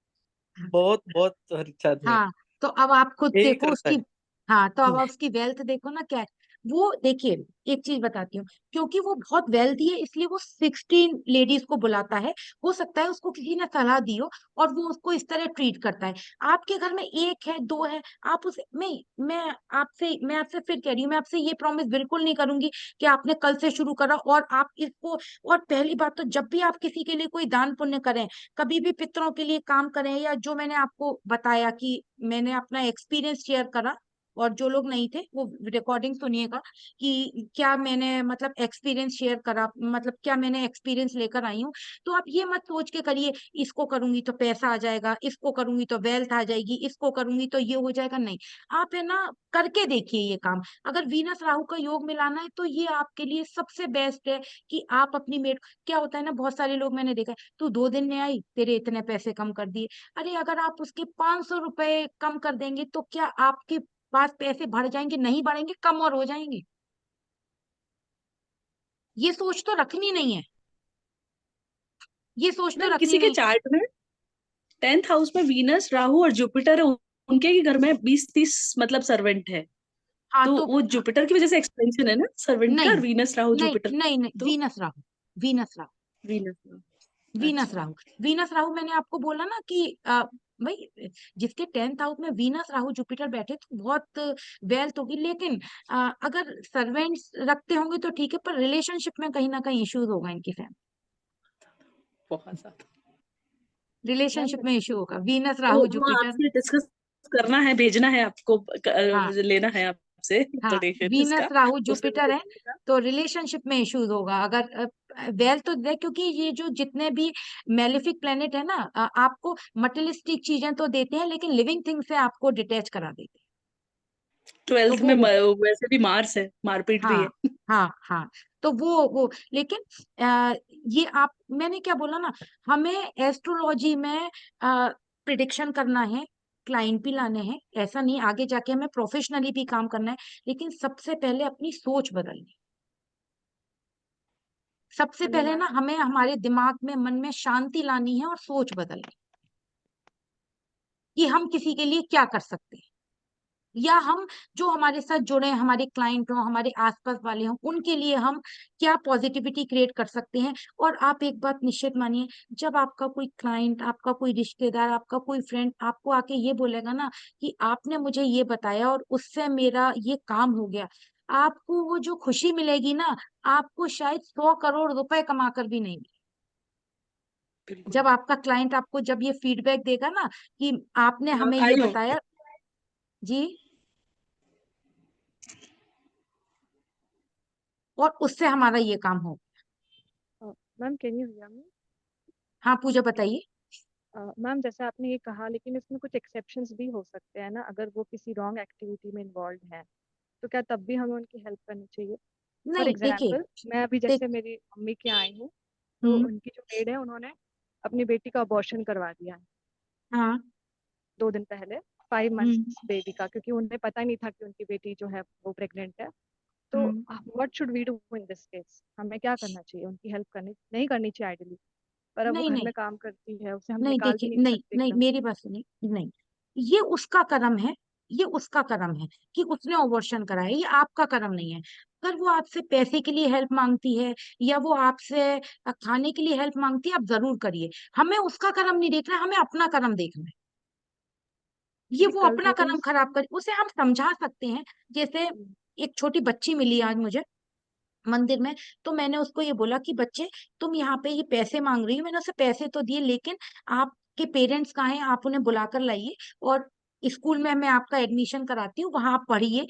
Speaker 3: बहुत बहुत रिच आदमी है,
Speaker 1: हाँ, तो अब आप खुद
Speaker 3: यही
Speaker 1: देखो
Speaker 3: करता
Speaker 1: उसकी।
Speaker 3: है।
Speaker 1: हाँ, तो अब आप उसकी वेल्थ देखो ना क्या है। वो देखिए, एक चीज बताती हूँ, क्योंकि वो बहुत वेल्थी है, इसलिए वो 16 लेडीज को बुलाता है। हो सकता है उसको किसी ने सलाह दी हो, और वो उसको इस तरह ट्रीट करता है। आपके घर में एक है, दो है, आप उसे, मैं आपसे फिर कह रही हूँ, मैं आपसे ये प्रॉमिस बिल्कुल नहीं करूंगी कि आपने कल से शुरू करा और आप इसको। और पहली बात तो, जब भी आप किसी के लिए कोई दान पुण्य करें, कभी भी पितरों के लिए काम करें, या जो मैंने आपको बताया कि मैंने अपना एक्सपीरियंस शेयर करा, और जो लोग नहीं थे वो रिकॉर्डिंग सुनिएगा कि क्या मैंने मतलब एक्सपीरियंस शेयर करा, मतलब क्या मैंने एक्सपीरियंस लेकर आई हूँ। तो आप ये मत सोच के करिए, इसको करूंगी तो पैसा आ जाएगा, इसको करूंगी तो वेल्थ आ जाएगी, इसको करूंगी तो ये हो जाएगा, नहीं। आप है ना, करके देखिए ये काम। अगर वीनस राहु का योग मिलाना है, तो ये आपके लिए सबसे बेस्ट है कि आप अपनी मेड। क्या होता है ना, बहुत सारे लोग मैंने देखा है, तू 2 दिन में आई, तेरे इतने पैसे कम कर दिए। अरे अगर आप उसके 500 रुपए कम कर देंगे, तो क्या आपके पास पैसे बढ़ जाएंगे? नहीं बढ़ेंगे, कम और हो जाएंगे। ये सोच तो रखनी नहीं है, ये सोच तो
Speaker 4: मैम
Speaker 1: रखनी
Speaker 4: किसी के
Speaker 1: नहीं।
Speaker 4: चार्ट में 10th हाउस में वीनस राहु और जुपिटर है, उनके ही घर में 20-30 मतलब सर्वेंट है।
Speaker 1: हाँ
Speaker 4: तो
Speaker 1: तो
Speaker 4: वो जुपिटर की वजह से एक्सपेंशन है ना सर्वेंट का,
Speaker 1: नहीं
Speaker 4: और वीनस राहु
Speaker 1: नहीं
Speaker 4: जुपिटर।
Speaker 1: नहीं नहीं,
Speaker 4: तो
Speaker 1: Venus Rahu, Venus Rahu,
Speaker 4: Venus Rahu,
Speaker 1: Venus
Speaker 4: अच्छा।
Speaker 1: राहु। वीनस राहु मैंने आपको बोला ना कि भाई, जिसके 10th हाउस में वीनस राहु जुपिटर बैठे, तो बहुत वेल्थ होगी। लेकिन अगर सर्वेंट्स रखते होंगे तो ठीक है, पर रिलेशनशिप में कहीं ना कहीं इश्यूज होगा इनकी फैमिली,
Speaker 4: बहुत ज्यादा। मैम
Speaker 1: रिलेशनशिप में इश्यू होगा, वीनस
Speaker 4: तो
Speaker 1: राहु
Speaker 4: हम
Speaker 1: जुपिटर।
Speaker 4: आपसे डिस्कस करना है, भेजना है आपको,
Speaker 1: हाँ
Speaker 4: लेना है आपसे
Speaker 1: हाँ,
Speaker 4: सजेशन
Speaker 1: वीनस
Speaker 4: इसका,
Speaker 1: राहु
Speaker 4: उसमें
Speaker 1: जुपिटर है, तो रिलेशनशिप में इश्यूज होगा। अगर वेल्थ तो दे, क्योंकि ये जो जितने भी मेलिफिक प्लेनेट है ना, आपको मटेरियलिस्टिक चीजें तो देते हैं, लेकिन लिविंग थिंग से आपको डिटैच करा देते हैं। तो
Speaker 4: 12th में
Speaker 1: वो,
Speaker 4: वैसे भी मार्स है, मारपीट भी
Speaker 1: हाँ
Speaker 4: है।
Speaker 1: हाँ हाँ, तो वो लेकिन ये आप, मैंने क्या बोला ना, हमें एस्ट्रोलॉजी में प्रिडिक्शन करना है, क्लाइंट भी लाने हैं, ऐसा नहीं, आगे जाके हमें प्रोफेशनली भी काम करना है, लेकिन सबसे पहले अपनी सोच बदलनी। सबसे पहले ना हमें हमारे दिमाग में, मन में शांति लानी है, और सोच बदलनी कि हम किसी के लिए क्या कर सकते हैं। या हम जो हमारे साथ जुड़े हैं, हमारे क्लाइंट हो, हमारे आसपास वाले हों, उनके लिए हम क्या पॉजिटिविटी क्रिएट कर सकते हैं। और आप एक बात निश्चित मानिए, जब आपका कोई क्लाइंट, आपका कोई रिश्तेदार, आपका कोई फ्रेंड आपको आके ये बोलेगा ना कि आपने मुझे ये बताया और उससे मेरा ये काम हो गया, आपको वो जो खुशी मिलेगी ना, आपको शायद 100 करोड़ रुपए कमाकर भी नहीं मिलेगी।
Speaker 4: बिल्कुल।
Speaker 1: जब आपका क्लाइंट आपको जब ये फीडबैक देगा ना कि आपने हमें ये
Speaker 4: आई नो।
Speaker 1: बताया। जी। और उससे हमारा ये काम हो।
Speaker 10: Ma'am can you hear me?
Speaker 1: हाँ पूजा बताइए।
Speaker 10: मैम जैसे आपने ये कहा, लेकिन इसमें कुछ एक्सेप्शंस भी हो सकते हैं ना, अगर वो किसी रॉन्ग एक्टिविटी में इन्वॉल्व है तो क्या तब भी हमें उनकी हेल्प करनी चाहिए? फॉर
Speaker 1: नहीं देखिए।
Speaker 10: एग्जाम्पल, मैं अभी
Speaker 1: देख।
Speaker 10: जैसे मेरी मम्मी के आई हूँ, तो
Speaker 1: हम्म।
Speaker 10: उनकी जो मेड है उन्होंने अपनी बेटी का अबॉर्शन करवा दिया है
Speaker 1: हाँ।
Speaker 10: 2 दिन पहले, 5
Speaker 1: हम्म।
Speaker 10: मंथ्स बेबी का, क्योंकि उन्हें पता नहीं था कि उनकी बेटी जो है वो प्रेग्नेंट है। तो
Speaker 1: hmm.
Speaker 10: What should we do in this case? हमें क्या करना चाहिए? उनकी हेल्प करनी नहीं करनी चाहिए आइडियली, पर अब वो
Speaker 1: नहीं
Speaker 10: घर
Speaker 1: नहीं
Speaker 10: में काम करती है, उसे हम
Speaker 1: नहीं,
Speaker 10: निकाल भी
Speaker 1: देखिए,
Speaker 10: नहीं
Speaker 1: नहीं
Speaker 10: सकते
Speaker 1: नहीं,
Speaker 10: एकदम
Speaker 1: मेरी
Speaker 10: से।
Speaker 1: बात सुनिए। नहीं, ये उसका कर्म है। ये उसका कर्म है कि उसने अबॉर्शन कराया, ये आपका कर्म नहीं है। अगर वो आपसे पैसे के लिए हेल्प मांगती है या वो आपसे खाने के लिए हेल्प मांगती है, आप जरूर करिए। हमें उसका कर्म नहीं देखना है, हमें अपना कर्म देखना है। ये
Speaker 10: क्योंकि
Speaker 1: वो
Speaker 10: कल
Speaker 1: अपना
Speaker 10: को
Speaker 1: कर्म खराब कर, उसे हम समझा सकते हैं। जैसे एक छोटी बच्ची मिली आज मुझे मंदिर में, तो मैंने उसको ये बोला कि बच्चे, तुम यहाँ पे ये पैसे मांग रही हो, मैंने उसे पैसे तो दिए, लेकिन आपके पेरेंट्स कहाँ हैं, आप उन्हें बुलाकर लाइए और स्कूल में मैं आपका एडमिशन कराती हूँ, वहां आप पढ़िए।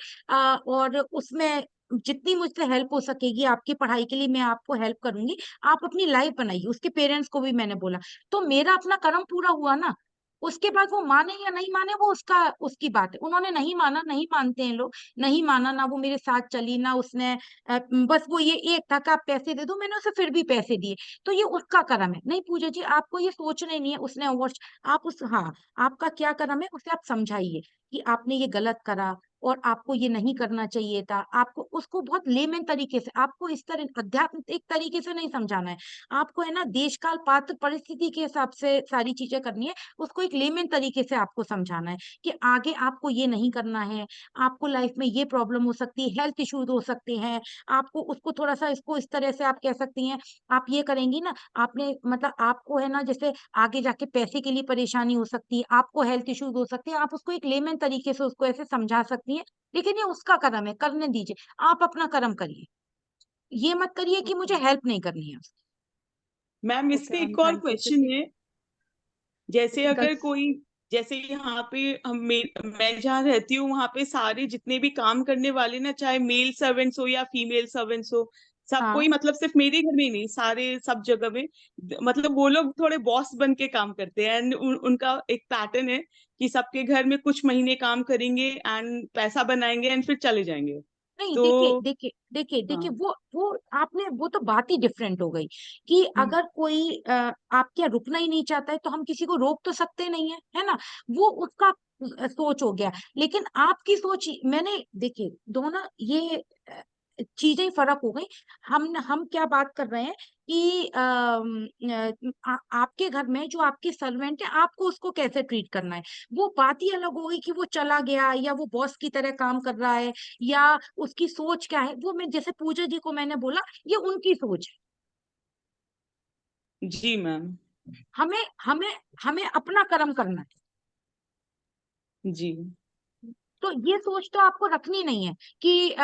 Speaker 1: और उसमें जितनी मुझसे हेल्प हो सकेगी आपकी पढ़ाई के लिए मैं आपको हेल्प करूंगी। आप अपनी लाइफ बनाइए। उसके पेरेंट्स को भी मैंने बोला। तो मेरा अपना कर्म पूरा हुआ ना। उसके बाद वो माने या नहीं माने, वो उसकी बात है। उन्होंने नहीं माना, नहीं मानते हैं लोग। नहीं माना ना, वो मेरे साथ चली ना, उसने बस वो ये एक था कि आप पैसे दे दो, मैंने उसे फिर भी पैसे दिए। तो ये उसका कर्म है। नहीं पूजा जी, आपको ये सोचना ही नहीं है उसने ओवर। आप उस, हाँ, आपका क्या कर्म है उसे आप समझाइए कि आपने ये गलत करा और आपको ये नहीं करना चाहिए था। आपको उसको बहुत लेमन तरीके से, आपको इस तरह आध्यात्मिक तरीके से नहीं समझाना है। आपको है ना देश काल पात्र परिस्थिति के हिसाब से सारी चीजें करनी है। उसको एक लेमन तरीके से आपको समझाना है कि आगे आपको ये नहीं करना है। आपको लाइफ में ये प्रॉब्लम हो सकती है, हेल्थ इश्यूज हो सकते हैं। आपको उसको थोड़ा सा, इसको इस तरह से आप कह सकती हैं। आप ये करेंगी ना, आपने मतलब आपको है ना, जैसे आगे जाके पैसे के लिए परेशानी हो सकती है, आपको हेल्थ इश्यूज हो सकते हैं, आप उसको एक लेमन तरीके से उसको ऐसे समझा सकती हैं। लेकिन ये उसका कर्म है, करने दीजिए। आप अपना कर्म करिए। ये मत करिए कि मुझे
Speaker 10: ओके।
Speaker 1: हेल्प नहीं करनी है।
Speaker 5: मैम इस
Speaker 10: ओके
Speaker 5: पे
Speaker 10: मैम,
Speaker 5: एक और
Speaker 10: थैंक यू।
Speaker 5: क्वेश्चन है। जैसे अगर
Speaker 10: गस
Speaker 5: कोई, जैसे यहाँ पे मैं जहाँ रहती हूँ वहां पे सारे जितने भी काम करने वाले ना, चाहे मेल सर्वेंट्स हो या फीमेल सर्वेंट्स हो, सब
Speaker 1: हाँ।
Speaker 5: कोई, मतलब सिर्फ मेरे घर में ही नहीं, सारे सब जगह में, मतलब वो लोग थोड़े बॉस बन के काम करते हैं। एंड उनका एक पैटर्न है कि सबके घर में कुछ महीने काम करेंगे एंड पैसा बनाएंगे एंड फिर चले जाएंगे।
Speaker 1: नहीं, देखिए
Speaker 5: तो
Speaker 1: देखिए देखिए देखिए,
Speaker 5: हाँ।
Speaker 1: वो आपने, वो तो बात ही डिफरेंट हो गई कि
Speaker 5: हम्म।
Speaker 1: अगर कोई आप क्या रुकना ही नहीं चाहता है तो हम किसी को रोक तो सकते नहीं है, है ना। वो उसका सोच हो गया। लेकिन आपकी सोच मैंने, देखिए दोनों ये चीजें ही फर्क हो गई। हम क्या बात कर रहे हैं कि आपके घर में जो आपकी सर्वेंट है, आपको उसको कैसे ट्रीट करना है। वो बात ही अलग हो गई कि वो चला गया या वो बॉस की तरह काम कर रहा है या उसकी सोच क्या है। वो मैं जैसे पूजा जी को मैंने बोला, ये उनकी सोच है।
Speaker 5: जी मैम।
Speaker 1: हमें हमें हमें अपना कर्म करना है।
Speaker 5: जी।
Speaker 1: तो ये सोच तो आपको रखनी नहीं है कि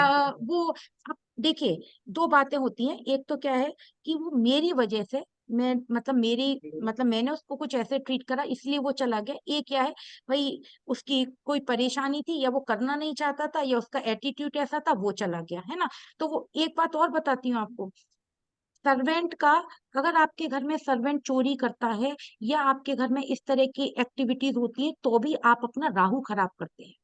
Speaker 1: वो, अब देखिए, दो बातें होती हैं। एक तो क्या है कि वो मेरी वजह से, मैं मतलब मेरी मतलब मैंने उसको कुछ ऐसे ट्रीट करा इसलिए वो चला गया। एक क्या है, भाई उसकी कोई परेशानी थी या वो करना नहीं चाहता था या उसका एटीट्यूड ऐसा था, वो चला गया, है ना। तो वो एक बात और बताती हूँ आपको, सर्वेंट का, अगर आपके घर में सर्वेंट चोरी करता है या आपके घर में इस तरह की एक्टिविटीज होती है, तो भी आप अपना राहु खराब करते हैं।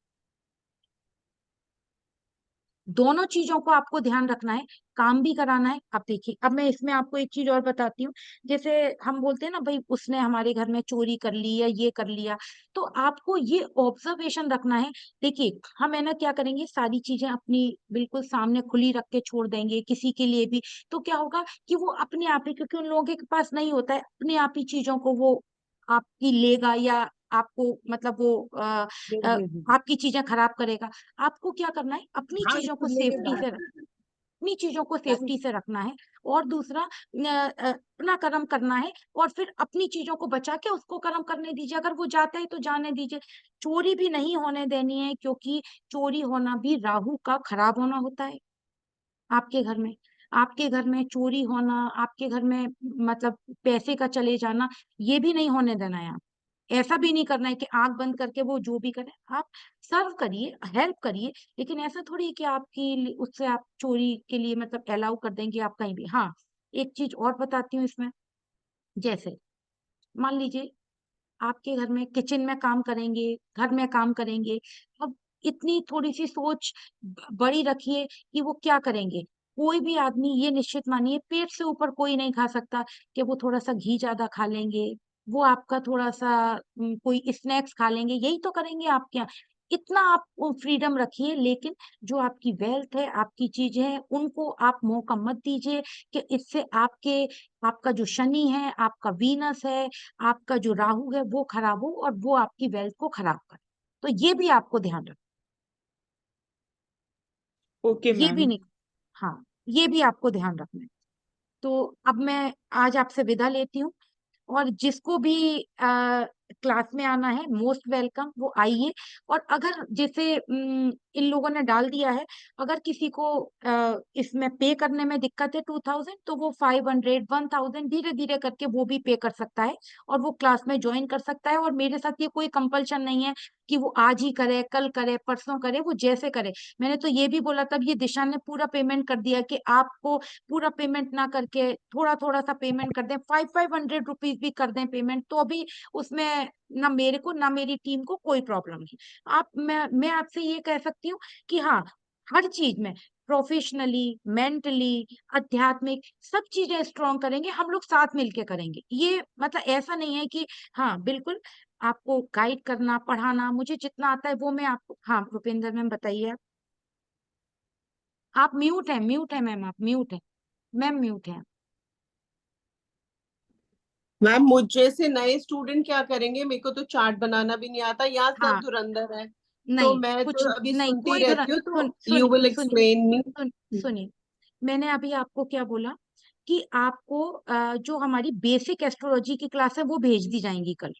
Speaker 1: दोनों चीजों को आपको ध्यान रखना है, काम भी कराना है। अब देखिए, अब मैं इसमें आपको एक चीज और बताती हूँ। जैसे हम बोलते हैं ना, भाई उसने हमारे घर में चोरी कर ली या ये कर लिया, तो आपको ये ऑब्जर्वेशन रखना है। देखिए, हम है ना क्या करेंगे, सारी चीजें अपनी बिल्कुल सामने खुली रख के छोड़ देंगे किसी के लिए भी, तो क्या होगा कि वो अपने आप ही, क्योंकि उन लोगों के पास नहीं होता है, अपने आप ही चीजों को वो आपकी लेगा या आपको मतलब वो आपकी चीजें खराब करेगा। आपको क्या करना है, अपनी चीजों को सेफ्टी से अपनी चीजों को सेफ्टी से रखना है। और दूसरा अपना कर्म करना है, और फिर अपनी चीजों को बचा के उसको कर्म करने दीजिए। अगर वो जाता है तो जाने दीजिए। चोरी भी नहीं होने देनी है, क्योंकि चोरी होना भी राहु का खराब होना होता है। आपके घर में आपके घर में चोरी होना, आपके घर में मतलब पैसे का चले जाना, ये भी नहीं होने देना है। आप ऐसा भी नहीं करना है कि आंख बंद करके वो जो भी करे आप सर्व करिए, हेल्प करिए, लेकिन ऐसा थोड़ी है कि उससे आप चोरी के लिए मतलब अलाउ कर देंगे आप कहीं भी। हाँ, एक चीज और बताती हूँ इसमें। जैसे मान लीजिए आपके घर में किचन में काम करेंगे, घर में काम करेंगे, अब इतनी थोड़ी सी सोच बड़ी रखिए कि वो क्या करेंगे। कोई भी आदमी ये निश्चित मानिए पेट से ऊपर कोई नहीं खा सकता कि वो थोड़ा सा घी ज्यादा खा लेंगे, वो आपका थोड़ा सा कोई स्नैक्स खा लेंगे, यही तो करेंगे आपके यहाँ। इतना आप फ्रीडम रखिए, लेकिन जो आपकी वेल्थ है, आपकी चीजें हैं, उनको आप मौका मत दीजिए कि इससे आपका जो शनि है, आपका वीनस है, आपका जो राहु है वो खराब हो और वो आपकी वेल्थ को खराब करे। तो ये भी आपको ध्यान रखना,
Speaker 5: ओके
Speaker 1: ये भी
Speaker 5: मैम।
Speaker 1: नहीं। हाँ, ये भी आपको ध्यान रखना है। तो अब मैं आज आपसे विदा लेती हूँ, और जिसको भी क्लास में आना है मोस्ट वेलकम, वो आइए। और अगर जैसे इन लोगों ने डाल दिया है, अगर किसी को इसमें पे करने में दिक्कत है 2000, तो वो 500 1000 धीरे धीरे करके वो भी पे कर सकता है, और वो क्लास में ज्वाइन कर सकता है। और मेरे साथ ये कोई कंपल्शन नहीं है कि वो आज ही करे, कल करे, परसों करे, वो जैसे करे। मैंने तो ये भी बोला, तब ये दिशा ने पूरा पेमेंट कर दिया कि आपको पूरा पेमेंट ना करके थोड़ा थोड़ा सा पेमेंट कर दें, 500 रुपीज भी कर दें पेमेंट, तो अभी उसमें ना मेरे को ना मेरी टीम को कोई प्रॉब्लम नहीं। मैं आपसे ये कह सकती हूँ कि हाँ, हर चीज में प्रोफेशनली, मेंटली, आध्यात्मिक सब चीजें स्ट्रॉन्ग करेंगे, हम लोग साथ मिलके करेंगे। ये मतलब ऐसा नहीं है कि हाँ बिल्कुल आपको गाइड करना, पढ़ाना, मुझे जितना आता है वो मैं आपको। हाँ भूपेंद्र मैम बताइए। आप म्यूट है मैम, आप म्यूट है मैम, म्यूट है।
Speaker 11: मैम मुझ जैसे नए स्टूडेंट क्या करेंगे? मेरे को तो चार्ट बनाना भी नहीं आता, यहाँ सब
Speaker 1: हाँ,
Speaker 11: धुरंधर है। तो
Speaker 1: नहीं
Speaker 11: मैं
Speaker 1: कुछ
Speaker 11: तो अभी
Speaker 1: नहीं,
Speaker 11: सुनती
Speaker 1: कोई धुरन
Speaker 11: रहती हूँ,
Speaker 1: सुन
Speaker 11: तो यू
Speaker 1: सुनिए
Speaker 11: विल
Speaker 1: सुनिए
Speaker 11: एक्सप्लेन मी।
Speaker 1: सुनिए, मैंने अभी आपको क्या बोला कि आपको जो हमारी बेसिक एस्ट्रोलॉजी की क्लास है वो भेज दी जाएंगी कल,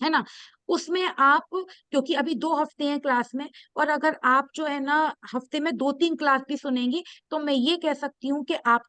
Speaker 1: है ना। उसमें आप, क्योंकि अभी 2 हफ्ते हैं क्लास में, और अगर आप जो है ना हफ्ते में 2-3 क्लास भी सुनेंगी, तो मैं ये कह सकती हूँ कि आप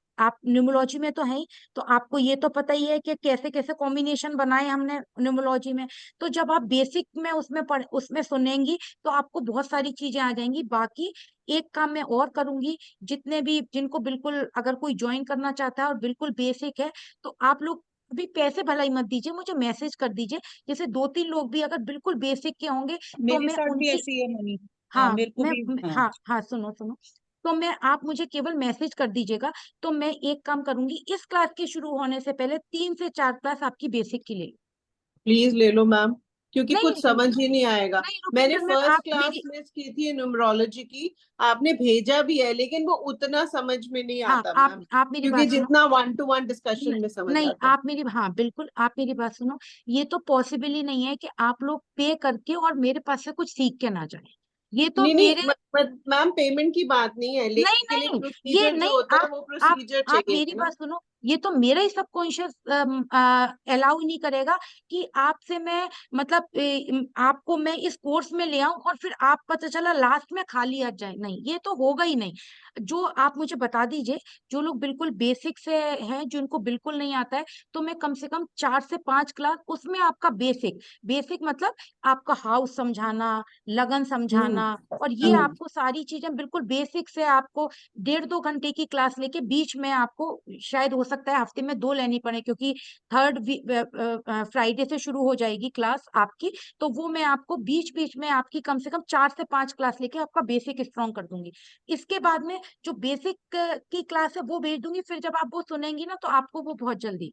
Speaker 1: न्यूमरोलॉजी में तो है ही, तो आपको ये तो पता ही है कि कैसे कैसे कॉम्बिनेशन बनाए हमने न्यूमरोलॉजी में। तो जब आप बेसिक में उसमें सुनेंगी, तो आपको बहुत सारी चीजें आ जाएंगी। बाकी एक काम मैं और करूंगी, जितने भी जिनको बिल्कुल अगर कोई ज्वाइन करना चाहता है और बिल्कुल बेसिक है, तो आप लोग अभी पैसे भलाई मत दीजिए, मुझे मैसेज कर दीजिए। जैसे 2-3 लोग भी अगर बिल्कुल बेसिक के होंगे, तो
Speaker 9: मेरे
Speaker 1: मैं
Speaker 9: साथ भी
Speaker 1: उनकी।
Speaker 9: ऐसी है मनी। हाँ,
Speaker 1: हाँ
Speaker 9: मेरे को भी। हाँ,
Speaker 1: हाँ हाँ, सुनो सुनो, तो मैं आप मुझे केवल मैसेज कर दीजिएगा। तो मैं एक काम करूंगी, इस क्लास के शुरू होने से पहले 3 से 4 क्लास आपकी बेसिक की ले।
Speaker 11: प्लीज ले लो मैम, क्योंकि
Speaker 1: नहीं
Speaker 11: कुछ समझ ही नहीं आएगा।
Speaker 1: नहीं
Speaker 11: मैंने
Speaker 1: रुपिंदर मैम,
Speaker 11: फर्स्ट
Speaker 1: आप
Speaker 11: क्लास
Speaker 1: मेरी।
Speaker 11: मिस की थी न्यूमरोलॉजी की, आपने भेजा भी है, लेकिन वो उतना समझ में नहीं
Speaker 1: हाँ,
Speaker 11: आता
Speaker 1: आप
Speaker 11: मैम,
Speaker 1: आप मेरी
Speaker 11: क्योंकि
Speaker 1: बात सुनो।
Speaker 11: जितना 1-to-1 डिस्कशन में समझ
Speaker 1: नहीं,
Speaker 11: आता है।
Speaker 1: आप मेरी, हाँ बिल्कुल, आप मेरी बात सुनो। ये तो पॉसिबल ही नहीं है कि आप लोग पे करके और मेरे पास से कुछ सीख के ना जाए। ये तो
Speaker 11: नहीं नहीं,
Speaker 1: मेरे।
Speaker 11: मैम पेमेंट की बात नहीं है,
Speaker 1: नहीं
Speaker 11: लेकिन एक
Speaker 1: नहीं, ये
Speaker 11: प्रोसीजर जो
Speaker 1: नहीं,
Speaker 11: होता है
Speaker 1: आप
Speaker 11: वो
Speaker 1: आप
Speaker 11: प्रोसीजर
Speaker 1: आप
Speaker 11: चाहिए
Speaker 1: मेरी
Speaker 11: ना।
Speaker 1: बात सुनो। ये तो मेरा ही सबकॉन्शियस अलाउ नहीं करेगा कि आपसे मैं मतलब आपको मैं इस कोर्स में ले आऊं और फिर आप पता चला लास्ट में खाली आ जाए। नहीं, ये तो होगा ही नहीं। जो आप मुझे बता दीजिए, जो लोग बिल्कुल बेसिक से हैं, जिनको बिल्कुल नहीं आता है, तो मैं कम से कम 4 से 5 क्लास उसमें आपका बेसिक बेसिक मतलब आपका हाउस समझाना, लगन
Speaker 11: हम्म।
Speaker 1: समझाना, और ये
Speaker 11: हम्म।
Speaker 1: आपको सारी चीजें बिल्कुल बेसिक से आपको 1.5-2 घंटे की क्लास लेके बीच में आपको शायद हो सकता है हफ्ते में 2 लेनी पड़े, क्योंकि थर्ड फ्राइडे से शुरू हो जाएगी क्लास आपकी। तो वो मैं आपको बीच बीच में आपकी कम से कम 4 से 5 क्लास लेके आपका बेसिक स्ट्रॉन्ग कर दूंगी। इसके बाद में जो बेसिक की क्लास है वो भेज दूंगी, फिर जब आप वो सुनेंगी ना तो आपको वो बहुत जल्दी।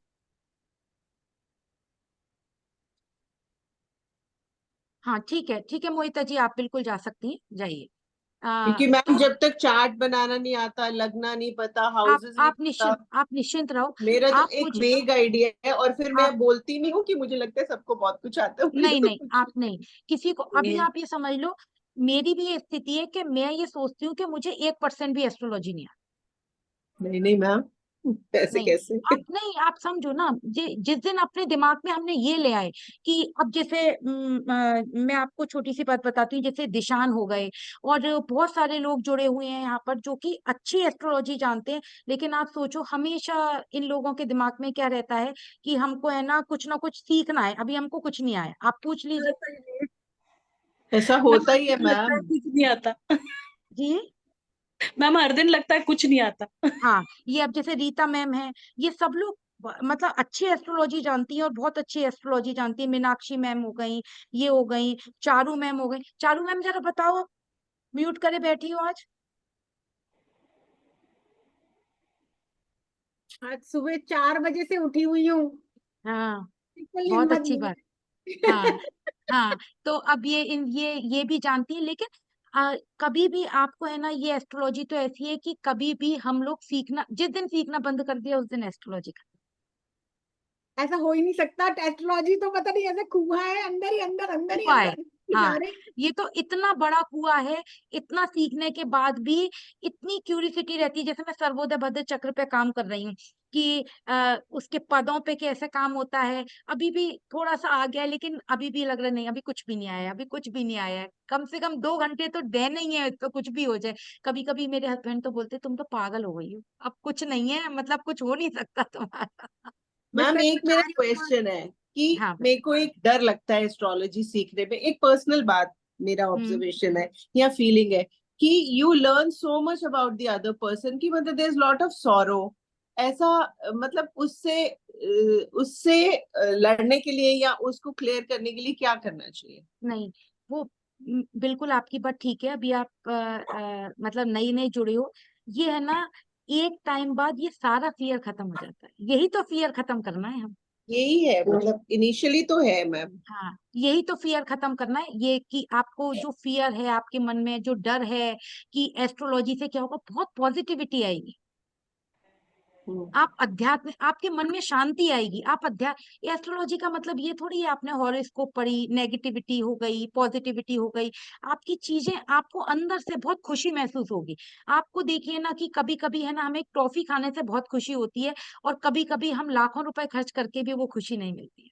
Speaker 1: हाँ ठीक है, ठीक है मोहिता जी, आप बिल्कुल जा सकती हैं, जाइए।
Speaker 11: क्योंकि मैम जब तक चार्ट बनाना नहीं आता, लगना नहीं पता, हाउसेस नहीं पता,
Speaker 1: आप निश्चिंत रहो।
Speaker 11: मेरा तो
Speaker 1: आप
Speaker 11: एक
Speaker 1: मुझे
Speaker 11: वेग आइडिया है, और फिर मैं
Speaker 1: आप
Speaker 11: बोलती नहीं हूँ कि मुझे लगता है सबको बहुत कुछ आता है, मुझे
Speaker 1: नहीं
Speaker 11: तो
Speaker 1: नहीं,
Speaker 11: कुछ
Speaker 1: आप नहीं, किसी को अभी
Speaker 11: नहीं।
Speaker 1: आप ये समझ लो, मेरी भी ये स्थिति है कि मैं ये सोचती हूँ कि मुझे 1% भी एस्ट्रोलॉजी नहीं
Speaker 11: नहीं नहीं मैम, ऐसे
Speaker 1: नहीं।
Speaker 11: कैसे?
Speaker 1: आप नहीं, आप समझो ना, जिस दिन अपने दिमाग में हमने ये ले आए कि अब जैसे मैं आपको छोटी सी बात बताती हूँ, जैसे दिशान हो गए और बहुत सारे लोग जुड़े हुए हैं यहाँ पर जो कि अच्छी एस्ट्रोलॉजी जानते हैं, लेकिन आप सोचो हमेशा इन लोगों के दिमाग में क्या रहता है कि हमको है ना कुछ सीखना है, अभी हमको कुछ नहीं आया, आप पूछ लीजिए।
Speaker 11: ऐसा
Speaker 4: मैम
Speaker 11: होता
Speaker 4: हर
Speaker 11: ही है
Speaker 4: दिन लगता है
Speaker 11: मैम।
Speaker 4: कुछ नहीं आता।
Speaker 1: जी
Speaker 4: मैम हर दिन लगता है कुछ नहीं आता।
Speaker 1: हाँ, ये अब जैसे रीता मैम है, ये सब लोग मतलब अच्छी एस्ट्रोलॉजी जानती हैं और बहुत अच्छी एस्ट्रोलॉजी जानती है। मीनाक्षी मैम हो गई, ये हो गई, चारू मैम हो गई। चारू मैम जरा बताओ, म्यूट करे बैठी हो आज।
Speaker 12: आज सुबह 4 बजे से उठी हुई हूँ,
Speaker 1: हाँ,
Speaker 12: बिल्कुल
Speaker 1: बहुत
Speaker 12: हिम्मत
Speaker 1: अच्छी
Speaker 12: नहीं
Speaker 1: बात। हाँ
Speaker 12: है।
Speaker 1: हाँ, तो अब ये भी जानती है, लेकिन कभी भी आपको है ना, ये एस्ट्रोलॉजी तो ऐसी है कि कभी भी हम लोग सीखना, जिस दिन सीखना बंद कर दिया उस दिन एस्ट्रोलॉजी का
Speaker 12: ऐसा हो ही नहीं सकता, टेस्टोलॉजी तो पता नहीं, ऐसे कुआ है अंदर ही अंदर, अंदर ही
Speaker 1: हुआ है।
Speaker 12: अंदर
Speaker 1: हाँ,
Speaker 12: जा रहे।
Speaker 1: ये तो इतना बड़ा कुआं है, इतना सीखने के बाद भी इतनी क्यूरियोसिटी रहती है। जैसे मैं सर्वोदय भद्र चक्र पे काम कर रही हूँ कि उसके पदों पे कैसे काम होता है, अभी भी थोड़ा सा आ गया है, लेकिन अभी भी लग रहा नहीं, अभी कुछ भी नहीं आया, अभी कुछ भी नहीं आया है। कम से कम 2 घंटे तो देने ही है, तो कुछ भी हो जाए। कभी कभी मेरे हस्बैंड तो बोलते तुम तो पागल हो गई हो, अब कुछ नहीं है, मतलब कुछ हो नहीं सकता तुम्हारा।
Speaker 12: मैं
Speaker 11: मैम
Speaker 12: सच
Speaker 11: एक
Speaker 12: बता
Speaker 11: मेरा
Speaker 12: रही हूँ।
Speaker 11: क्वेश्चन है कि
Speaker 1: हाँ
Speaker 11: मेरे को एक डर लगता है एस्ट्रोलॉजी सीखने में, एक पर्सनल बात, मेरा
Speaker 1: हम्म
Speaker 11: ऑब्जर्वेशन है या फीलिंग है कि you learn so much about the other person, कि मतलब there is lot of sorrow, ऐसा मतलब उससे लड़ने के लिए या उसको क्लियर करने के लिए क्या करना चाहिए?
Speaker 1: नहीं, वो बिल्कुल आपकी बात ठीक है। अभी आप मतलब नई नई जुड़े हो, ये है ना, एक टाइम बाद ये सारा फियर खत्म हो जाता है। यही तो फियर खत्म करना है हम।
Speaker 11: यही है, मतलब इनिशियली तो है मैम।
Speaker 1: हाँ, यही तो फियर खत्म करना है, ये कि आपको जो फियर है आपके मन में, जो डर है कि एस्ट्रोलॉजी से क्या होगा, बहुत पॉजिटिविटी आएगी। आप अध्यात्म, आपके मन में शांति आएगी। आप अध्यात्म, एस्ट्रोलॉजी का मतलब ये थोड़ी है आपने हॉरोस्कोप पढ़ी, नेगेटिविटी हो गई, पॉजिटिविटी हो गई। आपकी चीजें, आपको अंदर से बहुत खुशी महसूस होगी। आपको देखिए ना कि कभी कभी है ना, हमें एक टॉफी खाने से बहुत खुशी होती है, और कभी कभी हम लाखों रुपए खर्च करके भी वो खुशी नहीं मिलती है।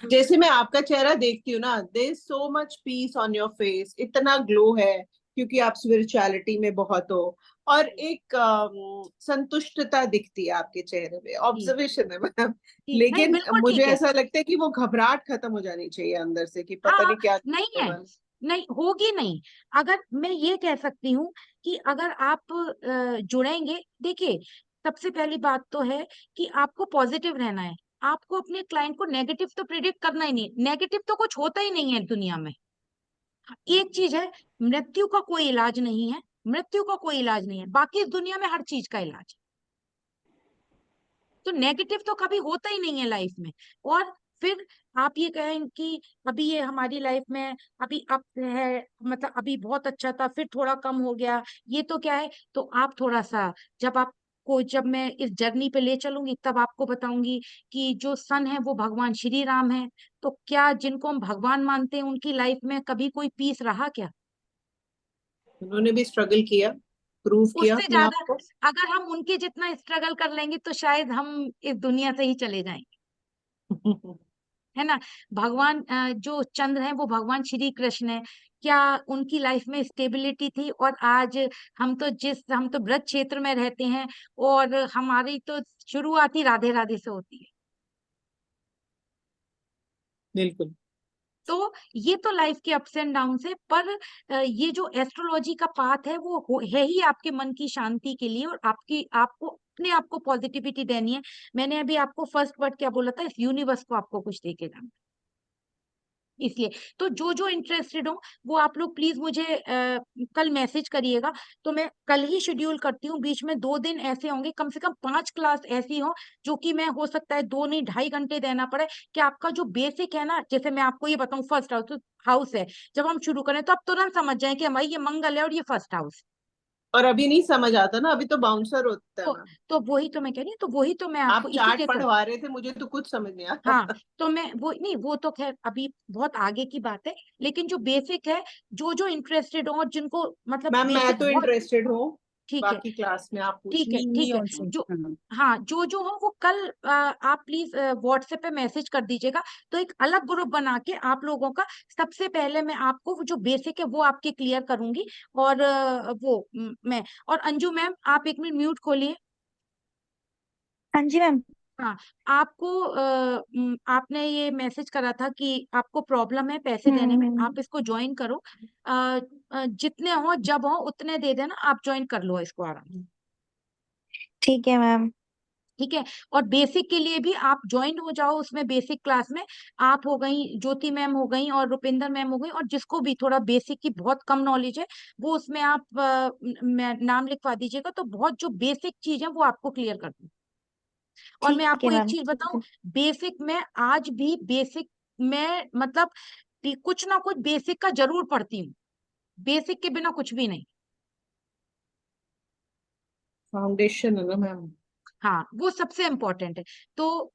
Speaker 11: जैसे मैं आपका चेहरा देखती हूँ ना, there is so much peace on your face, इतना ग्लो है, क्योंकि आप स्पिरिचुअलिटी में बहुत हो, और एक संतुष्टता दिखती है आपके चेहरे पे,
Speaker 1: जी
Speaker 11: ऑब्जर्वेशन है मैम।
Speaker 1: जी, नहीं
Speaker 11: लेकिन
Speaker 1: बिल्कुल
Speaker 11: मुझे
Speaker 1: ठीक है।
Speaker 11: ऐसा लगता है कि वो घबराहट खत्म हो जानी चाहिए अंदर से, कि पता
Speaker 1: हाँ,
Speaker 11: नहीं क्या
Speaker 1: नहीं
Speaker 11: करने
Speaker 1: है,
Speaker 11: वाले।
Speaker 1: नहीं होगी नहीं। अगर मैं ये कह सकती हूँ कि अगर आप जुड़ेंगे, देखिए, सबसे पहली बात तो है कि आपको पॉजिटिव रहना है। आपको अपने क्लाइंट को नेगेटिव तो प्रिडिक्ट करना ही नहीं, नेगेटिव तो कुछ होता ही नहीं है दुनिया में। एक चीज है, मृत्यु का कोई इलाज नहीं है, मृत्यु का कोई इलाज नहीं है, बाकी इस दुनिया में हर चीज का इलाज है। तो नेगेटिव तो कभी होता ही नहीं है लाइफ में। और फिर आप ये कहें कि अभी ये हमारी लाइफ में अभी अप है, मतलब अभी बहुत अच्छा था, फिर थोड़ा कम हो गया, ये तो क्या है, तो आप थोड़ा सा, जब मैं इस जर्नी पे ले चलूंगी तब आपको बताऊंगी कि जो सन है वो भगवान श्री राम है। तो क्या जिनको हम भगवान मानते हैं उनकी लाइफ में कभी कोई पीस रहा क्या?
Speaker 11: उन्होंने भी स्ट्रगल किया, प्रूव किया
Speaker 1: उससे
Speaker 11: अपने आप
Speaker 1: ज्यादा,
Speaker 11: को।
Speaker 1: अगर हम उनके जितना स्ट्रगल कर लेंगे तो शायद हम इस दुनिया से ही चले जाएंगे, है ना। भगवान जो चंद्र है वो भगवान श्री कृष्ण है। क्या उनकी लाइफ में स्टेबिलिटी थी? और आज हम तो ब्रज क्षेत्र में रहते हैं, और हमारी तो शुरुआत ही राधे राधे से होती है।
Speaker 11: बिल्कुल।
Speaker 1: तो ये तो लाइफ के अप्स एंड डाउन है, पर ये जो एस्ट्रोलॉजी का पाथ है वो है ही आपके मन की शांति के लिए, और आपको अपने आप को पॉजिटिविटी देनी है। मैंने अभी आपको फर्स्ट वर्ड क्या बोला था, इस यूनिवर्स को आपको कुछ दे के जाना। इसलिए तो जो इंटरेस्टेड हो वो आप लोग प्लीज मुझे कल मैसेज करिएगा, तो मैं कल ही शेड्यूल करती हूँ। बीच में 2 दिन ऐसे होंगे, कम से कम 5 क्लास ऐसी हो जो कि मैं हो सकता है 2 नहीं 2.5 घंटे देना पड़े, कि आपका जो बेसिक है ना, जैसे मैं आपको ये बताऊं फर्स्ट हाउस है, जब हम शुरू करें तो आप तुरंत समझ जाए कि हमारी ये मंगल है और ये फर्स्ट हाउस।
Speaker 11: और अभी नहीं समझ आता ना, अभी तो बाउंसर होता है
Speaker 1: तो,
Speaker 11: मैम।
Speaker 1: तो वही तो मैं कह रही हूँ, तो वही तो मैं
Speaker 11: आप
Speaker 1: आपको इसी
Speaker 11: चार्ट
Speaker 1: के साथ,
Speaker 11: पढ़वा रहे थे, मुझे तो कुछ समझ नहीं आया।
Speaker 1: हाँ तो मैं वो नहीं, वो तो खैर अभी बहुत आगे की बात है, लेकिन जो बेसिक है, जो इंटरेस्टेड हो और जिनको मतलब
Speaker 11: मैम मैं
Speaker 1: बेसिक
Speaker 11: तो
Speaker 1: बहुत,
Speaker 11: इंटरेस्टेड हूँ
Speaker 1: ठीक है
Speaker 11: बाकी क्लास में, आप पूछ
Speaker 1: ठीक है
Speaker 11: लीजिए।
Speaker 1: ठीक है, जो हाँ जो हो वो कल आप प्लीज व्हाट्सएप पे मैसेज कर दीजिएगा, तो एक अलग ग्रुप बना के आप लोगों का सबसे पहले मैं आपको वो जो बेसिक है वो आपके क्लियर करूंगी। और मैं और अंजू मैम आप 1 मिनट म्यूट खोलिए।
Speaker 6: हाँ जी मैम।
Speaker 1: हाँ, आपको आपने ये मैसेज करा था कि आपको प्रॉब्लम है पैसे देने में, आप इसको ज्वाइन करो। जितने हो जब हो उतने दे देना, आप ज्वाइन कर लो इसको आराम से।
Speaker 6: ठीक है मैम।
Speaker 1: ठीक है, और बेसिक के लिए भी आप ज्वाइन हो जाओ उसमें, बेसिक क्लास में आप हो गई, ज्योति मैम हो गई और रुपिंदर मैम हो गई, और जिसको भी थोड़ा बेसिक की बहुत कम नॉलेज है वो उसमें आप नाम लिखवा दीजिएगा, तो बहुत जो बेसिक चीज है वो आपको क्लियर कर दूँ। और मैं
Speaker 6: ठीक है
Speaker 1: आपको एक
Speaker 6: मैम।
Speaker 1: चीज बताऊं, बेसिक में आज भी बेसिक में मतलब कुछ ना कुछ बेसिक का जरूर पढ़ती हूँ, बेसिक के बिना कुछ भी नहीं।
Speaker 11: फाउंडेशन है ना मैम।
Speaker 1: हाँ वो सबसे इम्पोर्टेंट है। तो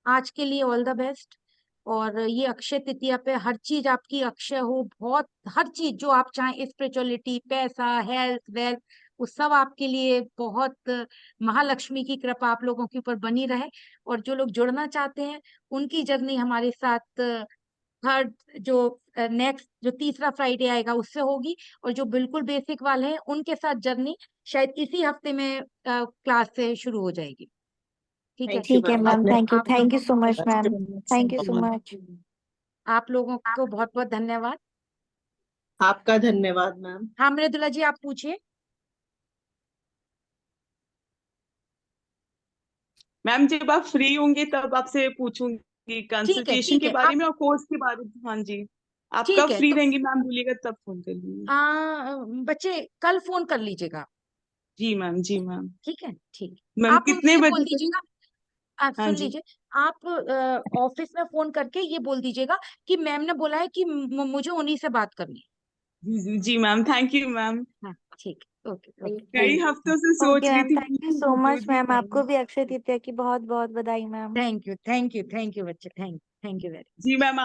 Speaker 1: आज के लिए ऑल द बेस्ट, और ये अक्षय तृतीया पे हर चीज आपकी अक्षय हो, बहुत हर चीज जो आप चाहें, स्पिरिचुअलिटी, पैसा, हेल्थ, वेल्थ, वो सब आपके लिए बहुत महालक्ष्मी की कृपा आप लोगों के ऊपर बनी रहे। और जो लोग जुड़ना चाहते हैं उनकी जर्नी हमारे साथ थर्ड जो नेक्स्ट जो तीसरा फ्राइडे आएगा उससे होगी, और जो बिल्कुल बेसिक वाले हैं उनके साथ जर्नी शायद इसी हफ्ते में क्लास से शुरू हो जाएगी। ठीक है,
Speaker 6: ठीक है मैम। थैंक यू,
Speaker 1: आप
Speaker 6: थैंक यू
Speaker 1: लोगों
Speaker 6: so much ma'am. Thank you
Speaker 1: को
Speaker 6: सो मच।
Speaker 1: आप लोगों को बहुत बहुत धन्यवाद।
Speaker 11: आपका धन्यवाद मैम।
Speaker 1: हाँ मृदुला जी आप पूछिए।
Speaker 5: मैम जब आप फ्री होंगे तब आपसे पूछूंगी कंसल्टेशन
Speaker 1: ठीक
Speaker 5: के
Speaker 1: है
Speaker 5: बारे
Speaker 1: आप,
Speaker 5: में और कोर्स के बारे में। हाँ जी, आप
Speaker 1: ठीक
Speaker 5: कब
Speaker 1: है
Speaker 5: फ्री
Speaker 1: तो
Speaker 5: रहेंगी मैम बोलिएगा, तब फोन कर लूंगी।
Speaker 1: बच्चे कल फोन कर लीजिएगा।
Speaker 5: जी मैम, जी मैम।
Speaker 1: ठीक है, ठीक,
Speaker 5: मैम
Speaker 1: आप उनसे
Speaker 5: कितने
Speaker 1: ये बोल
Speaker 5: बजे तक?
Speaker 1: दीजिएगा, आप
Speaker 5: हाँ
Speaker 1: सुन
Speaker 5: जी।
Speaker 1: लीजिए, आप ऑफिस में फोन करके ये बोल दीजिएगा कि मैम ने बोला है कि मुझे उन्हीं से बात करनी
Speaker 5: जी मैम, थैंक यू मैम।
Speaker 1: है। हाँ ठीक, ओके ओके,
Speaker 5: कई
Speaker 1: थैंक
Speaker 5: हफ्तों से
Speaker 6: ओके
Speaker 5: सोच रही
Speaker 6: मैम,
Speaker 5: थी
Speaker 6: थैंक यू
Speaker 5: बिल्कुल
Speaker 6: सो
Speaker 5: दे
Speaker 6: मच
Speaker 5: दी
Speaker 6: मैम।
Speaker 5: मैम।
Speaker 6: आपको भी अक्षय तृतीया की बहुत बहुत बधाई मैम।
Speaker 1: यू, थैंक यू बच्चे, thank you very
Speaker 5: ji ma'am.